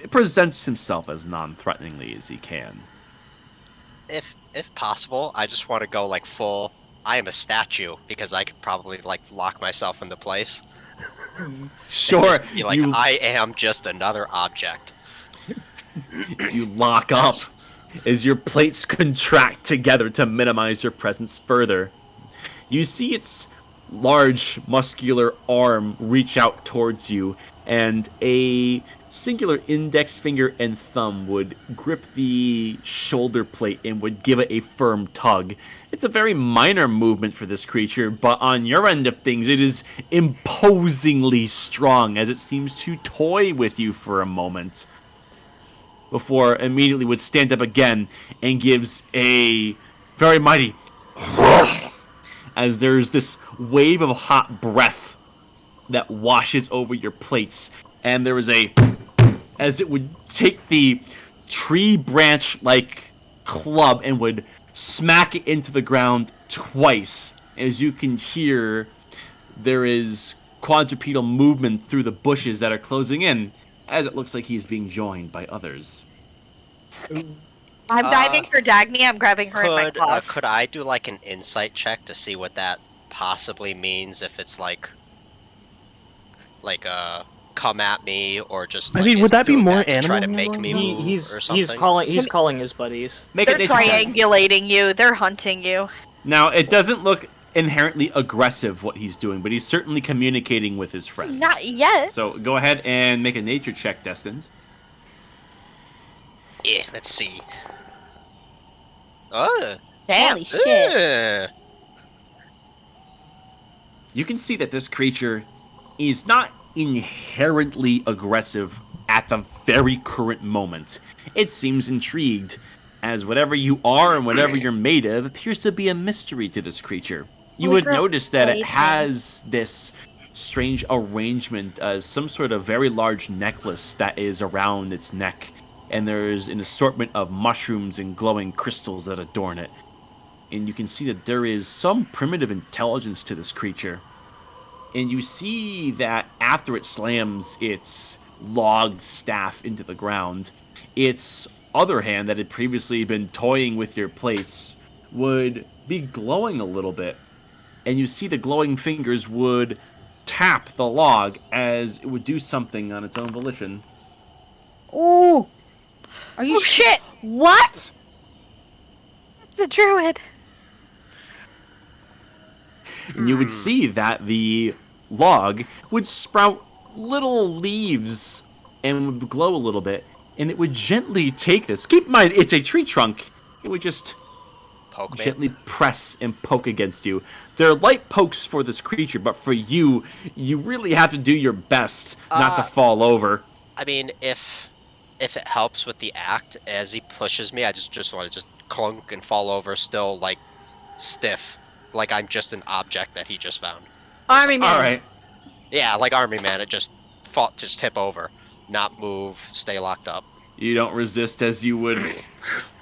presents himself as non-threateningly as he can. If possible, I just want to go like full, I am a statue, because I could probably like lock myself into place. Sure, Just be like, I am just another object. you lock up as your plates contract together to minimize your presence further. You see its large, muscular arm reach out towards you, and a singular index finger and thumb would grip the shoulder plate and would give it a firm tug. It's a very minor movement for this creature, but on your end of things, it is imposingly strong as it seems to toy with you for a moment. before immediately would stand up again and gives a very mighty as there's this wave of hot breath that washes over your plates, and there was a as it would take the tree branch like club and would smack it into the ground twice. As you can hear, there is quadrupedal movement through the bushes that are closing in, as it looks like he's being joined by others. I'm diving for Dagny. I'm grabbing her in my claws. Could I do like an insight check to see what that possibly means? If it's like come at me, or just I like, mean, would is that be doing more that to try to animal make handling me though? move He's or something? calling his buddies. Make They're a nature check. triangulating you. They're hunting you. Now, it doesn't look inherently aggressive what he's doing, but he's certainly communicating with his friends. Not yet. So go ahead and make a nature check, Destined. Yeah, let's see. Oh, Damn. Holy shit. You can see that this creature is not inherently aggressive at the very current moment. It seems intrigued, as whatever you are and whatever you're made of appears to be a mystery to this creature. You would notice that it has this strange arrangement, some sort of very large necklace that is around its neck, and there's an assortment of mushrooms and glowing crystals that adorn it. And you can see that there is some primitive intelligence to this creature. And you see that after it slams its logged staff into the ground, its other hand that had previously been toying with your plates would be glowing a little bit. And you see the glowing fingers would tap the log as it would do something on its own volition. Ooh! Are you shit! What? It's a druid. And you would see that the log would sprout little leaves and would glow a little bit, and it would gently take this. Keep in mind, it's a tree trunk. It would just gently press and poke against you. There are light pokes for this creature, but for you, you really have to do your best not to fall over. I mean, if it helps with the act, as he pushes me, I just want to just clunk and fall over, still like stiff, like I'm just an object that he just found. Army man. All right. Yeah, like Army Man. It just just tip over, not move, stay locked up. You don't resist as you would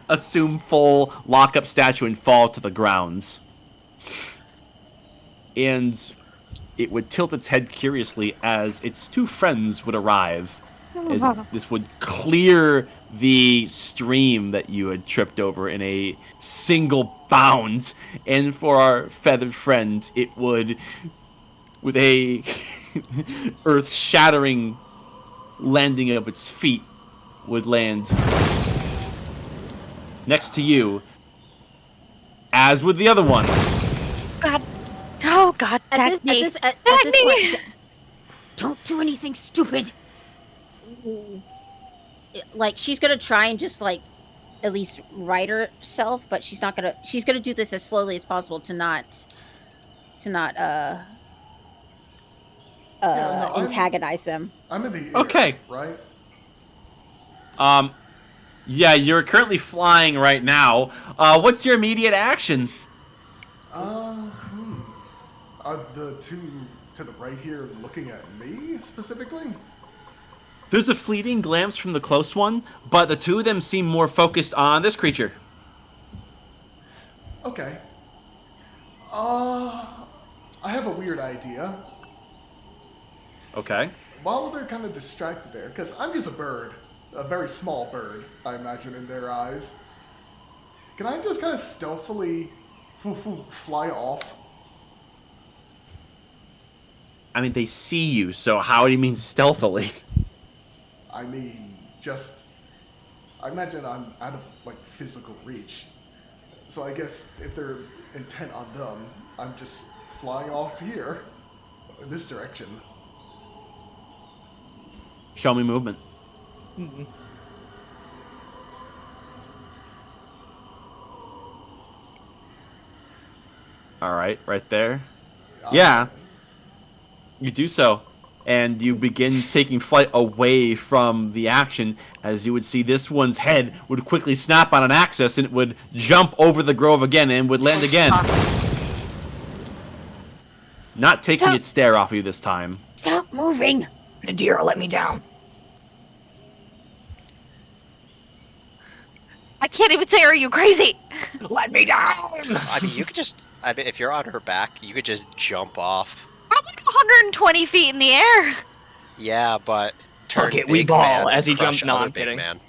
assume full lock-up statue and fall to the ground. And it would tilt its head curiously as its two friends would arrive. As this would clear the stream that you had tripped over in a single bound. And for our feathered friend, it would, with a earth-shattering landing of its feet, would land next to you, as would the other one. God. Oh God. At this point, don't do anything stupid. Like, she's gonna try and just like at least right herself, but she's gonna do this as slowly as possible to not antagonize them. I'm in the air, Okay. right? Yeah, you're currently flying right now. What's your immediate action? Are the two to the right here looking at me specifically? There's a fleeting glance from the close one, but the two of them seem more focused on this creature. Okay. I have a weird idea. Okay. While they're kind of distracted there, because I'm just a bird, a very small bird, I imagine, in their eyes. Can I just kind of stealthily fly off? I mean, they see you, so how do you mean stealthily? I mean, I imagine I'm out of, like, physical reach. So I guess if they're intent on them, I'm just flying off here, in this direction. Show me movement. All right, right there. Yeah. You do so. and you begin taking flight away from the action, as you would see this one's head would quickly snap on an axis and it would jump over the grove again and would land again. Not taking its stare off you this time. Stop moving! Nadira, let me down. I can't even say, are you crazy? Let me down! I mean, you could just. I mean, if you're on her back, you could just jump off. I'm like 120 feet in the air. Yeah, but turn Okay, big we ball man as he crush jumped. No, other I'm big kidding. man.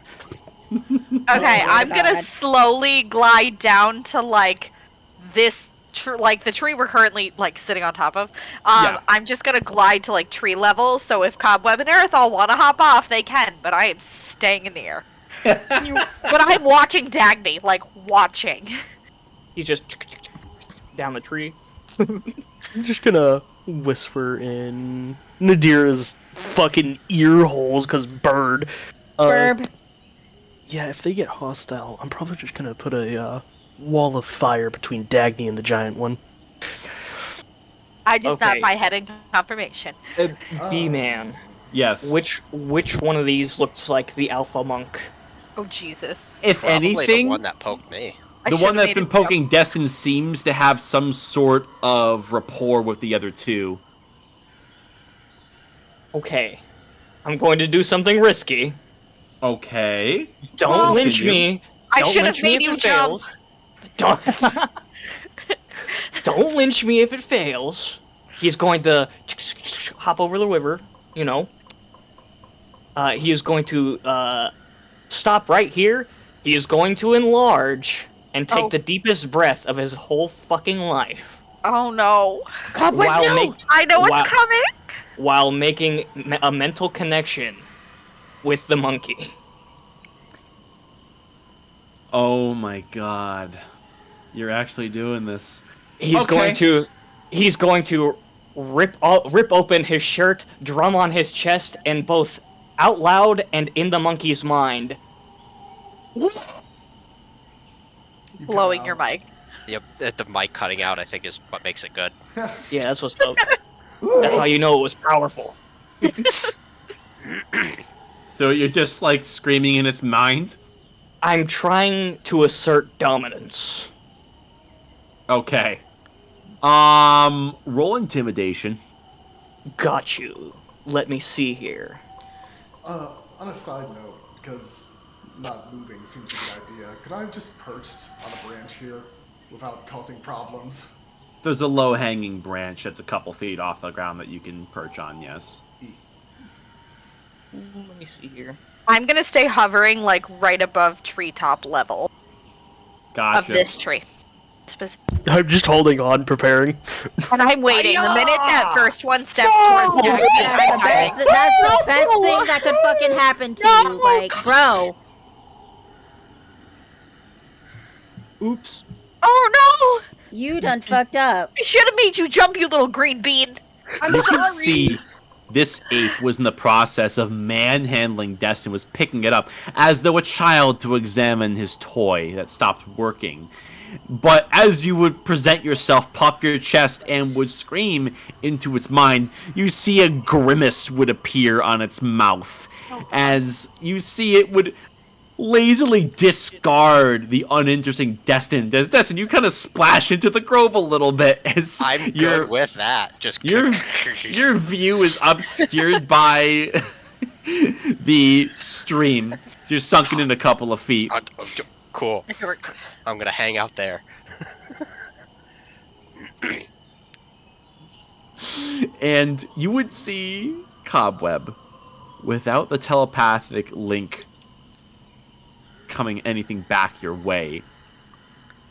Okay, Oh, I'm gonna God. slowly glide down to like this, like the tree we're currently like sitting on top of. Yeah. I'm just gonna glide to like tree level, so if Cobweb and Earthall want to hop off, they can. But I am staying in the air. But I'm watching Dagny, like watching. He's just down the tree. I'm just gonna whisper in Nadira's fucking ear holes, cause bird. Burb. Yeah, if they get hostile, I'm probably just gonna put a wall of fire between Dagny and the giant one. I just Okay. nod my head in confirmation. B-man. Yes. Which one of these looks like the alpha monk? Oh Jesus! if Probably anything, the one that poked me. I the should've one that's made been it jump. poking Destin seems to have some sort of rapport with the other two. Okay. I'm going to do something risky. Okay. Don't Well, lynch continue. me. I Don't should have lynch me made if you it jump. fails. Don't. Don't lynch me if it fails. He's going to hop over the river, you know. He is going to stop right here. He is going to enlarge and take Oh. the deepest breath of his whole fucking life Oh no! Cobweb, while no! make, I know Wow. it's coming. while making a mental connection with the monkey. Oh my god. You're actually doing this. He's Okay. going to rip open his shirt, drum on his chest, and both out loud and in the monkey's mind. You cut Blowing out. your mic. Yep, the mic cutting out I think is what makes it good. Yeah, that's what's up. That's how you know it was powerful. So you're just like screaming in its mind? I'm trying to assert dominance. Okay. Roll intimidation. Got you. Let me see here. On a side note, because not moving seems a good idea, could I have just perched on a branch here without causing problems? There's a low-hanging branch that's a couple feet off the ground that you can perch on, yes. Let me see here. I'm gonna stay hovering like right above treetop level Gotcha. of this tree. I'm just holding on, preparing. And I'm waiting. The minute that first one steps No! towards Dagny, That's I'm the best, diving. that's the No! best thing that could fucking happen to No! you. Like, bro. Oops. Oh no! You done fucked up. I should have made you jump, you little green bean. I'm You can sorry. see this ape was in the process of manhandling Destin, was picking it up as though a child to examine his toy that stopped working. But as you would present yourself, pop your chest, and would scream into its mind, you see a grimace would appear on its mouth. As you see it would lazily discard the uninteresting Destin. Destin, you kind of splash into the grove a little bit as I'm your good with that. Just your view is obscured by the stream. So you're sunken in a couple of feet. Cool. I'm gonna hang out there. And you would see Cobweb without the telepathic link coming anything back your way.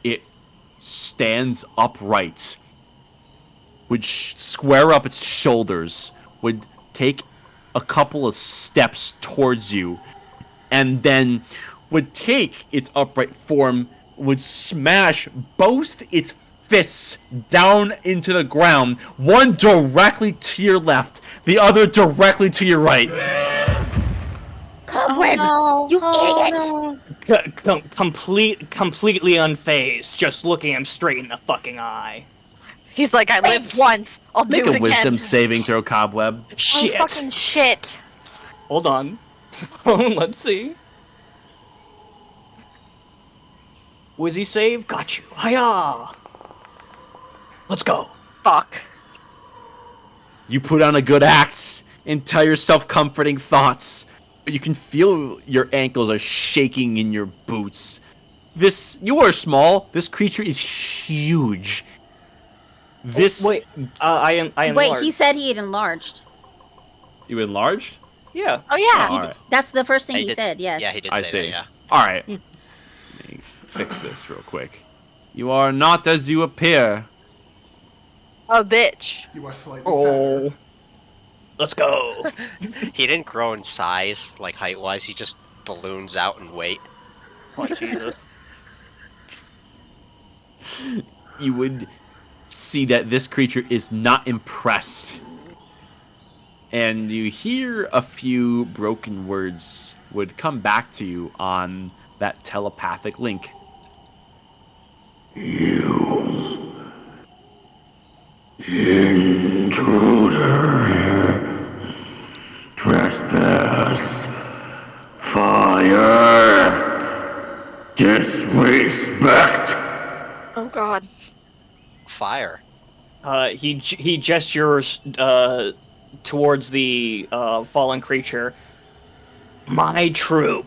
It stands upright, would square up its shoulders, would take a couple of steps towards you, and then would take its upright form, would smash both its fists down into the ground, one directly to your left, the other directly to your right. Cobweb, you idiot! Completely unfazed, just looking him straight in the fucking eye. He's like, I lived once. I'll Make do a it wisdom again. saving throw, Cobweb. Oh, Shit. fucking shit. Hold on. Let's see. Wizzy save. Got you. Hiya. Let's go. Fuck. You put on a good act and tell yourself comforting thoughts, but you can feel your ankles are shaking in your boots. You are small. This creature is huge. Wait. I am. Wait, he said he had enlarged. You enlarged? Yeah. Oh, yeah. All right. That's the first thing He he did- said, yes. Yeah, he did I say see. that, yeah. All right. Let me fix this real quick. You are not as you appear. A bitch. You are slightly Oh. fatter. Let's go. He didn't grow in size, like height-wise. He just balloons out in weight. Oh, Jesus. You would see that this creature is not impressed. And you hear a few broken words would come back to you on that telepathic link. You intruder, trespass, fire, disrespect. Oh, God. Fire. He gestures towards the fallen creature. My troop.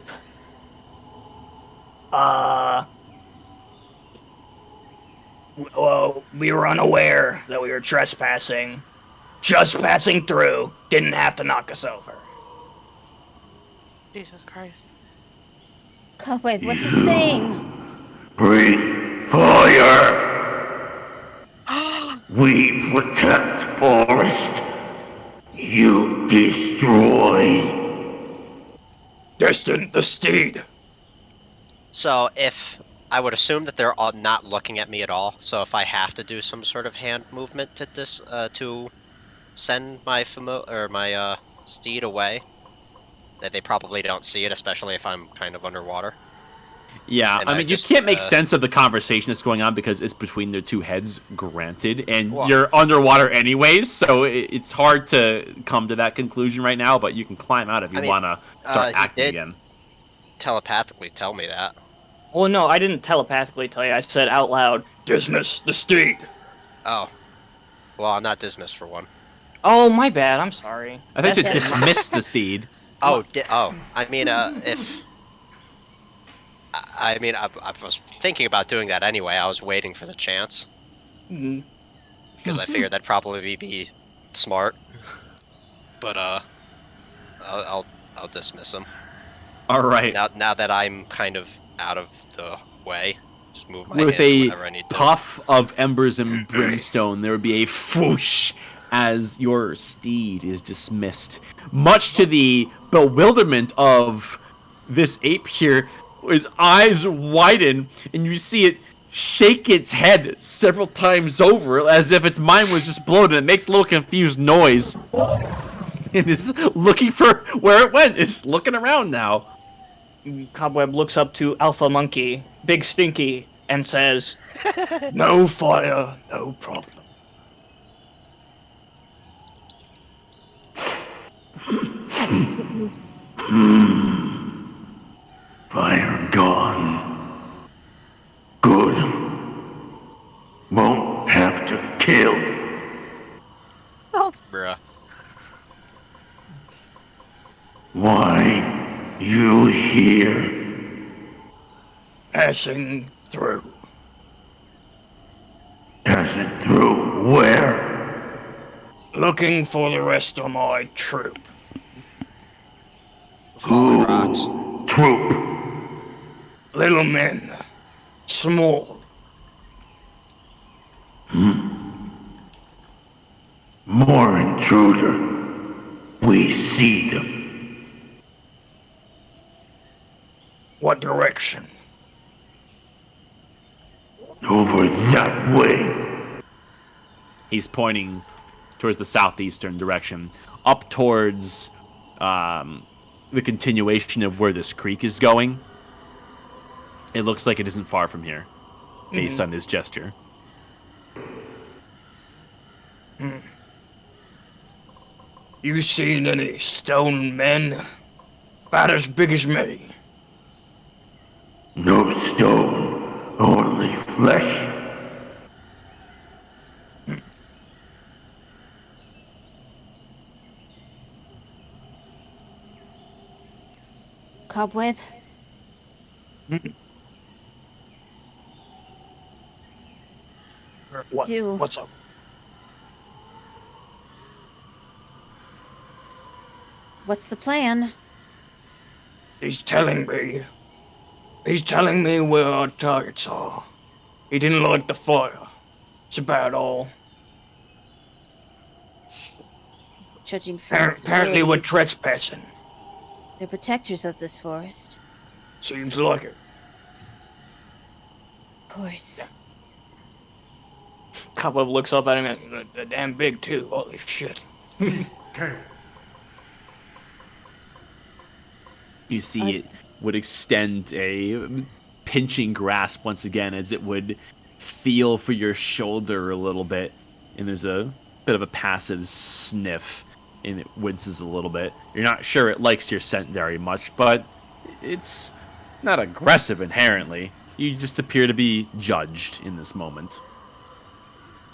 Well, we were unaware that we were trespassing. Just passing through. Didn't have to knock us over. Jesus Christ. Cobweb, what's it saying? Bring fire! We protect forest. You destroy. Destin the steed. So if I would assume that they're all not looking at me at all. So if I have to do some sort of hand movement to send my steed away, that they probably don't see it, especially if I'm kind of underwater. Yeah, And I I mean, just, you can't make sense of the conversation that's going on because it's between their two heads, granted, and Well- you're underwater anyways, so it's hard to come to that conclusion right now, but you can climb out if you want to start he acting did again. telepathically tell me that. Well, no, I didn't telepathically tell you. I said out loud, dismiss the steed. Oh. Well, I'm not dismissed for one. Oh, my bad. I'm sorry. I think to That's- dismiss the seed. Oh, I mean, if... I mean, I was thinking about doing that anyway. I was waiting for the chance. Mhm. Because I figured that'd probably be smart. But, I'll dismiss him. All right. Now that I'm kind of out of the way, just move my With hand to a whatever I need to. puff of embers and brimstone, there would be a whoosh as your steed is dismissed. Much to the bewilderment of this ape here, his eyes widen, and you see it shake its head several times over as if its mind was just blown, and it makes a little confused noise. It is looking for where it went. It's looking around now. Cobweb looks up to Alpha Monkey, Big Stinky, and says, no fire, no problem. Fire gone. Good. Won't have to kill. Bruh. Why you here? Passing through. Passing through where? Looking for the rest of my troop. Falling rocks. Troop. Little men. Small. More intruder. We see them. What direction? Over that way. He's pointing towards the southeastern direction, up towards the continuation of where this creek is going. It looks like it isn't far from here, based on his gesture. You seen any stone men? About as big as me. No stone, only flesh. Cobweb? What? Do. What's up? What's the plan? He's telling me where our targets are. He didn't like the fire. It's about all. Judging from its Apparently we're blaze, trespassing. they're protectors of this forest. Seems like it. Of course. Cobweb looks up at him and they're damn big too. Holy shit. Okay. You see it would extend a pinching grasp once again as it would feel for your shoulder a little bit. And there's a bit of a passive sniff and it winces a little bit. You're not sure it likes your scent very much, but it's not aggressive inherently. You just appear to be judged in this moment.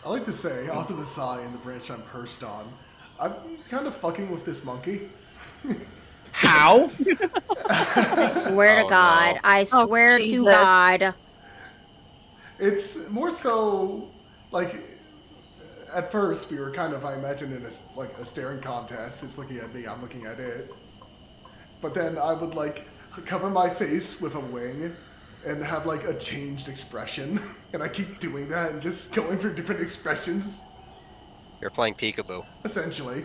I like to say, off to the side in the branch I'm perched on, I'm kind of fucking with this monkey. How? I swear to God. no. I swear to Jesus. God. It's more so like at first we were kind of, I imagine, in a staring contest. It's looking at me, I'm looking at it. But then I would like cover my face with a wing and have like a changed expression, and I keep doing that and just going for different expressions. You're playing peekaboo. Essentially.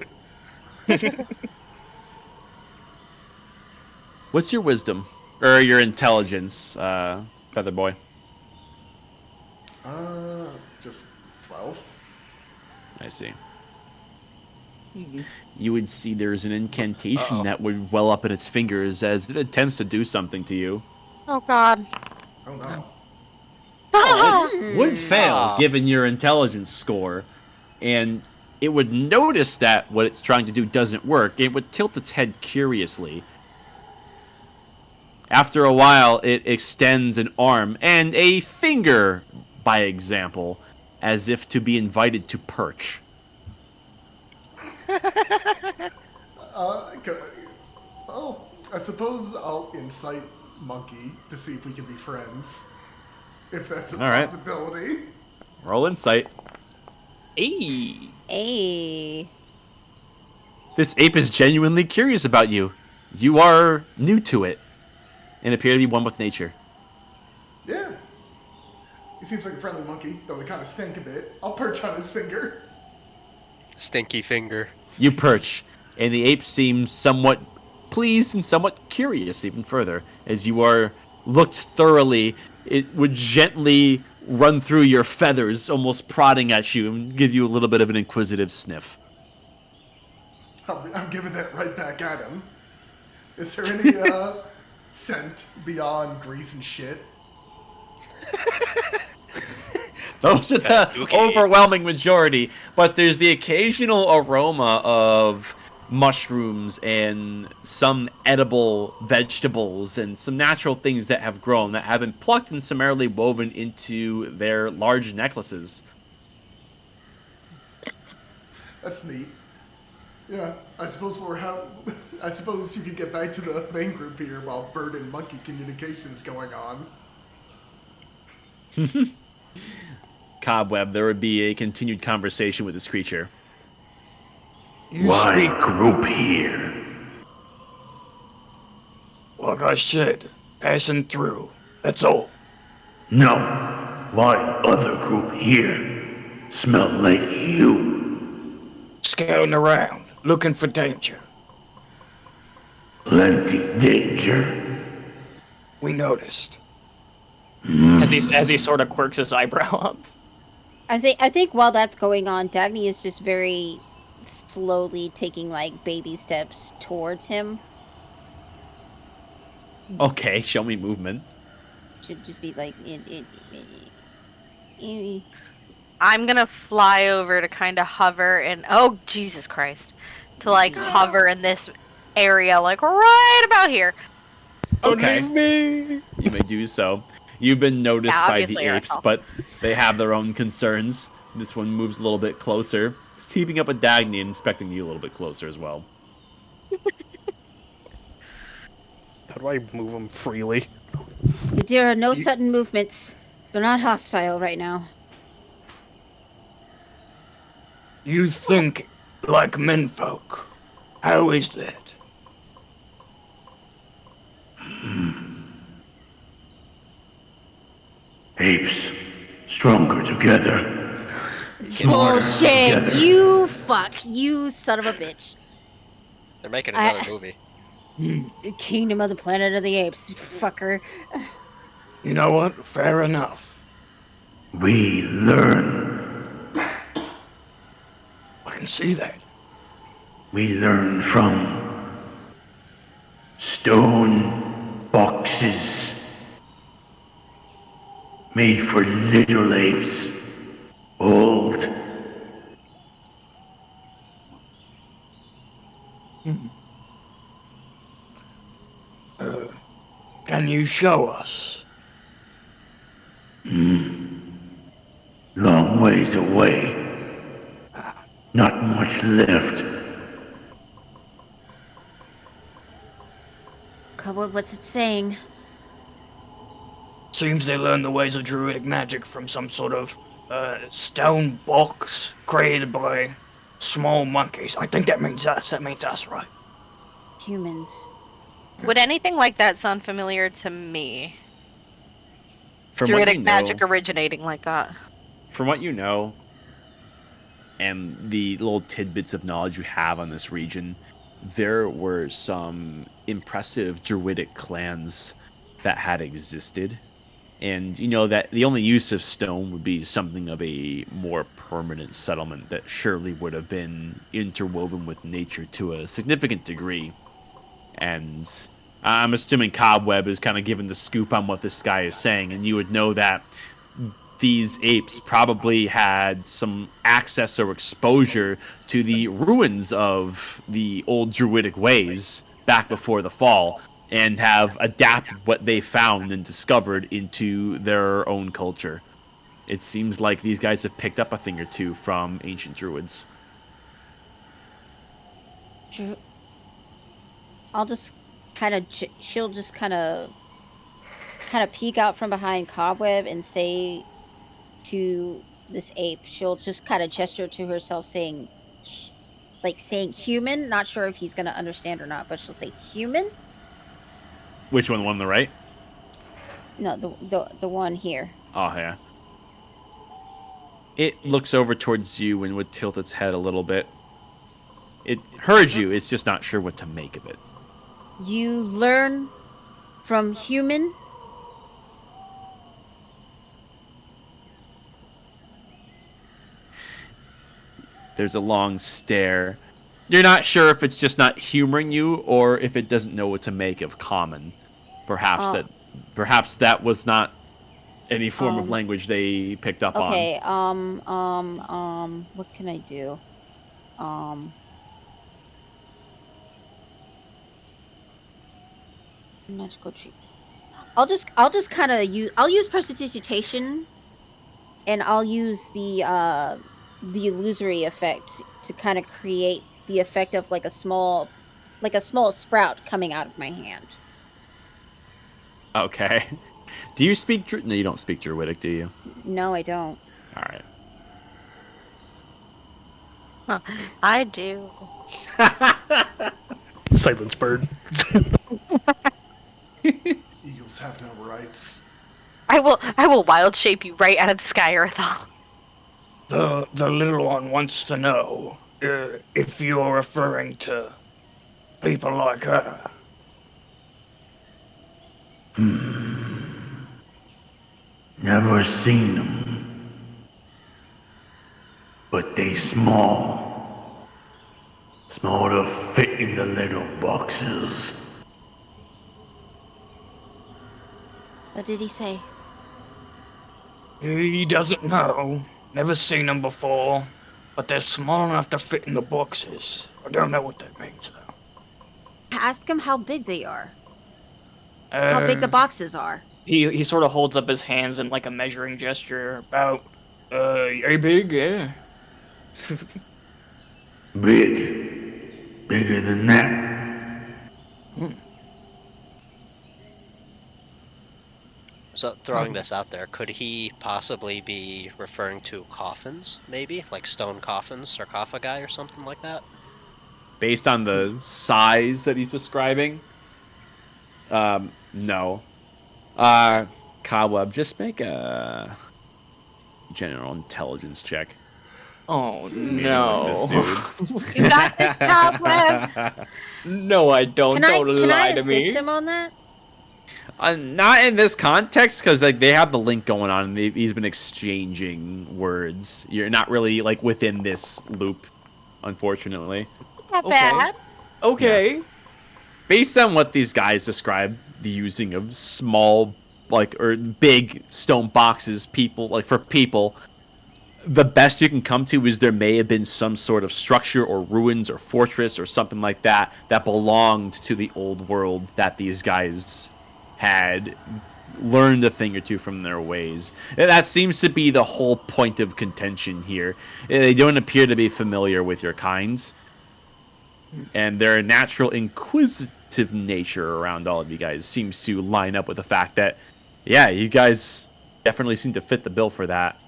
What's your wisdom? Or your intelligence, Feather Boy? Just 12. I see. You would see there's an incantation Uh-oh. that would well up in its fingers as it attempts to do something to you. Oh God. Oh no. It would fail, Ah. given your intelligence score, and it would notice that what it's trying to do doesn't work. It would tilt its head curiously. After a while, it extends an arm and a finger, by example, as if to be invited to perch. Oh, I suppose I'll incite Monkey to see if we can be friends. If that's a All right. possibility. Roll insight. Hey. Hey. This ape is genuinely curious about you. You are new to it, and appear to be one with nature. Yeah. He seems like a friendly monkey, though he kind of stink a bit. I'll perch on his finger. Stinky finger. You perch, and the ape seems somewhat pleased and somewhat curious even further. As you are looked thoroughly, it would gently run through your feathers, almost prodding at you, and give you a little bit of an inquisitive sniff. I'm giving that right back at him. Is there any scent beyond grease and shit? Those are the Okay. overwhelming majority, but there's the occasional aroma of mushrooms and some edible vegetables and some natural things that have grown that have been plucked and summarily woven into their large necklaces. That's neat. Yeah, I suppose I suppose you could get back to the main group here while bird and monkey communication is going on. Cobweb, there would be a continued conversation with this creature. Why group here? Like I said, passing through. That's all. No. Why other group here? Smell like you. Scouting around, looking for danger. Plenty danger. We noticed. As he sort of quirks his eyebrow up. I think while that's going on, Dagny is just very slowly taking like baby steps towards him. Okay, show me movement. Should just be like I'm gonna fly over to kind of hover and oh Jesus Christ, to like hover in this area, like right about here. Okay, me. you may do so. You've been noticed Yeah, by the obviously, apes, Rachel. but they have their own concerns. This one moves a little bit closer. It's keeping up with Dagny and inspecting you a little bit closer as well. How do I move them freely? There are no sudden movements. They're not hostile right now. You think like menfolk. How is that? Apes, stronger together. Smarter Bullshit! together. You son of a bitch. They're making another movie. The Kingdom of the Planet of the Apes, fucker. You know what? Fair enough. We learn. I can see that. We learn from stone boxes made for little apes. Old. Can you show us? Long ways away. Not much left. Cobweb, what's it saying? Seems they learned the ways of druidic magic from some sort of stone box created by small monkeys. I think that means us. That means us, right? Humans. Would anything like that sound familiar to me? From what Druidic you know, magic originating like that. from what you know, and the little tidbits of knowledge you have on this region, there were some impressive druidic clans that had existed. And you know that the only use of stone would be something of a more permanent settlement that surely would have been interwoven with nature to a significant degree. And I'm assuming Cobweb is kind of given the scoop on what this guy is saying, and you would know that these apes probably had some access or exposure to the ruins of the old druidic ways back before the fall and have adapted what they found and discovered into their own culture. It seems like these guys have picked up a thing or two from ancient druids. I'll just kind of. She'll just kind of peek out from behind Cobweb and say to this ape. She'll just kind of gesture to herself, saying human. Not sure if he's gonna understand or not, but she'll say human. Which one? The one on the right? No, the one here. Oh, yeah. It looks over towards you and would tilt its head a little bit. It heard you, it's just not sure what to make of it. You learn from human. There's a long stare. You're not sure if it's just not humoring you or if it doesn't know what to make of common. Perhaps that was not any form of language they picked up on. Okay, what can I do? Magical tree. I'll just kind of use prestidigitation, and I'll use the illusory effect to kind of create the effect of like a small sprout coming out of my hand. Okay. Do you speak No, you don't speak Druidic, do you? No, I don't. All right. Huh, I do. Silence bird. Eagles have no rights. I will wild shape you right out of the sky, Earthal. The little one wants to know if you're referring to people like her. Never seen them. But they small. Small to fit in the little boxes. What did he say? He doesn't know. Never seen them before, but they're small enough to fit in the boxes. I don't know what that means, though. Ask him how big they are. How big the boxes are. He sort of holds up his hands in like a measuring gesture. About, are big? Yeah. Big. Bigger than that. So, throwing this out there, could he possibly be referring to coffins, maybe? Like stone coffins, sarcophagi, or something like that? Based on the size that he's describing, no. Cobweb, just make a general intelligence check. Oh No. no! You got this, Cobweb. No, I don't. Don't Can I lie to me. assist him on that? Not in this context, because like they have the link going on, and he's been exchanging words. You're not really like within this loop, unfortunately. Not Okay. bad. Okay. Based on what these guys describe, the using of small, like or big stone boxes, for people, the best you can come to is there may have been some sort of structure or ruins or fortress or something like that that belonged to the old world that these guys had learned a thing or two from their ways. And that seems to be the whole point of contention here. They don't appear to be familiar with your kinds, and their natural inquisitive nature around all of you guys seems to line up with the fact that, yeah, you guys definitely seem to fit the bill for that.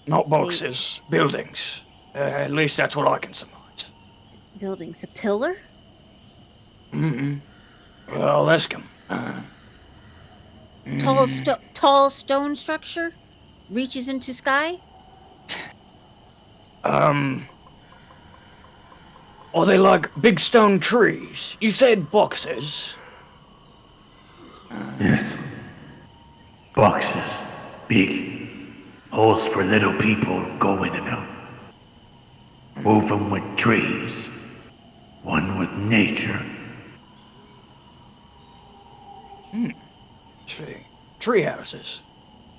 Not boxes, buildings. At least that's what I can surmise. Buildings. A pillar? Well, ask him. Tall stone structure? Reaches into sky? Are they like big stone trees? You said boxes. Yes. Boxes. Big. Holes for little people go in and out. Woven with trees. One with nature. Tree houses.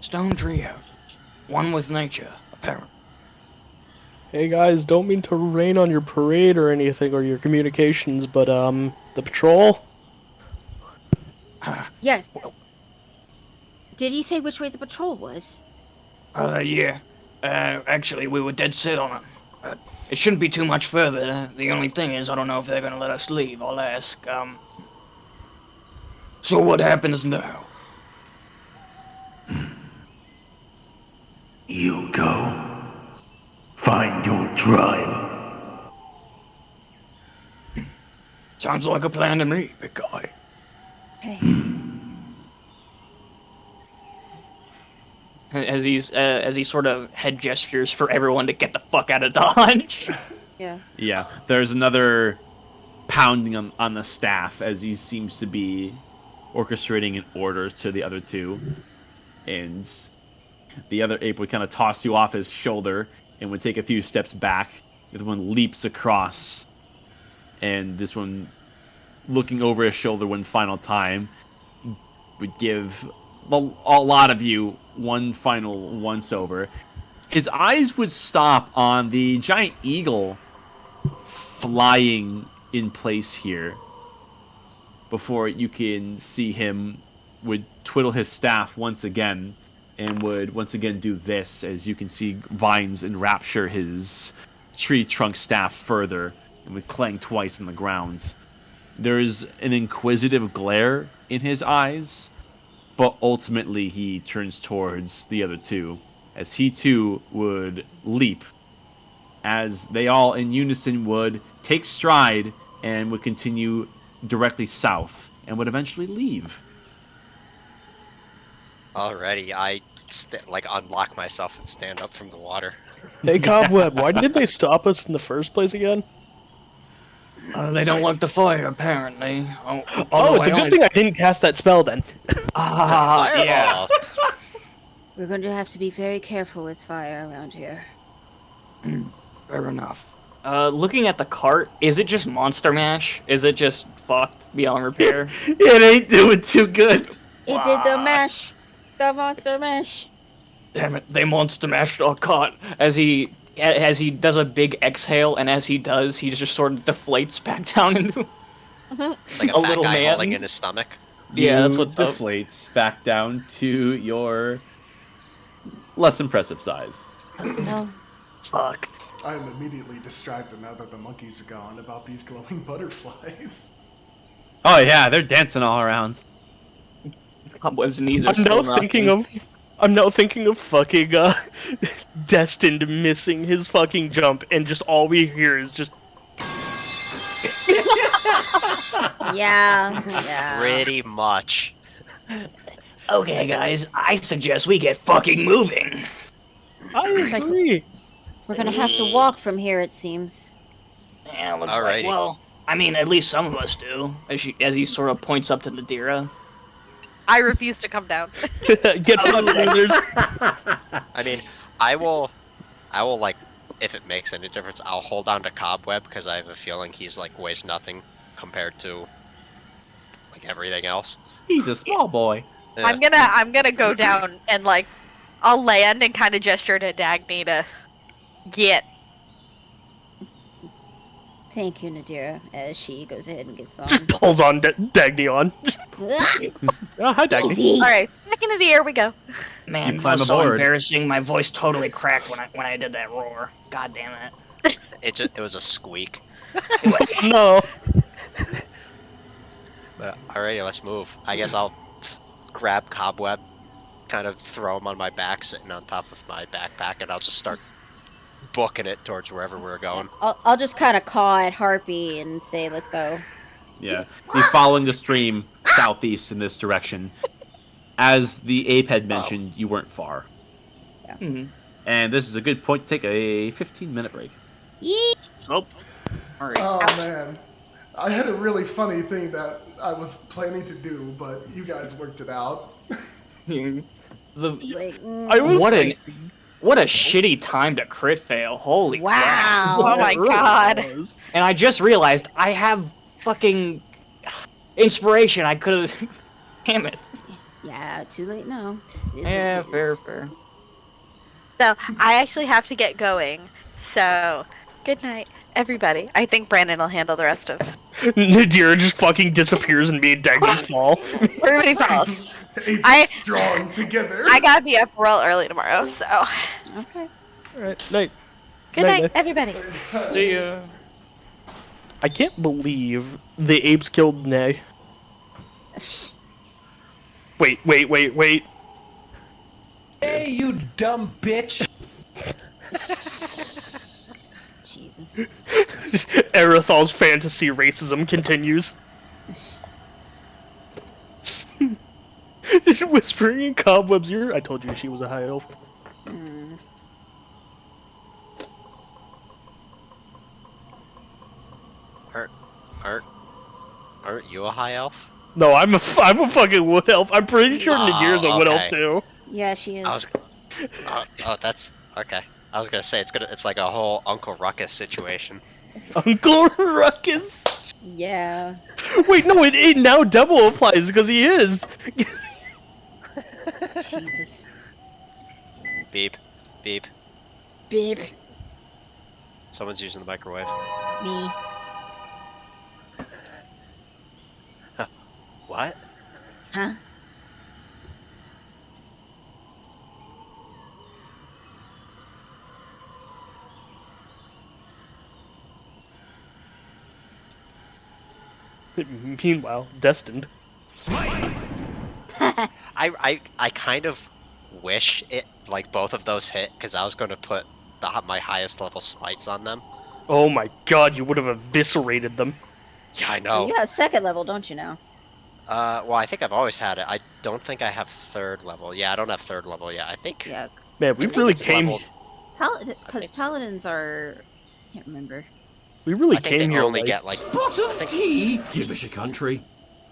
Stone tree houses. One with nature, apparently. Hey guys, don't mean to rain on your parade or anything or your communications, but the patrol? Yes. Did he say which way the patrol was? Yeah. Actually, we were dead set on it. But it shouldn't be too much further. The only thing is, I don't know if they're gonna let us leave. I'll ask. So what happens now? You go. Find your tribe. Sounds like a plan to me, big guy. Okay. As he sort of head gestures for everyone to get the fuck out of Dodge. Yeah. Yeah, there's another pounding on the staff as he seems to be orchestrating an order to the other two. And the other ape would kind of toss you off his shoulder and would take a few steps back. The other one leaps across. And this one, looking over his shoulder one final time, would give a lot of you one final once-over. His eyes would stop on the giant eagle flying in place here before you can see him would twiddle his staff once again and would once again do this as you can see vines enrapture his tree trunk staff further and would clang twice on the ground. There's an inquisitive glare in his eyes, but ultimately he turns towards the other two as he too would leap as they all in unison would take stride and would continue directly south and would eventually leave. Alrighty, I unlock myself and stand up from the water. Hey Cobweb, why did they stop us in the first place again? They don't like the fire, apparently. Oh, it's a good thing I didn't cast that spell then. Yeah. We're going to have to be very careful with fire around here. Fair enough. Looking at the cart, is it just Monster Mash? Is it just fucked beyond repair? It ain't doing too good. It did the mash. The monster mash. Damn it, they monster mashed our cart. As he does a big exhale, and as he does, he just sort of deflates back down into It's like a a fat little guy man. holding in his stomach. Yeah, that's You what's up. deflate back down to your less impressive size. No. Fuck. I am immediately distracted now that the monkeys are gone about these glowing butterflies. Oh yeah, they're dancing all around. Cobweb's knees are I'm still now thinking of fucking Destined missing his fucking jump, and just all we hear is just Yeah, yeah. Pretty much. Okay, guys, I suggest we get fucking moving. I Looks like agree. we're gonna have to walk from here, it seems. Yeah, looks Alrighty. like, well, I mean, at least some of us do. as he sort of points up to Nadira. I refuse to come down. Get fucked, losers. I mean, I will like, if it makes any difference, I'll hold on to Cobweb because I have a feeling he's like weighs nothing compared to like everything else. He's a small boy. Yeah. I'm gonna go down and like I'll land and kind of gesture to Dagny to get. Thank you, Nadira, as she goes ahead and gets on. Pulls on Dagny on. Oh, hi, Dagny. Easy. All right, back into the air we go. Man, You that climb was so aboard. embarrassing. My voice totally cracked when I did that roar. God damn it. It was a squeak. No. But alrighty, let's move. I guess I'll grab Cobweb, kind of throw him on my back, sitting on top of my backpack, and I'll just start booking it towards wherever we're going. I'll just kind of caw at Harpy and say, let's go. Yeah, you're following the stream southeast in this direction. As the ape had mentioned, you weren't far. Hmm. And this is a good point to take a 15-minute break. Yee! Oh. Alright. Oh man, I had a really funny thing that I was planning to do, but you guys worked it out. The Like, I was what a shitty time to crit fail. Holy wow. crap. Oh my god. And I just realized I have fucking inspiration. I could have. Damn it. Yeah, too late now. It is what Yeah, it fair, is. fair. So I actually have to get going. So good night, everybody. I think Brandon will handle the rest of. Nadira just fucking disappears and me and Dagny fall. Everybody falls. Apes strong together. I gotta be up real early tomorrow. So Okay. Alright, night. good night, everybody. See ya. I can't believe the apes killed Nay. Wait. Hey, you dumb bitch! Jesus. Erethal's fantasy racism continues. Whispering in Cobweb's ear. I told you she was a high elf. Hmm. Aren't you a high elf? No, I'm a fucking wood elf. I'm pretty sure Nadira's a wood elf okay. too. Yeah, she is. I was. That's okay. I was gonna say it's like a whole Uncle Ruckus situation. Uncle Ruckus. Yeah. Wait, no, it now double applies because he is. Jesus. Beep, beep. Beep. Someone's using the microwave. Me. What? Huh? Meanwhile, Destined. I kind of wish it like both of those hit because I was going to put my highest level smites on them. Oh my god, you would have eviscerated them. Yeah, I know. You have second level, don't you now? Well, I think I've always had it. I don't think I have third level. Yeah, I don't have third level yet. I think. Yeah. Man, we think really it's came. leveled- Because it's- paladins are. Can't remember. We really I think came they here only like. get like. Spot I of think, tea! Give us your country.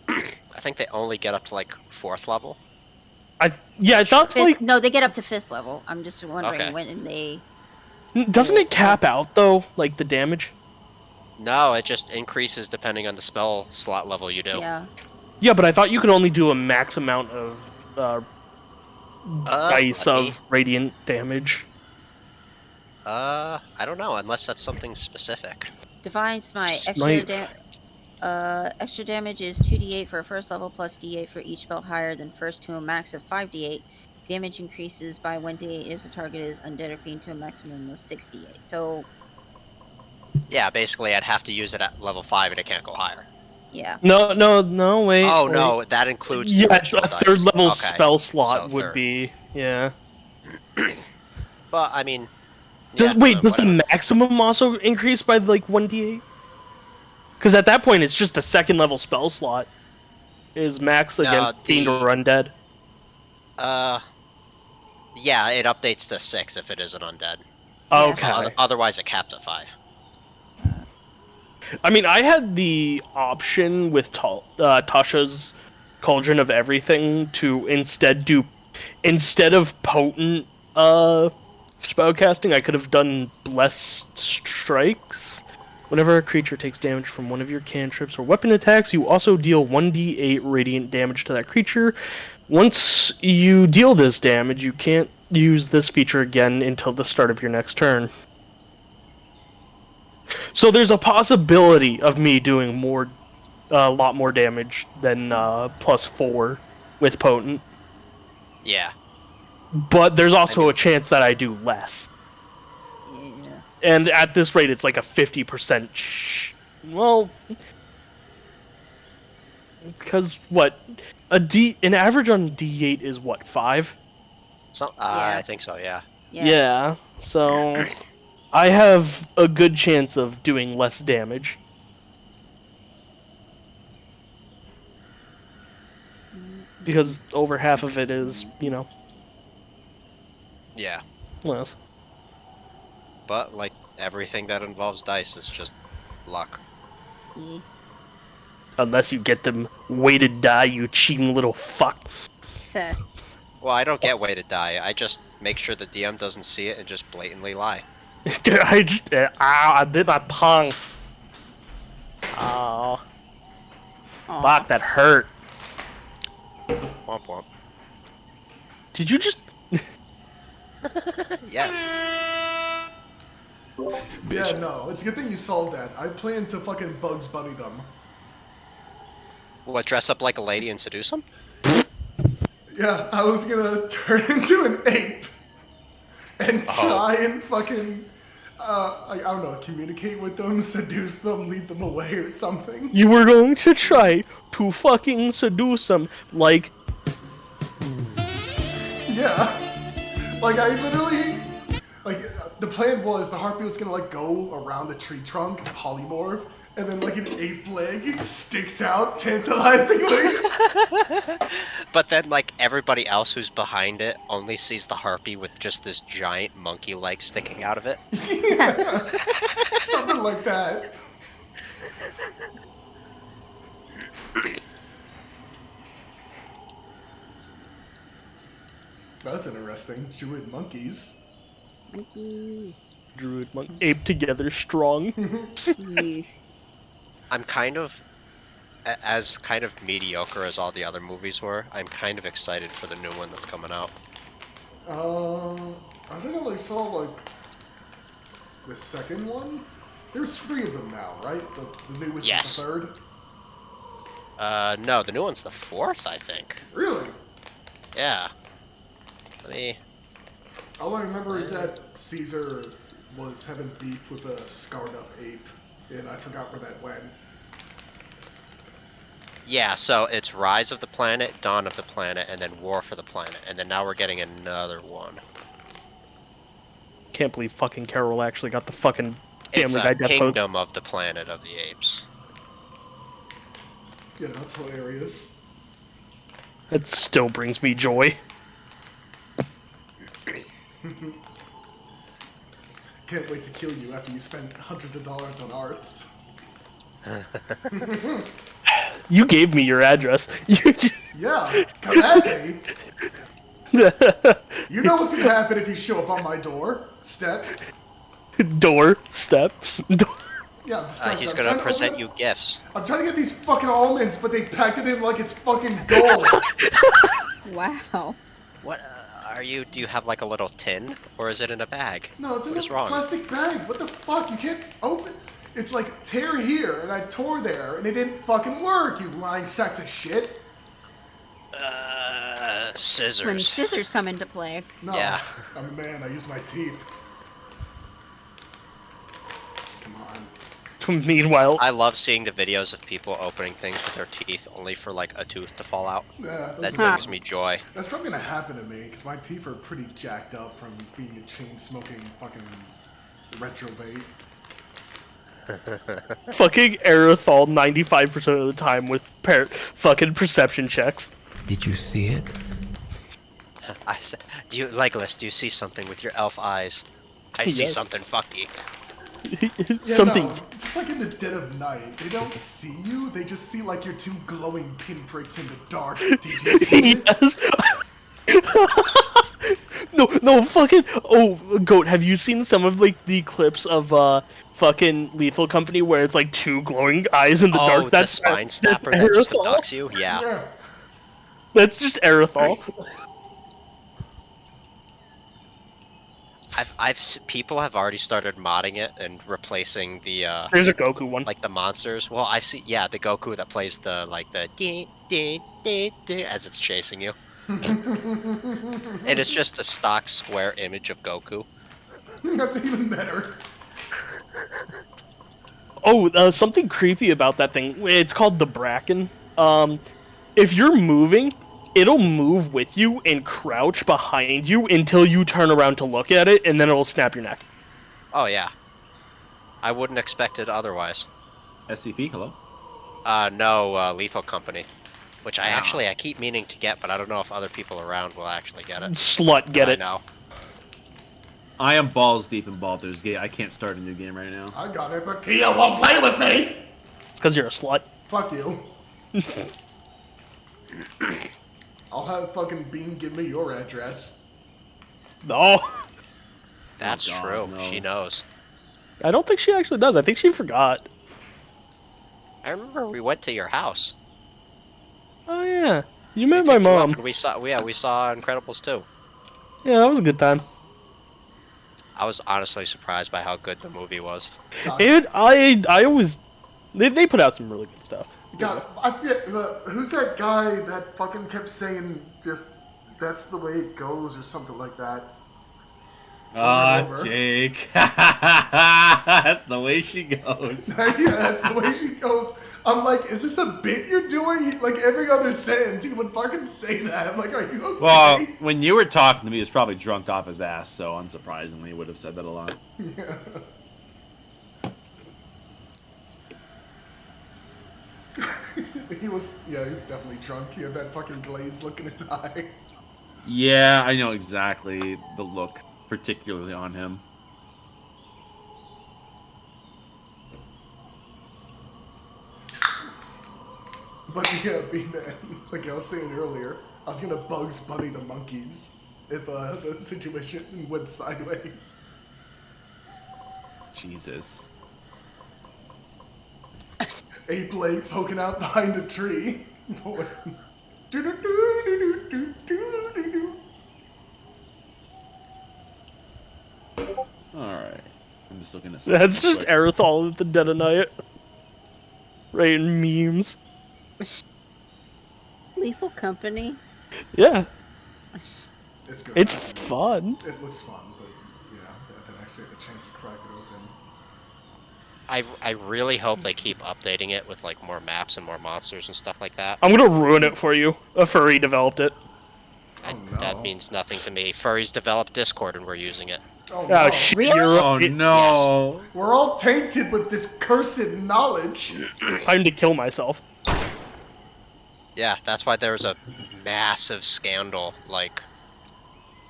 I think they only get up to like 4th level. I thought Fifth, like. no, they get up to 5th level. I'm just wondering Okay. when they. Doesn't it cap out though, like the damage? No, it just increases depending on the spell slot level you do. Yeah. Yeah, but I thought you could only do a max amount of dice let me- of radiant damage? I don't know, unless that's something specific. Divine Smite. Smite. Extra damage is 2d8 for a first level plus d8 for each spell higher than first to a max of 5d8. Damage increases by 1d8 if the target is undead or fiend to a maximum of 6d8. So, Yeah, basically I'd have to use it at level 5 and it can't go higher. yeah. No, wait. Oh wait. no, that includes the Yeah, ritual a dice. third level Okay. spell slot So would third. be, yeah. But I mean, yeah, Does whatever. the maximum also increase by like 1d8? Because at that point, it's just a second level spell slot. Is max against fiend or undead. Yeah, it updates to 6 if it is an undead. Okay. Otherwise, it caps at 5. I mean, I had the option with Tasha's Cauldron of Everything to instead of potent spellcasting, I could have done Blessed Strikes. Whenever a creature takes damage from one of your cantrips or weapon attacks, you also deal 1d8 radiant damage to that creature. Once you deal this damage, you can't use this feature again until the start of your next turn. So there's a possibility of me doing a lot more damage than +4 with potent. Yeah. But there's also a chance that I do less. Yeah. And at this rate, it's like a 50%. Well, because what an average on D8 is what 5. So I think so. Yeah. Yeah. So I have a good chance of doing less damage. Because over half of it is, Yeah. less. But like everything that involves dice is just luck. Yeah. Unless you get them weighted die, you cheating little fuck. Well, I don't get weighted die. I just make sure the DM doesn't see it and just blatantly lie. I did my pong. Oh. Fuck, that hurt. Womp womp. Did you just... Yes. Yeah, no, it's a good thing you solved that. I plan to fucking Bugs Bunny them. What, dress up like a lady and seduce them? Yeah, I was gonna turn into an ape and try and fucking, I don't know, communicate with them, seduce them, lead them away or something. You were going to try to fucking seduce them, like... Yeah. Like, I literally, like, the plan was the harpy was gonna, like, go around the tree trunk, polymorph, and then, like, an ape leg sticks out tantalizingly. But then, like, everybody else who's behind it only sees the harpy with just this giant monkey leg sticking out of it. Yeah. Something like that. That's interesting. Druid monkeys. Monkey. Druid monk ape together strong. I'm kind of, as kind of mediocre as all the other movies were, I'm kind of excited for the new one that's coming out. I think I only saw, like, the second one? There's 3 of them now, right? The newest is the third? No, the new one's the 4th, I think. Really? Yeah. Let me... All I remember is that Caesar was having beef with a scarred up ape, and I forgot where that went. Yeah, so it's Rise of the Planet, Dawn of the Planet, and then War for the Planet, and then now we're getting another one. Can't believe fucking Carol actually got the fucking It's Family Guy death pose. Kingdom of the Planet of the Apes. Yeah, that's hilarious. That still brings me joy. Can't wait to kill you after you spend hundreds of dollars on arts. You gave me your address. Yeah, come at me. You know what's gonna happen if you show up on my doorstep. Steps. Yeah, I'm just He's gonna present you gifts. I'm trying to get these fucking almonds, but they packed it in like it's fucking gold. Wow. What? Do you have like a little tin, or is it in a bag? No, it's in What a is wrong? plastic bag. What the fuck? You can't open. It's like tear here, and I tore there, and it didn't fucking work. You lying sacks of shit. Scissors. When scissors come into play. No, Yeah. I'm a man. I use my teeth. Come on. Meanwhile, I love seeing the videos of people opening things with their teeth only for like a tooth to fall out. Yeah, That brings me joy. That's probably gonna happen to me because my teeth are pretty jacked up from being a chain smoking fucking retrobate. fucking Aerithal 95% of the time with fucking perception checks. Did you see it? I said, Legolas, do you see something with your elf eyes? I see Yes. something funky. Yeah, Something. no, just like in the dead of night, they don't see you. They just see like your two glowing pinpricks in the dark. Did you see it? Yes. no, fucking. Oh, Goat, have you seen some of like the clips of fucking Lethal Company where it's like two glowing eyes in the dark? Oh, That's the spine snapper that just Aerithal. abducts you? Yeah. That's just Aerithal. People have already started modding it and replacing the There's a Goku one. like the monsters. Well, I've seen the Goku that plays the ding ding ding ding as it's chasing you. And it's just a stock square image of Goku. That's even better. Oh, something creepy about that thing. It's called the Bracken. If you're moving, it'll move with you and crouch behind you until you turn around to look at it, and then it'll snap your neck. Oh yeah. I wouldn't expect it otherwise. SCP, hello? No, Lethal Company. Which I keep meaning to get, but I don't know if other people around will actually get it. Slut, get it. I know. I am balls deep in Baldur's Gate. I can't start a new game right now. I got it, but Kia won't play with me. It's because you're a slut. Fuck you. I'll have fucking Bean give me your address. No. That's God, true. no. She knows. I don't think she actually does. I think she forgot. I remember we went to your house. Oh yeah, you met We my picked you up mom. and we saw Incredibles 2. Yeah, that was a good time. I was honestly surprised by how good the movie was. And I always they put out some really good stuff. God, I forget, who's that guy that fucking kept saying just, that's the way it goes, or something like that? That's over. Jake. That's the way she goes. Yeah, that's the way she goes. I'm like, is this a bit you're doing? Like, every other sentence, he would fucking say that. I'm like, are you okay? Well, when you were talking to me, he was probably drunk off his ass, so unsurprisingly, he would have said that a lot. Yeah. he was definitely drunk. He had that fucking glazed look in his eye. Yeah, I know exactly the look, particularly on him. But yeah, being that, like I was saying earlier, I was gonna Bugs Bunny the monkeys if the situation went sideways. Jesus. Ape Lake poking out behind a tree. Alright. I'm just looking at That's just Aerithal at the dead of night. Writing memes. Lethal Company. Yeah, It's good. it's fun. It looks fun, but yeah, if I actually have a chance to crack it open. I really hope they keep updating it with like more maps and more monsters and stuff like that. I'm gonna ruin it for you. A furry developed it. That means nothing to me. Furries developed Discord and we're using it. Oh Oh no. shit! Really? You're Oh right. no! We're all tainted with this cursed knowledge. Time to kill myself. Yeah, that's why there was a massive scandal, like,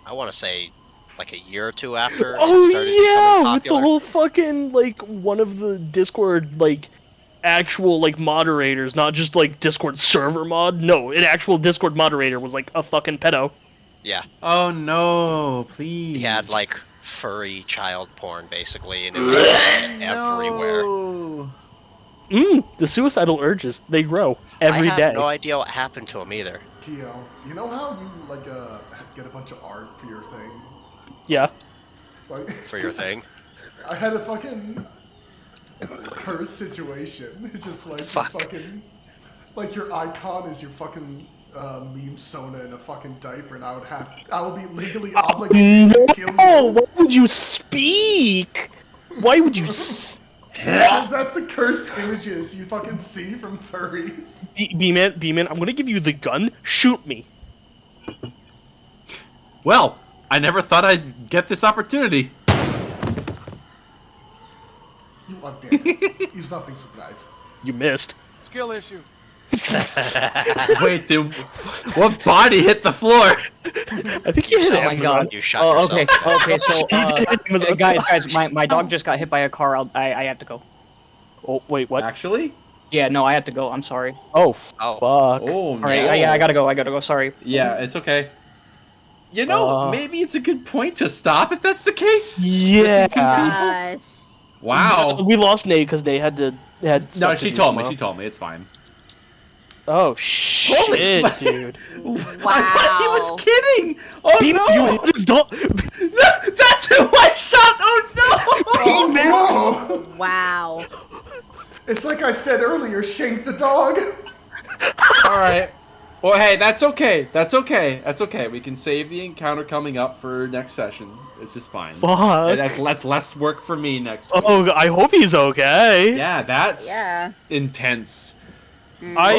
I want to say, like a year or two after it Oh started yeah, becoming with the popular. whole fucking like one of the Discord like actual like moderators, not just like Discord server mod. No, an actual Discord moderator was like a fucking pedo. Yeah, Oh no, please. he had like furry child porn basically, and it was everywhere. No. The suicidal urges, they grow every I day. have no idea what happened to him either. Keo, you know how you like get a bunch of art for your thing? Yeah. Like, For your thing. I had a fucking curse situation. It's just like your fucking, like your icon is your fucking meme Sona in a fucking diaper, and I would be legally obligated to kill you. Why would you speak? Why would you? Because that's the cursed images you fucking see from furries. B-Man, I'm gonna give you the gun. Shoot me. Well, I never thought I'd get this opportunity. You are dead. He's nothing surprised. You missed. Skill issue. Wait, dude, what body hit the floor? I think you hit Oh my Amazon. god. You shot Oh, yourself. okay. So, Amazon. guys, my dog just got hit by a car. I have to go. Oh wait, what? Actually? Yeah, no, I have to go. I'm sorry. Oh, Oh. fuck. Oh, All right, yeah, I gotta go. Sorry. Yeah, it's okay. You know, maybe it's a good point to stop if that's the case. Yeah. Yes. Wow. We lost Nate because Nate had No, stuff to she do told me. tomorrow. She told me. It's fine. Oh shit, fuck. dude. I thought he was kidding. Oh B-Man, no! you hit his dog. That's who I shot. Oh no! Oh no! Wow. It's like I said earlier, shank the dog. All right. Well, hey, that's okay. That's okay. We can save the encounter coming up for next session. It's just fine. Fuck. That's less work for me next week. Oh, I hope he's okay. Yeah, that's Yeah. intense. I